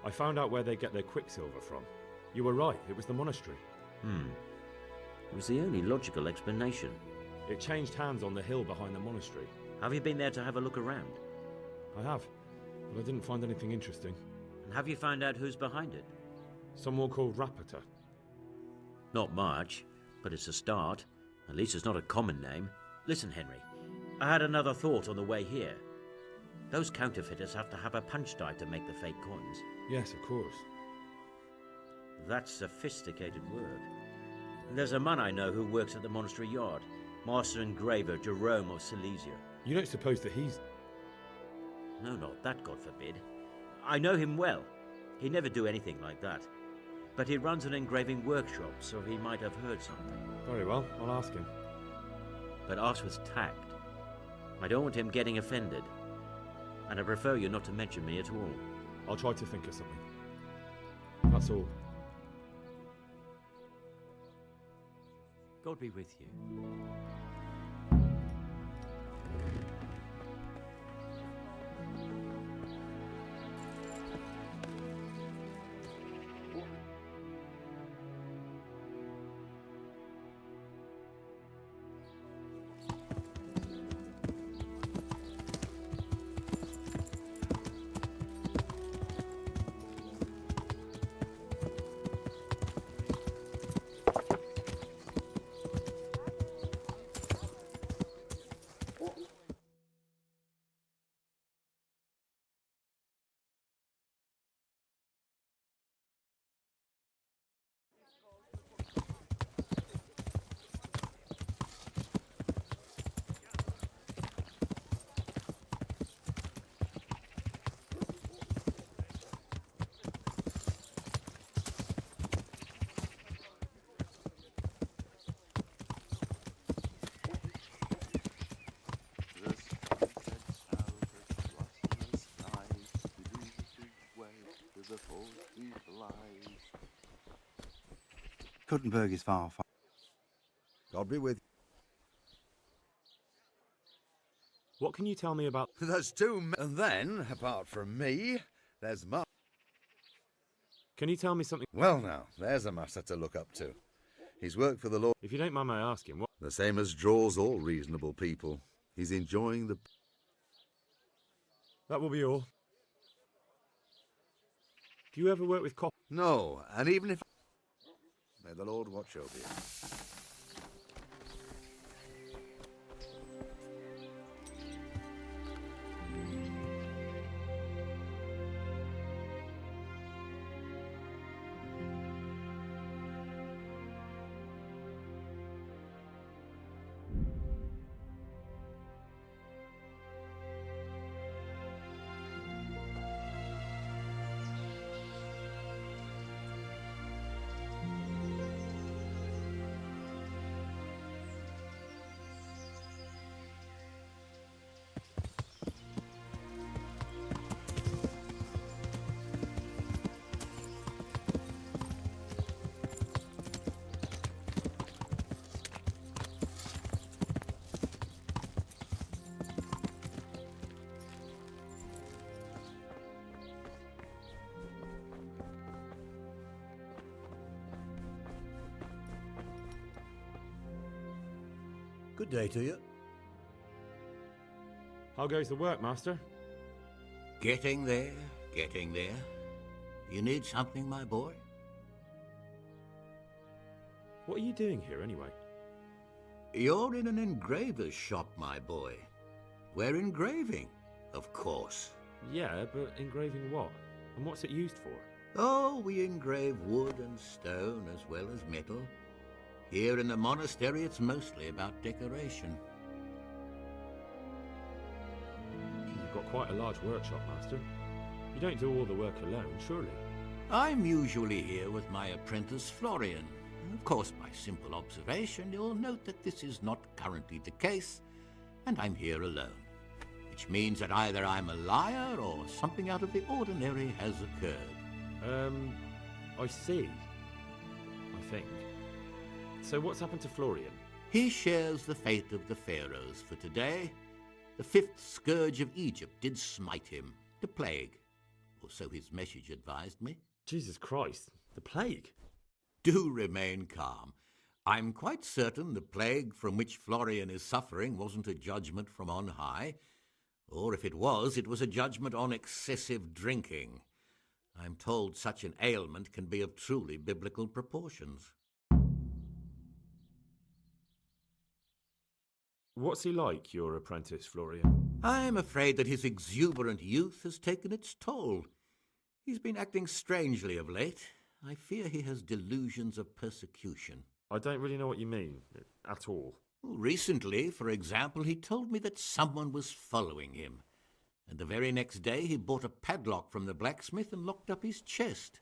I found out where they get their quicksilver from. You were right, it was the monastery. It was the only logical explanation. It changed hands on the hill behind the monastery. Have you been there to have a look around? I have, but I didn't find anything interesting. And have you found out who's behind it? Someone called Rappator. Not much, but it's a start. At least it's not a common name. Listen, Henry, I had another thought on the way here. Those counterfeiters have to have a punch die to make the fake coins. Yes, of course. That's sophisticated work. There's a man I know who works at the monastery yard, Master Engraver Jerome of Silesia. You don't suppose that he's... No, not that, God forbid. I know him well. He'd never do anything like that. But he runs an engraving workshop, so he might have heard something. Very well, I'll ask him. But ask with tact. I don't want him getting offended. And I prefer you not to mention me at all. I'll try to think of something. That's all. God be with you. Kuttenberg is far. God be with you. What can you tell me about... There's two men. And then, apart from me, there's Mark. Can you tell me something... Well now, there's a master to look up to. He's worked for the Lord. If you don't mind my asking, what... The same as draws all reasonable people. He's enjoying the... That will be all. Do you ever work with cop... No, and even if... May the Lord watch over you. Good day to you. How goes the work, Master? Getting there, getting there. You need something, my boy? What are you doing here, anyway? You're in an engraver's shop, my boy. We're engraving, of course. Yeah, but engraving what? And what's it used for? Oh, we engrave wood and stone as well as metal. Here in the monastery, it's mostly about decoration. You've got quite a large workshop, Master. You don't do all the work alone, surely? I'm usually here with my apprentice, Florian. Of course, by simple observation, you'll note that this is not currently the case, and I'm here alone. Which means that either I'm a liar or something out of the ordinary has occurred. I see. I think. So what's happened to Florian? He shares the fate of the pharaohs for today. The fifth scourge of Egypt did smite him, the plague. Or so his message advised me. Jesus Christ, the plague? Do remain calm. I'm quite certain the plague from which Florian is suffering wasn't a judgment from on high. Or if it was a judgment on excessive drinking. I'm told such an ailment can be of truly biblical proportions. What's he like, your apprentice, Florian? I'm afraid that his exuberant youth has taken its toll. He's been acting strangely of late. I fear he has delusions of persecution. I don't really know what you mean, at all. Recently, for example, he told me that someone was following him. And the very next day he bought a padlock from the blacksmith and locked up his chest,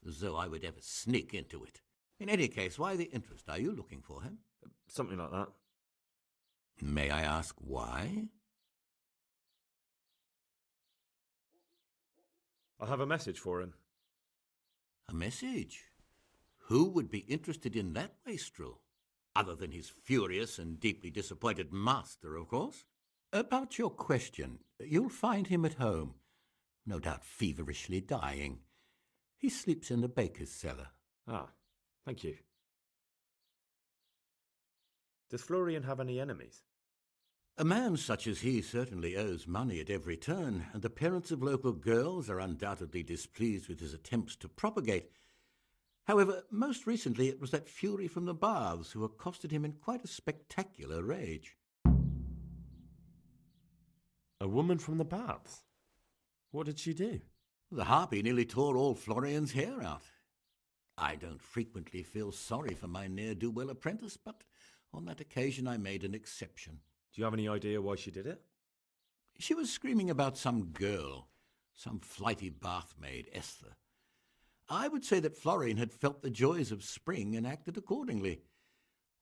as though I would ever sneak into it. In any case, why the interest? Are you looking for him? Something like that. May I ask why? I have a message for him. A message? Who would be interested in that wastrel? Other than his furious and deeply disappointed master, of course. About your question, you'll find him at home, no doubt feverishly dying. He sleeps in the baker's cellar. Ah, thank you. Does Florian have any enemies? A man such as he certainly owes money at every turn, and the parents of local girls are undoubtedly displeased with his attempts to propagate. However, most recently it was that fury from the baths who accosted him in quite a spectacular rage. A woman from the baths? What did she do? The harpy nearly tore all Florian's hair out. I don't frequently feel sorry for my ne'er-do-well apprentice, but on that occasion I made an exception. Do you have any idea why she did it? She was screaming about some girl, some flighty bath-maid, Esther. I would say that Florian had felt the joys of spring and acted accordingly,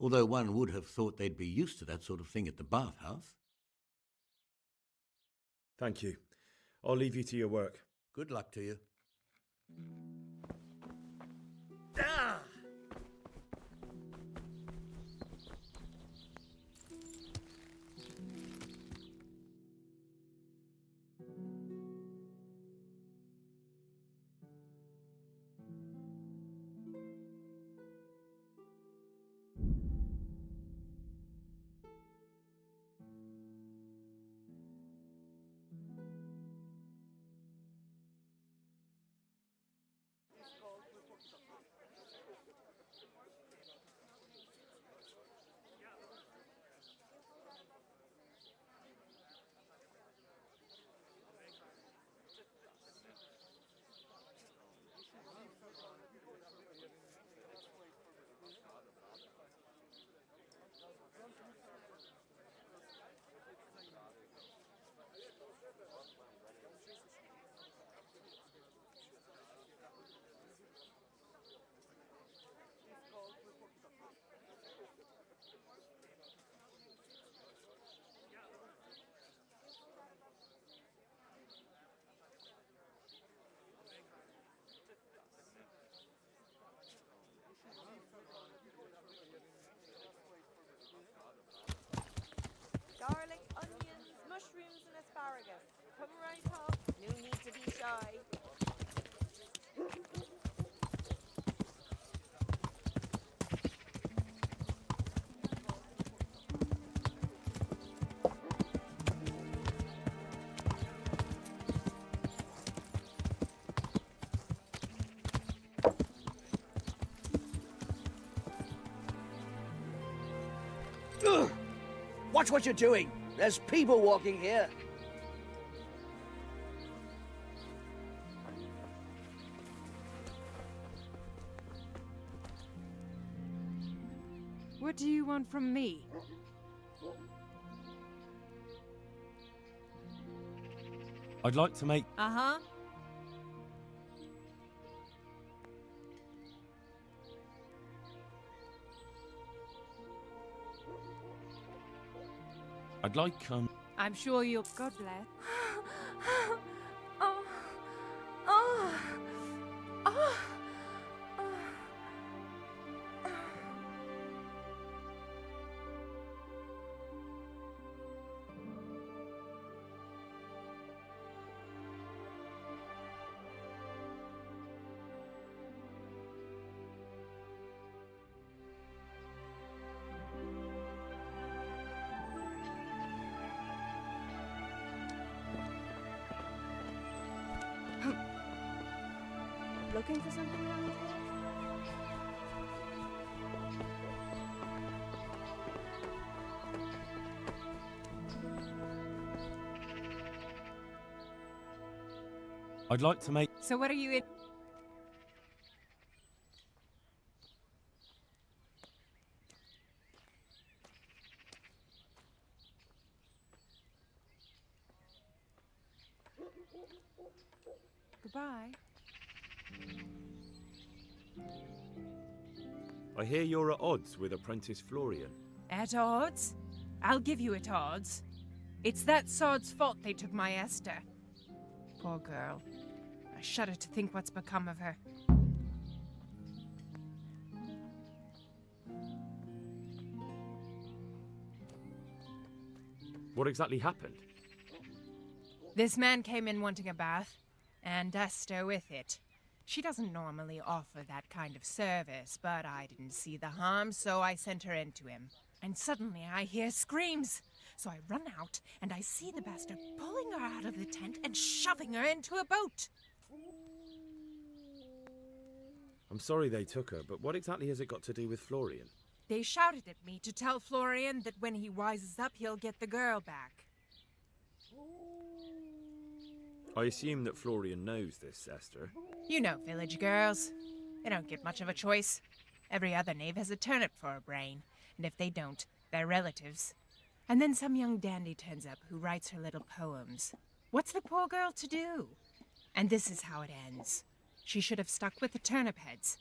although one would have thought they'd be used to that sort of thing at the bathhouse. Thank you. I'll leave you to your work. Good luck to you. Ah! Garlic, onions, mushrooms and asparagus. Come right up. No need to be shy. Ugh! Watch what you're doing. There's people walking here. What do you want from me? I'd like to make... Uh-huh. I'd like, I'm sure you'll... God bless. Oh. Oh. Oh. Looking for something around here? I'd like to make... So what are you in? Goodbye. I hear you're at odds with apprentice Florian. At odds? I'll give you at odds. It's that sod's fault they took my Esther. Poor girl. I shudder to think what's become of her. What exactly happened? This man came in wanting a bath, and Esther with it. She doesn't normally offer that kind of service, but I didn't see the harm, so I sent her in to him. And suddenly I hear screams. So I run out, and I see the bastard pulling her out of the tent and shoving her into a boat. I'm sorry they took her, but what exactly has it got to do with Florian? They shouted at me to tell Florian that when he wises up, he'll get the girl back. I assume that Florian knows this, Esther. You know village girls. They don't get much of a choice. Every other knave has a turnip for a brain, and if they don't, they're relatives. And then some young dandy turns up who writes her little poems. What's the poor girl to do? And this is how it ends. She should have stuck with the turnip heads.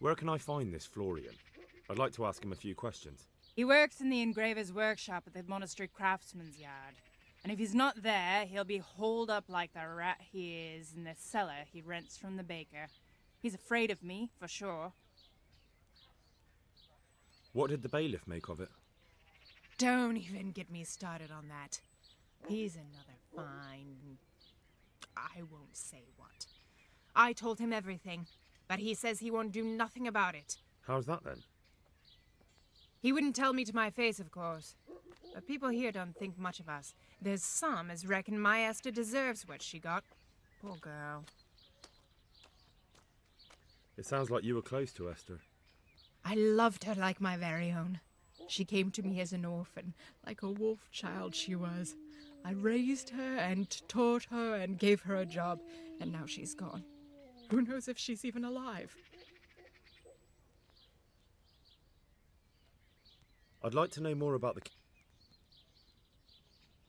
Where can I find this Florian? I'd like to ask him a few questions. He works in the engraver's workshop at the monastery craftsman's yard. And if he's not there, he'll be holed up like the rat he is in the cellar he rents from the baker. He's afraid of me, for sure. What did the bailiff make of it? Don't even get me started on that. He's another fine... I won't say what. I told him everything, but he says he won't do nothing about it. How's that then? He wouldn't tell me to my face, of course. But people here don't think much of us. There's some as reckon my Esther deserves what she got. Poor girl. It sounds like you were close to Esther. I loved her like my very own. She came to me as an orphan, like a wolf child she was. I raised her and taught her and gave her a job, and now she's gone. Who knows if she's even alive? I'd like to know more about the...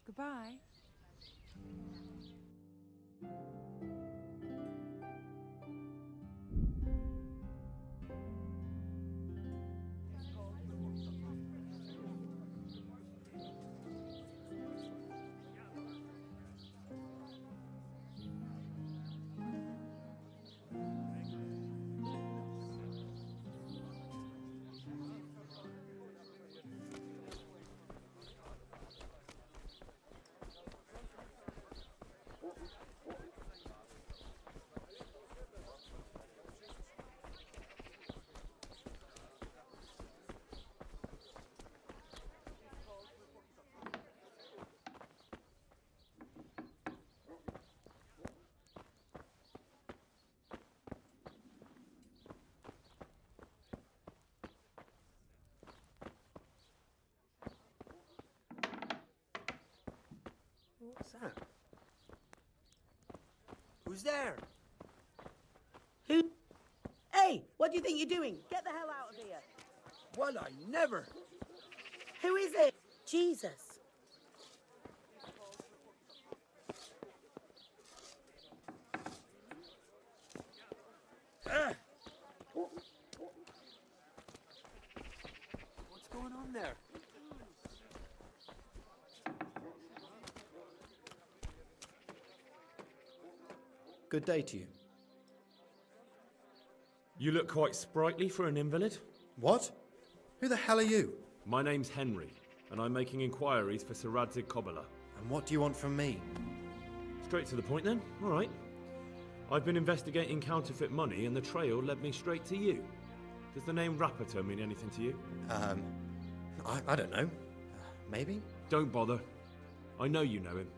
Goodbye. What's that? Who's there? Who? Hey, what do you think you're doing? Get the hell out of here. Well, I never. Who is it? Jesus. What's going on there? Good day to you. You look quite sprightly for an invalid. What? Who the hell are you? My name's Henry, and I'm making inquiries for Sir Radzig Kobyla. And what do you want from me? Straight to the point then? All right. I've been investigating counterfeit money, and the trail led me straight to you. Does the name Rappator mean anything to you? I don't know. Maybe? Don't bother. I know you know him.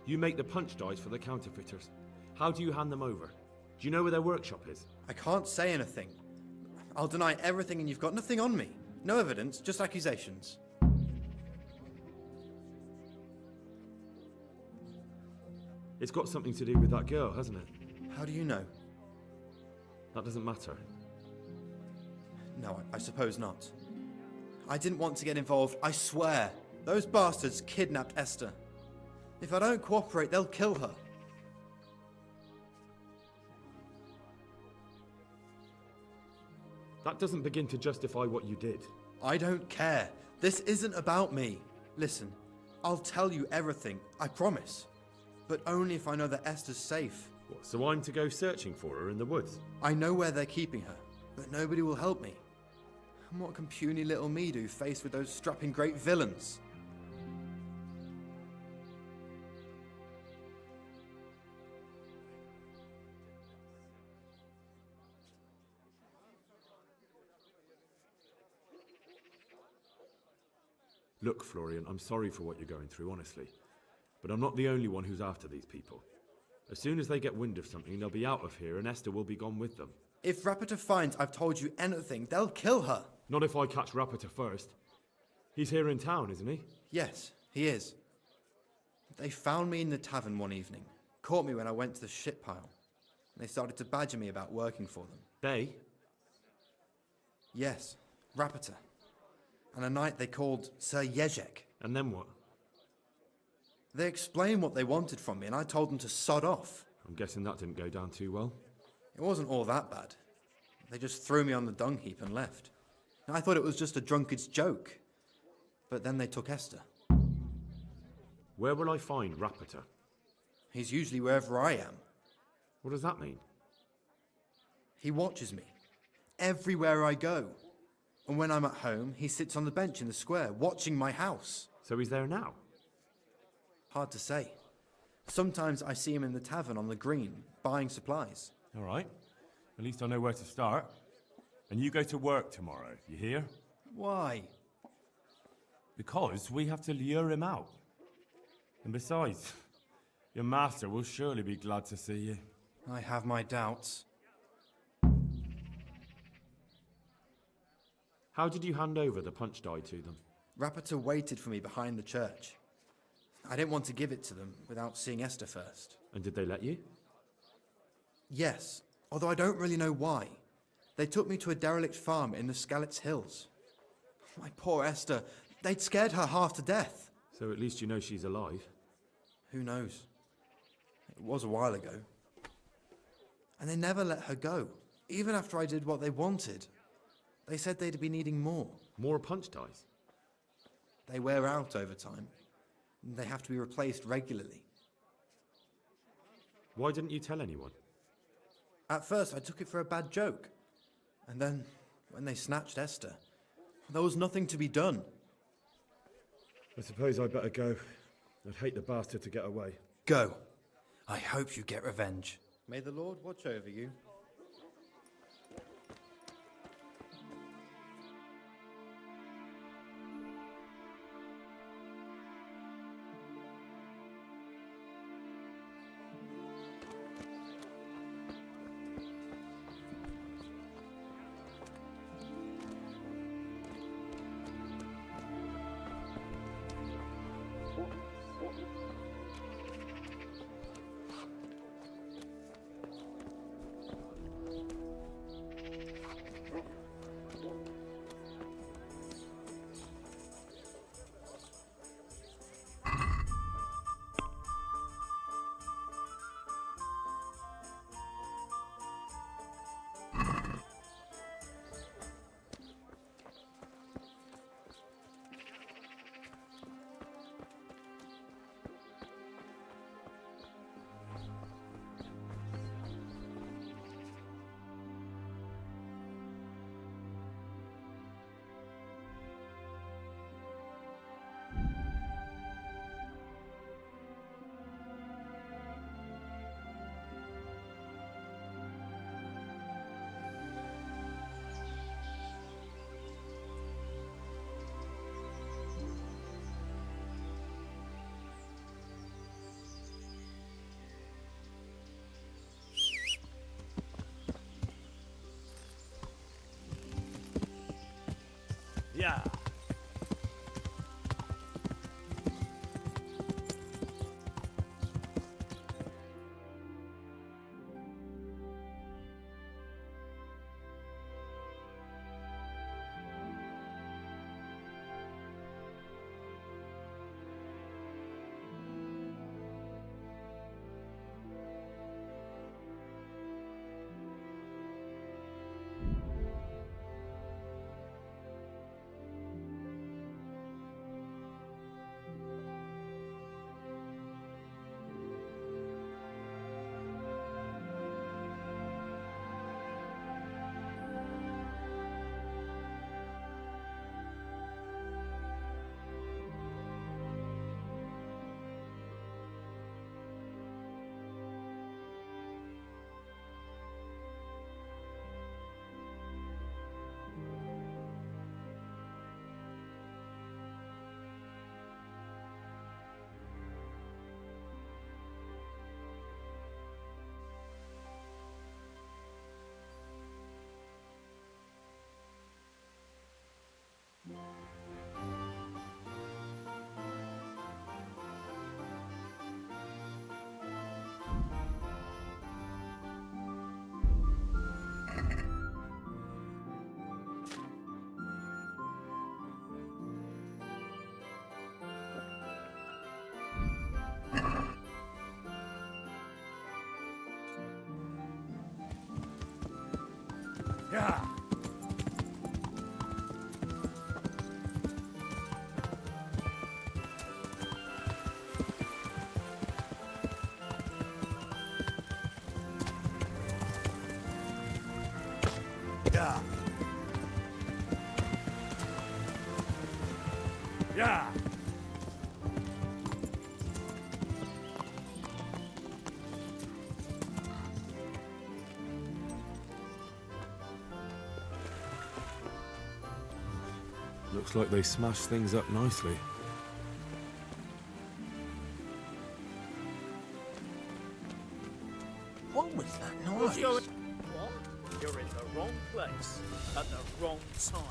You make the punch dice for the counterfeiters. How do you hand them over? Do you know where their workshop is? I can't say anything. I'll deny everything and you've got nothing on me. No evidence, just accusations. It's got something to do with that girl, hasn't it? How do you know? That doesn't matter. No, I suppose not. I didn't want to get involved, I swear. Those bastards kidnapped Esther. If I don't cooperate, they'll kill her. That doesn't begin to justify what you did. I don't care. This isn't about me. Listen, I'll tell you everything, I promise. But only if I know that Esther's safe. What, so I'm to go searching for her in the woods? I know where they're keeping her, but nobody will help me. And what can puny little me do faced with those strapping great villains? Look, Florian, I'm sorry for what you're going through, honestly. But I'm not the only one who's after these people. As soon as they get wind of something, they'll be out of here and Esther will be gone with them. If Rapita finds I've told you anything, they'll kill her. Not if I catch Rapita first. He's here in town, isn't he? Yes, he is. They found me in the tavern one evening, caught me when I went to the shit pile. And they started to badger me about working for them. They? Yes, Rapita. And a night they called Sir Jezek. And then what? They explained what they wanted from me, and I told them to sod off. I'm guessing that didn't go down too well. It wasn't all that bad. They just threw me on the dung heap and left. And I thought it was just a drunkard's joke. But then they took Esther. Where will I find Rapita? He's usually wherever I am. What does that mean? He watches me. Everywhere I go. And when I'm at home, he sits on the bench in the square, watching my house. So he's there now? Hard to say. Sometimes I see him in the tavern on the green, buying supplies. All right. At least I know where to start. And you go to work tomorrow, you hear? Why? Because we have to lure him out. And besides, your master will surely be glad to see you. I have my doubts. How did you hand over the punch die to them? Rapita waited for me behind the church. I didn't want to give it to them without seeing Esther first. And did they let you? Yes, although I don't really know why. They took me to a derelict farm in the Skalitz Hills. My poor Esther, they'd scared her half to death. So at least you know she's alive. Who knows? It was a while ago. And they never let her go, even after I did what they wanted. They said they'd be needing more. More punch dies? They wear out over time. They have to be replaced regularly. Why didn't you tell anyone? At first, I took it for a bad joke. And then, when they snatched Esther, there was nothing to be done. I suppose I'd better go. I'd hate the bastard to get away. Go. I hope you get revenge. May the Lord watch over you. Yeah. Yeah. Yeah. Looks like they smashed things up nicely. What was that noise? What's going? What? You're in the wrong place at the wrong time.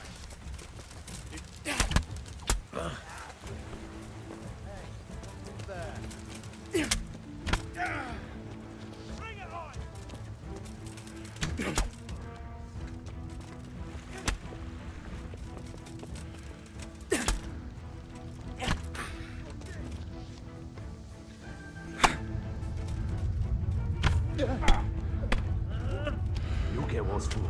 Bring it on! You'll get what's for.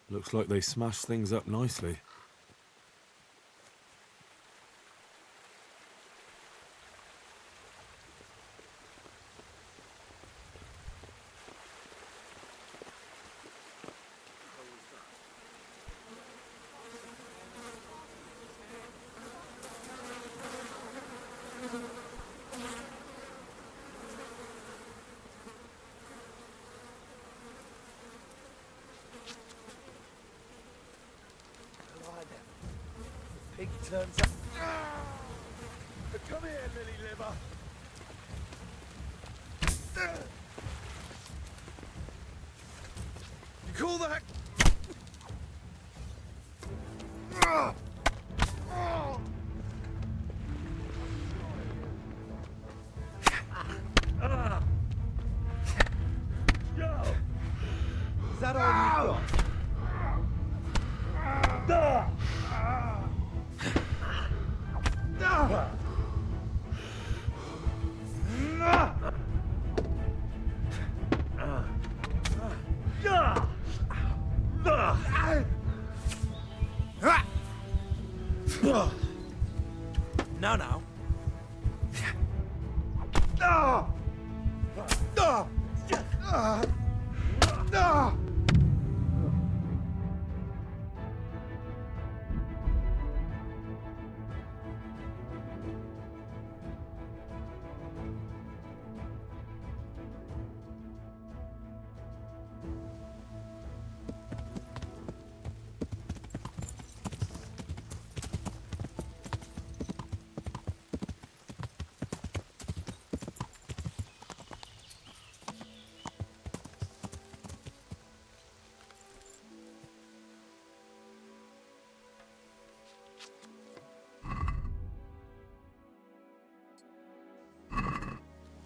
Looks like they smashed things up nicely. Pig turns up. Come here, lily liver. You call that? Is that all you've got? No, no.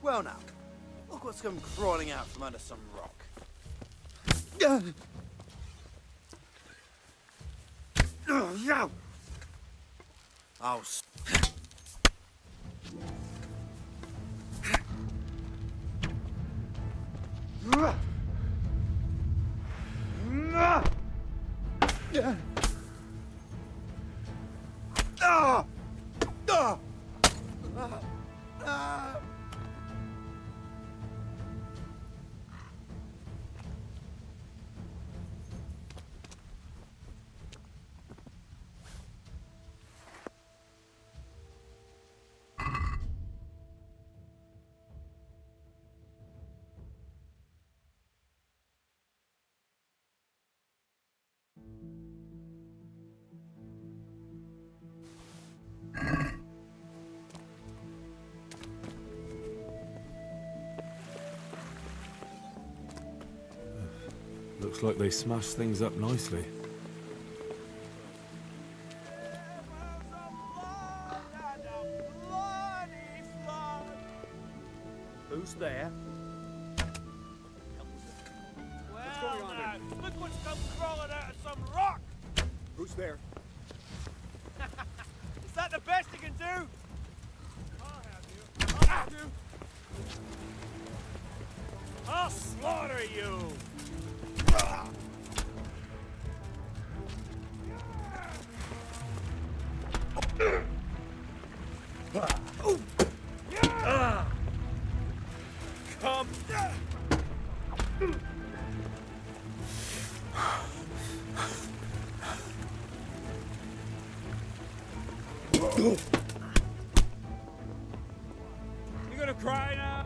Well now, look what's come crawling out from under some rock. Oh, Looks like they smashed things up nicely. Who's there? Well, now, look what's come crawling out of some rock! Who's there? Is that the best you can do? I'll have you. I'll slaughter you! Come! You gonna cry now?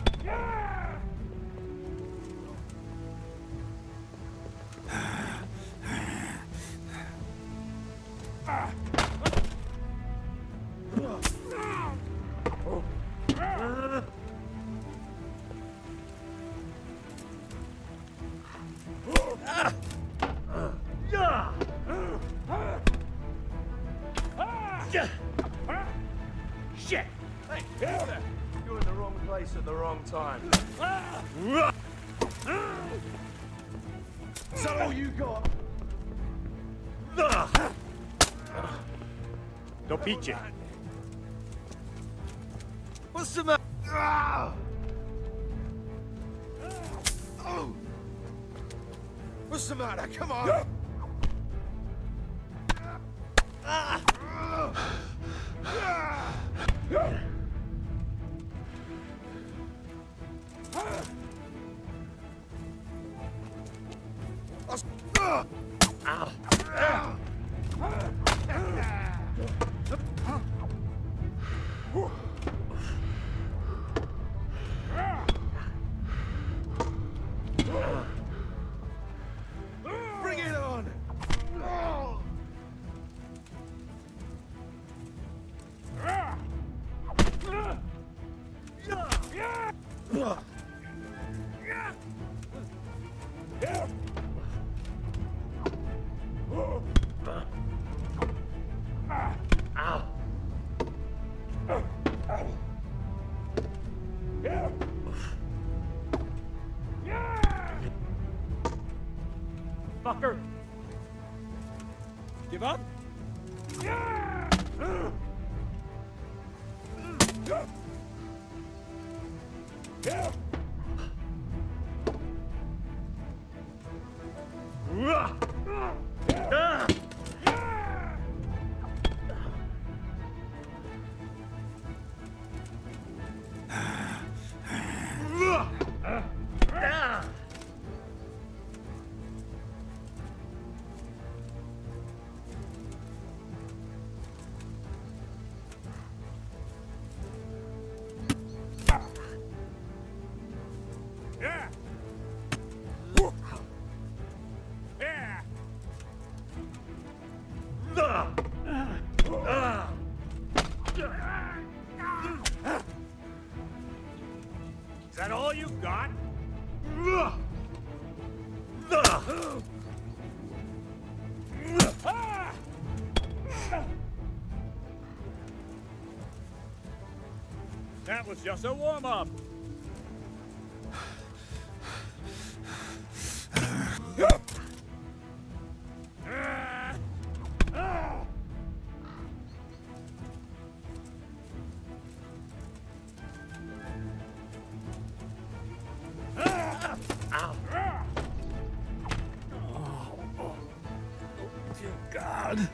Shit! Hey, you're in the wrong place at the wrong time. Is that all you got? Don't beat you. What's the matter? What's the matter? Come on! Bring it on! Fucker! Give up? Is that all you've got? That was just a warm-up. God.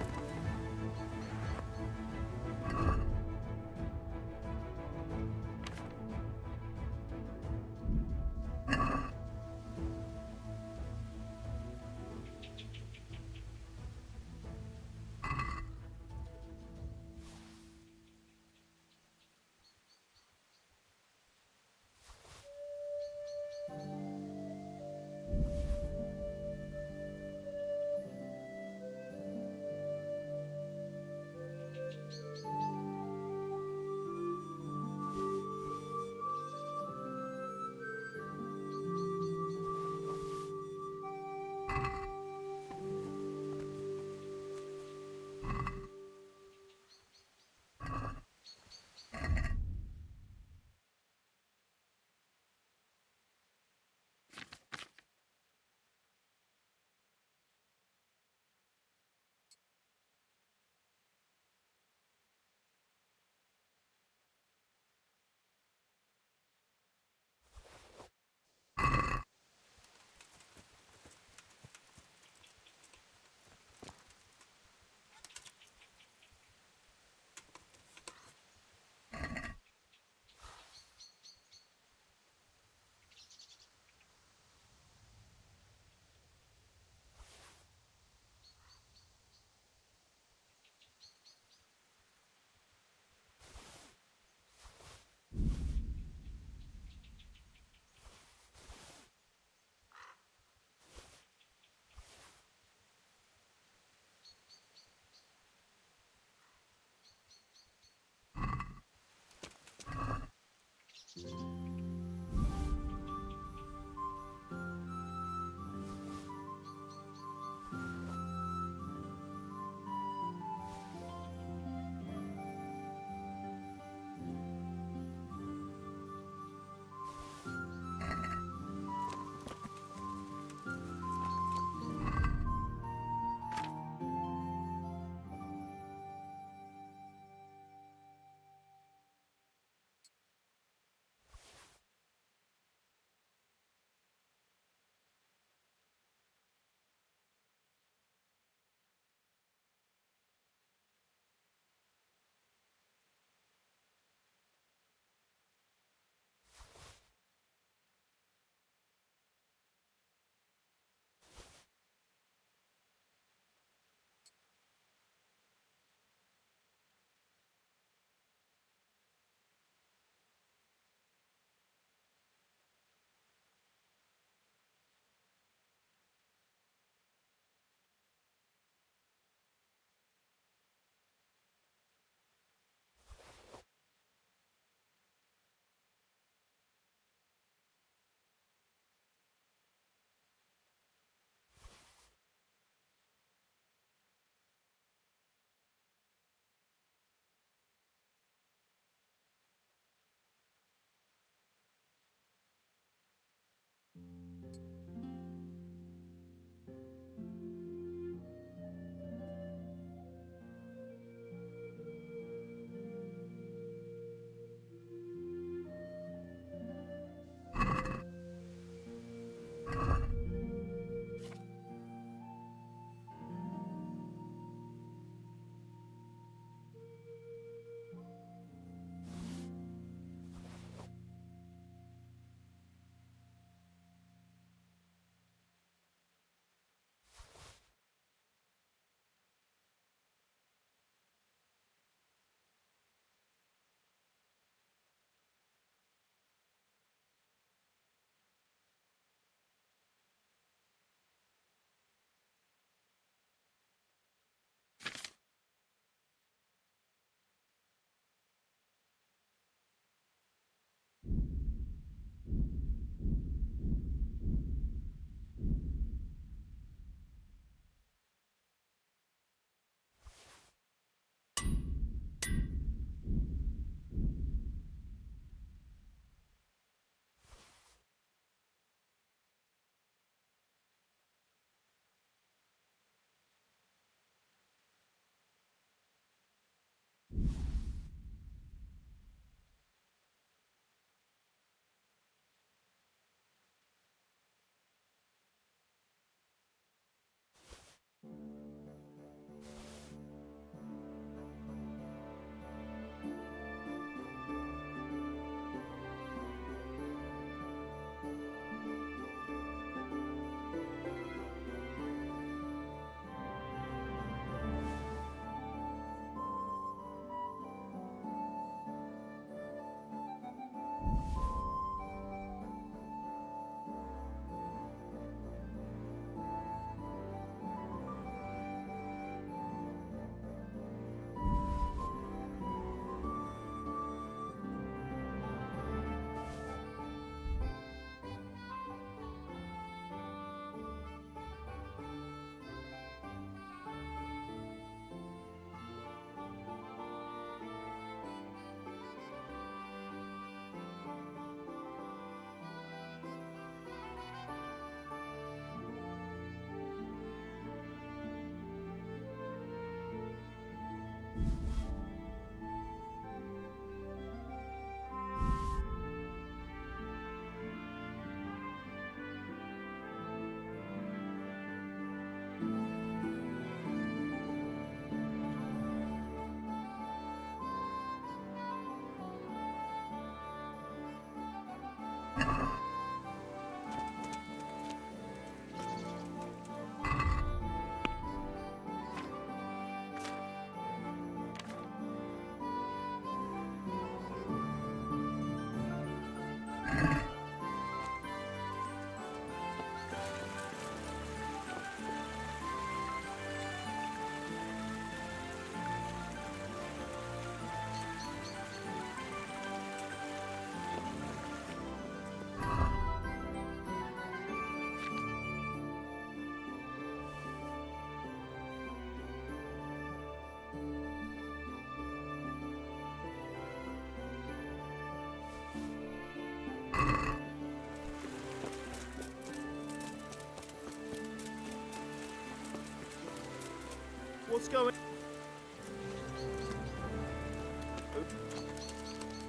What's going?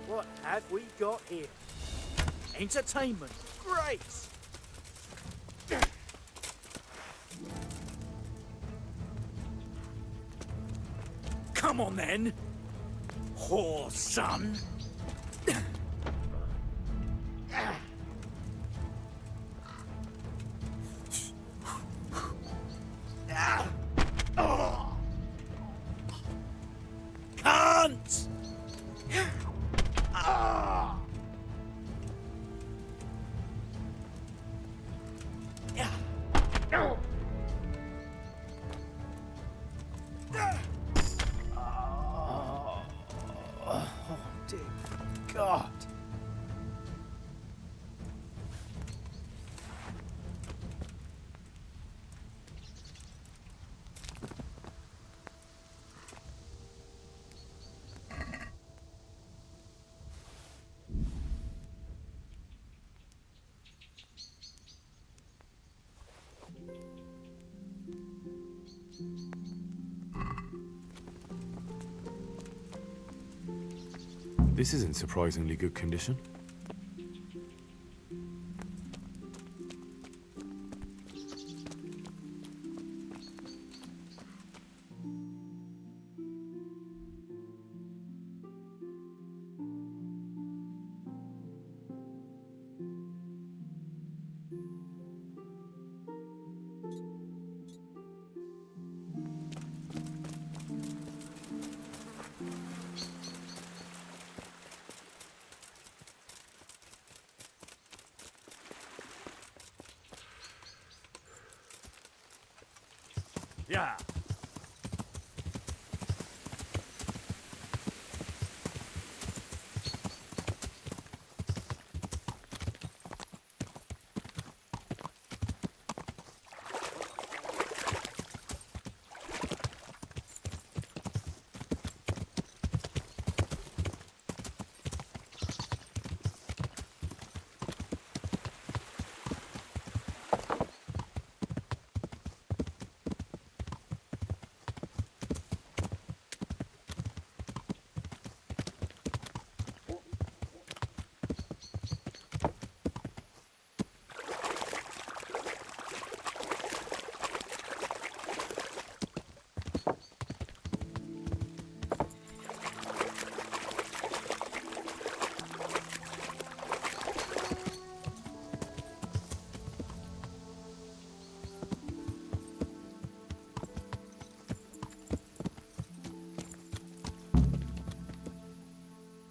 What have we got here? Entertainment. Great. Come on then, whore son. Can't. Oh, dear God. This is in surprisingly good condition. Yeah.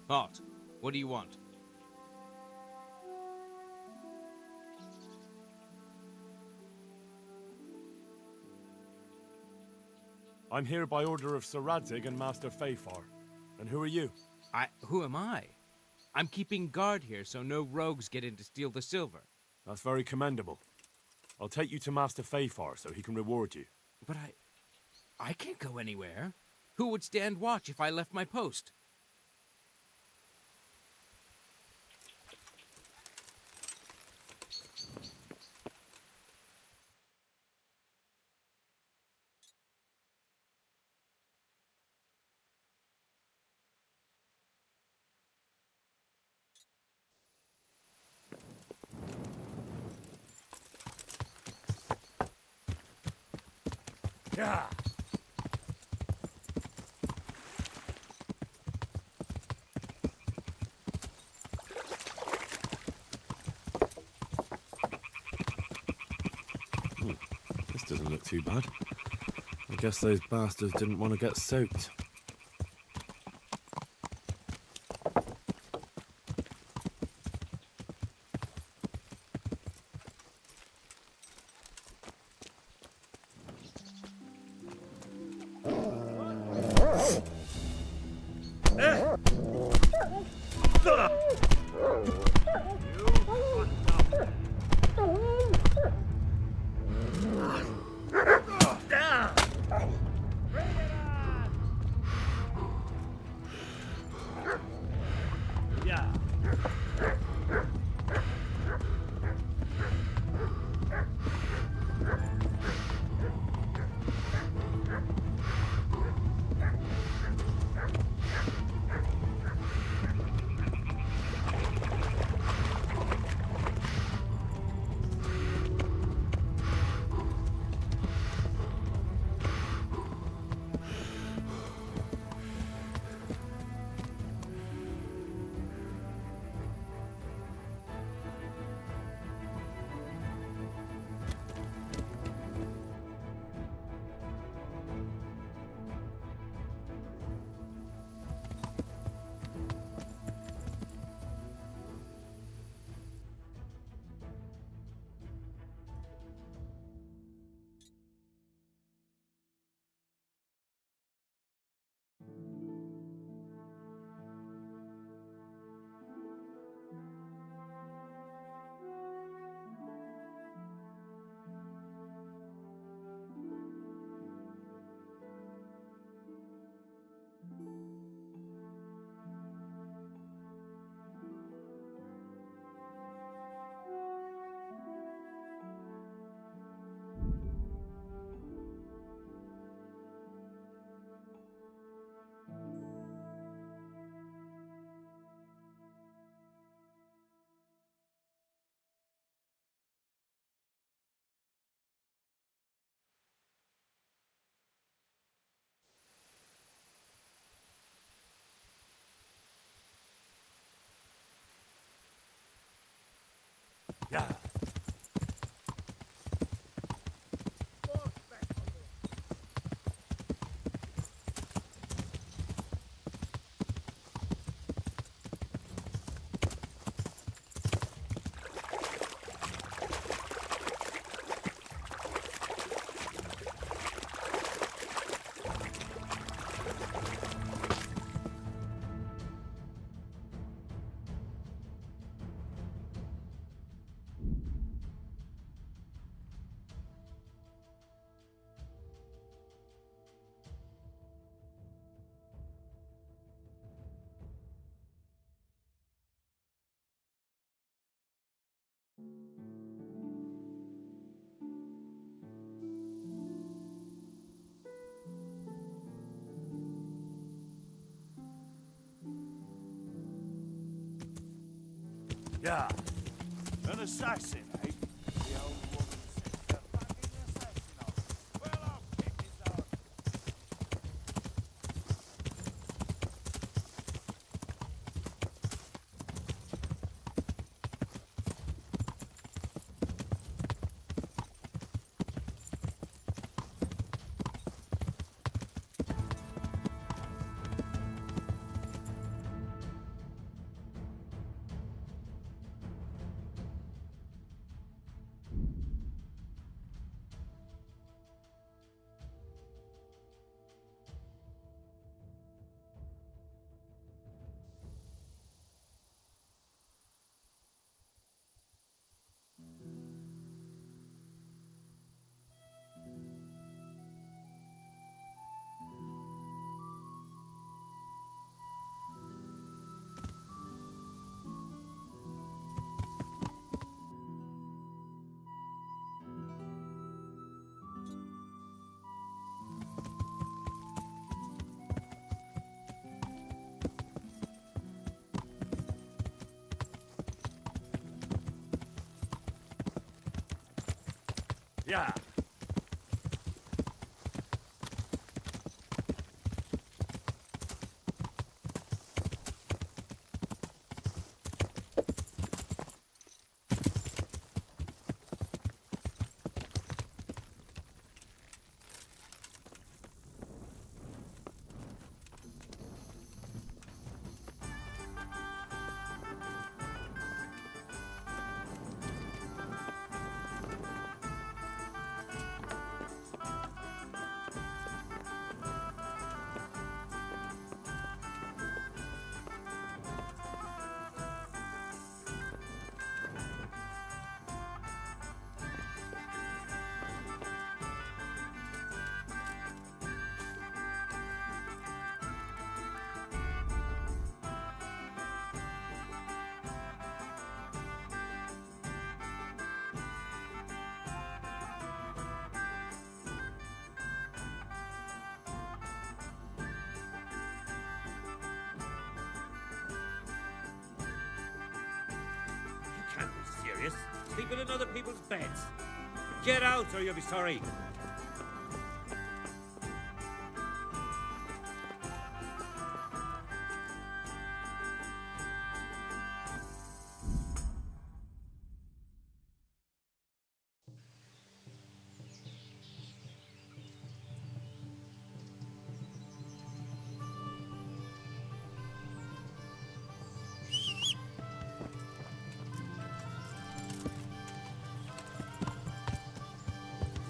Bart, what do you want? I'm here by order of Sir Radzig and Master Fafar. And who are you? Who am I? I'm keeping guard here so no rogues get in to steal the silver. That's very commendable. I'll take you to Master Fafar so he can reward you. But I can't go anywhere. Who would stand watch if I left my post? Yeah. This doesn't look too bad. I guess those bastards didn't want to get soaked. Yeah. An assassin, eh? The old woman says the fucking assassin. Well, I'll kick his ass. Yeah. Can't be serious. Sleeping in other people's beds. Get out or you'll be sorry.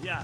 Yeah.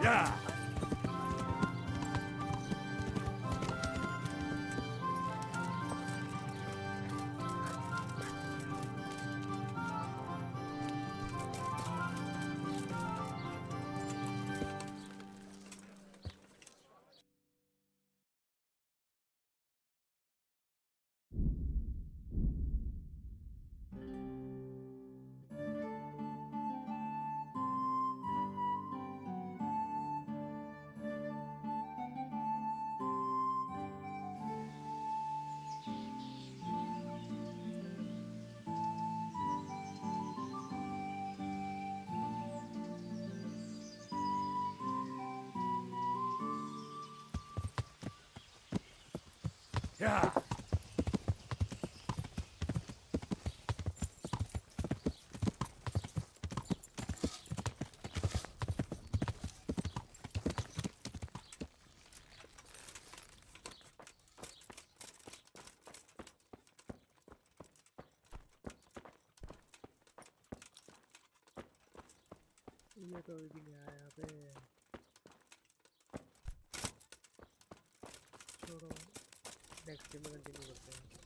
Yeah. Yeah. ये तो अभी भी नहीं आया यहाँ पे। छोड़ो, next game में कंटिन्यू करते हैं।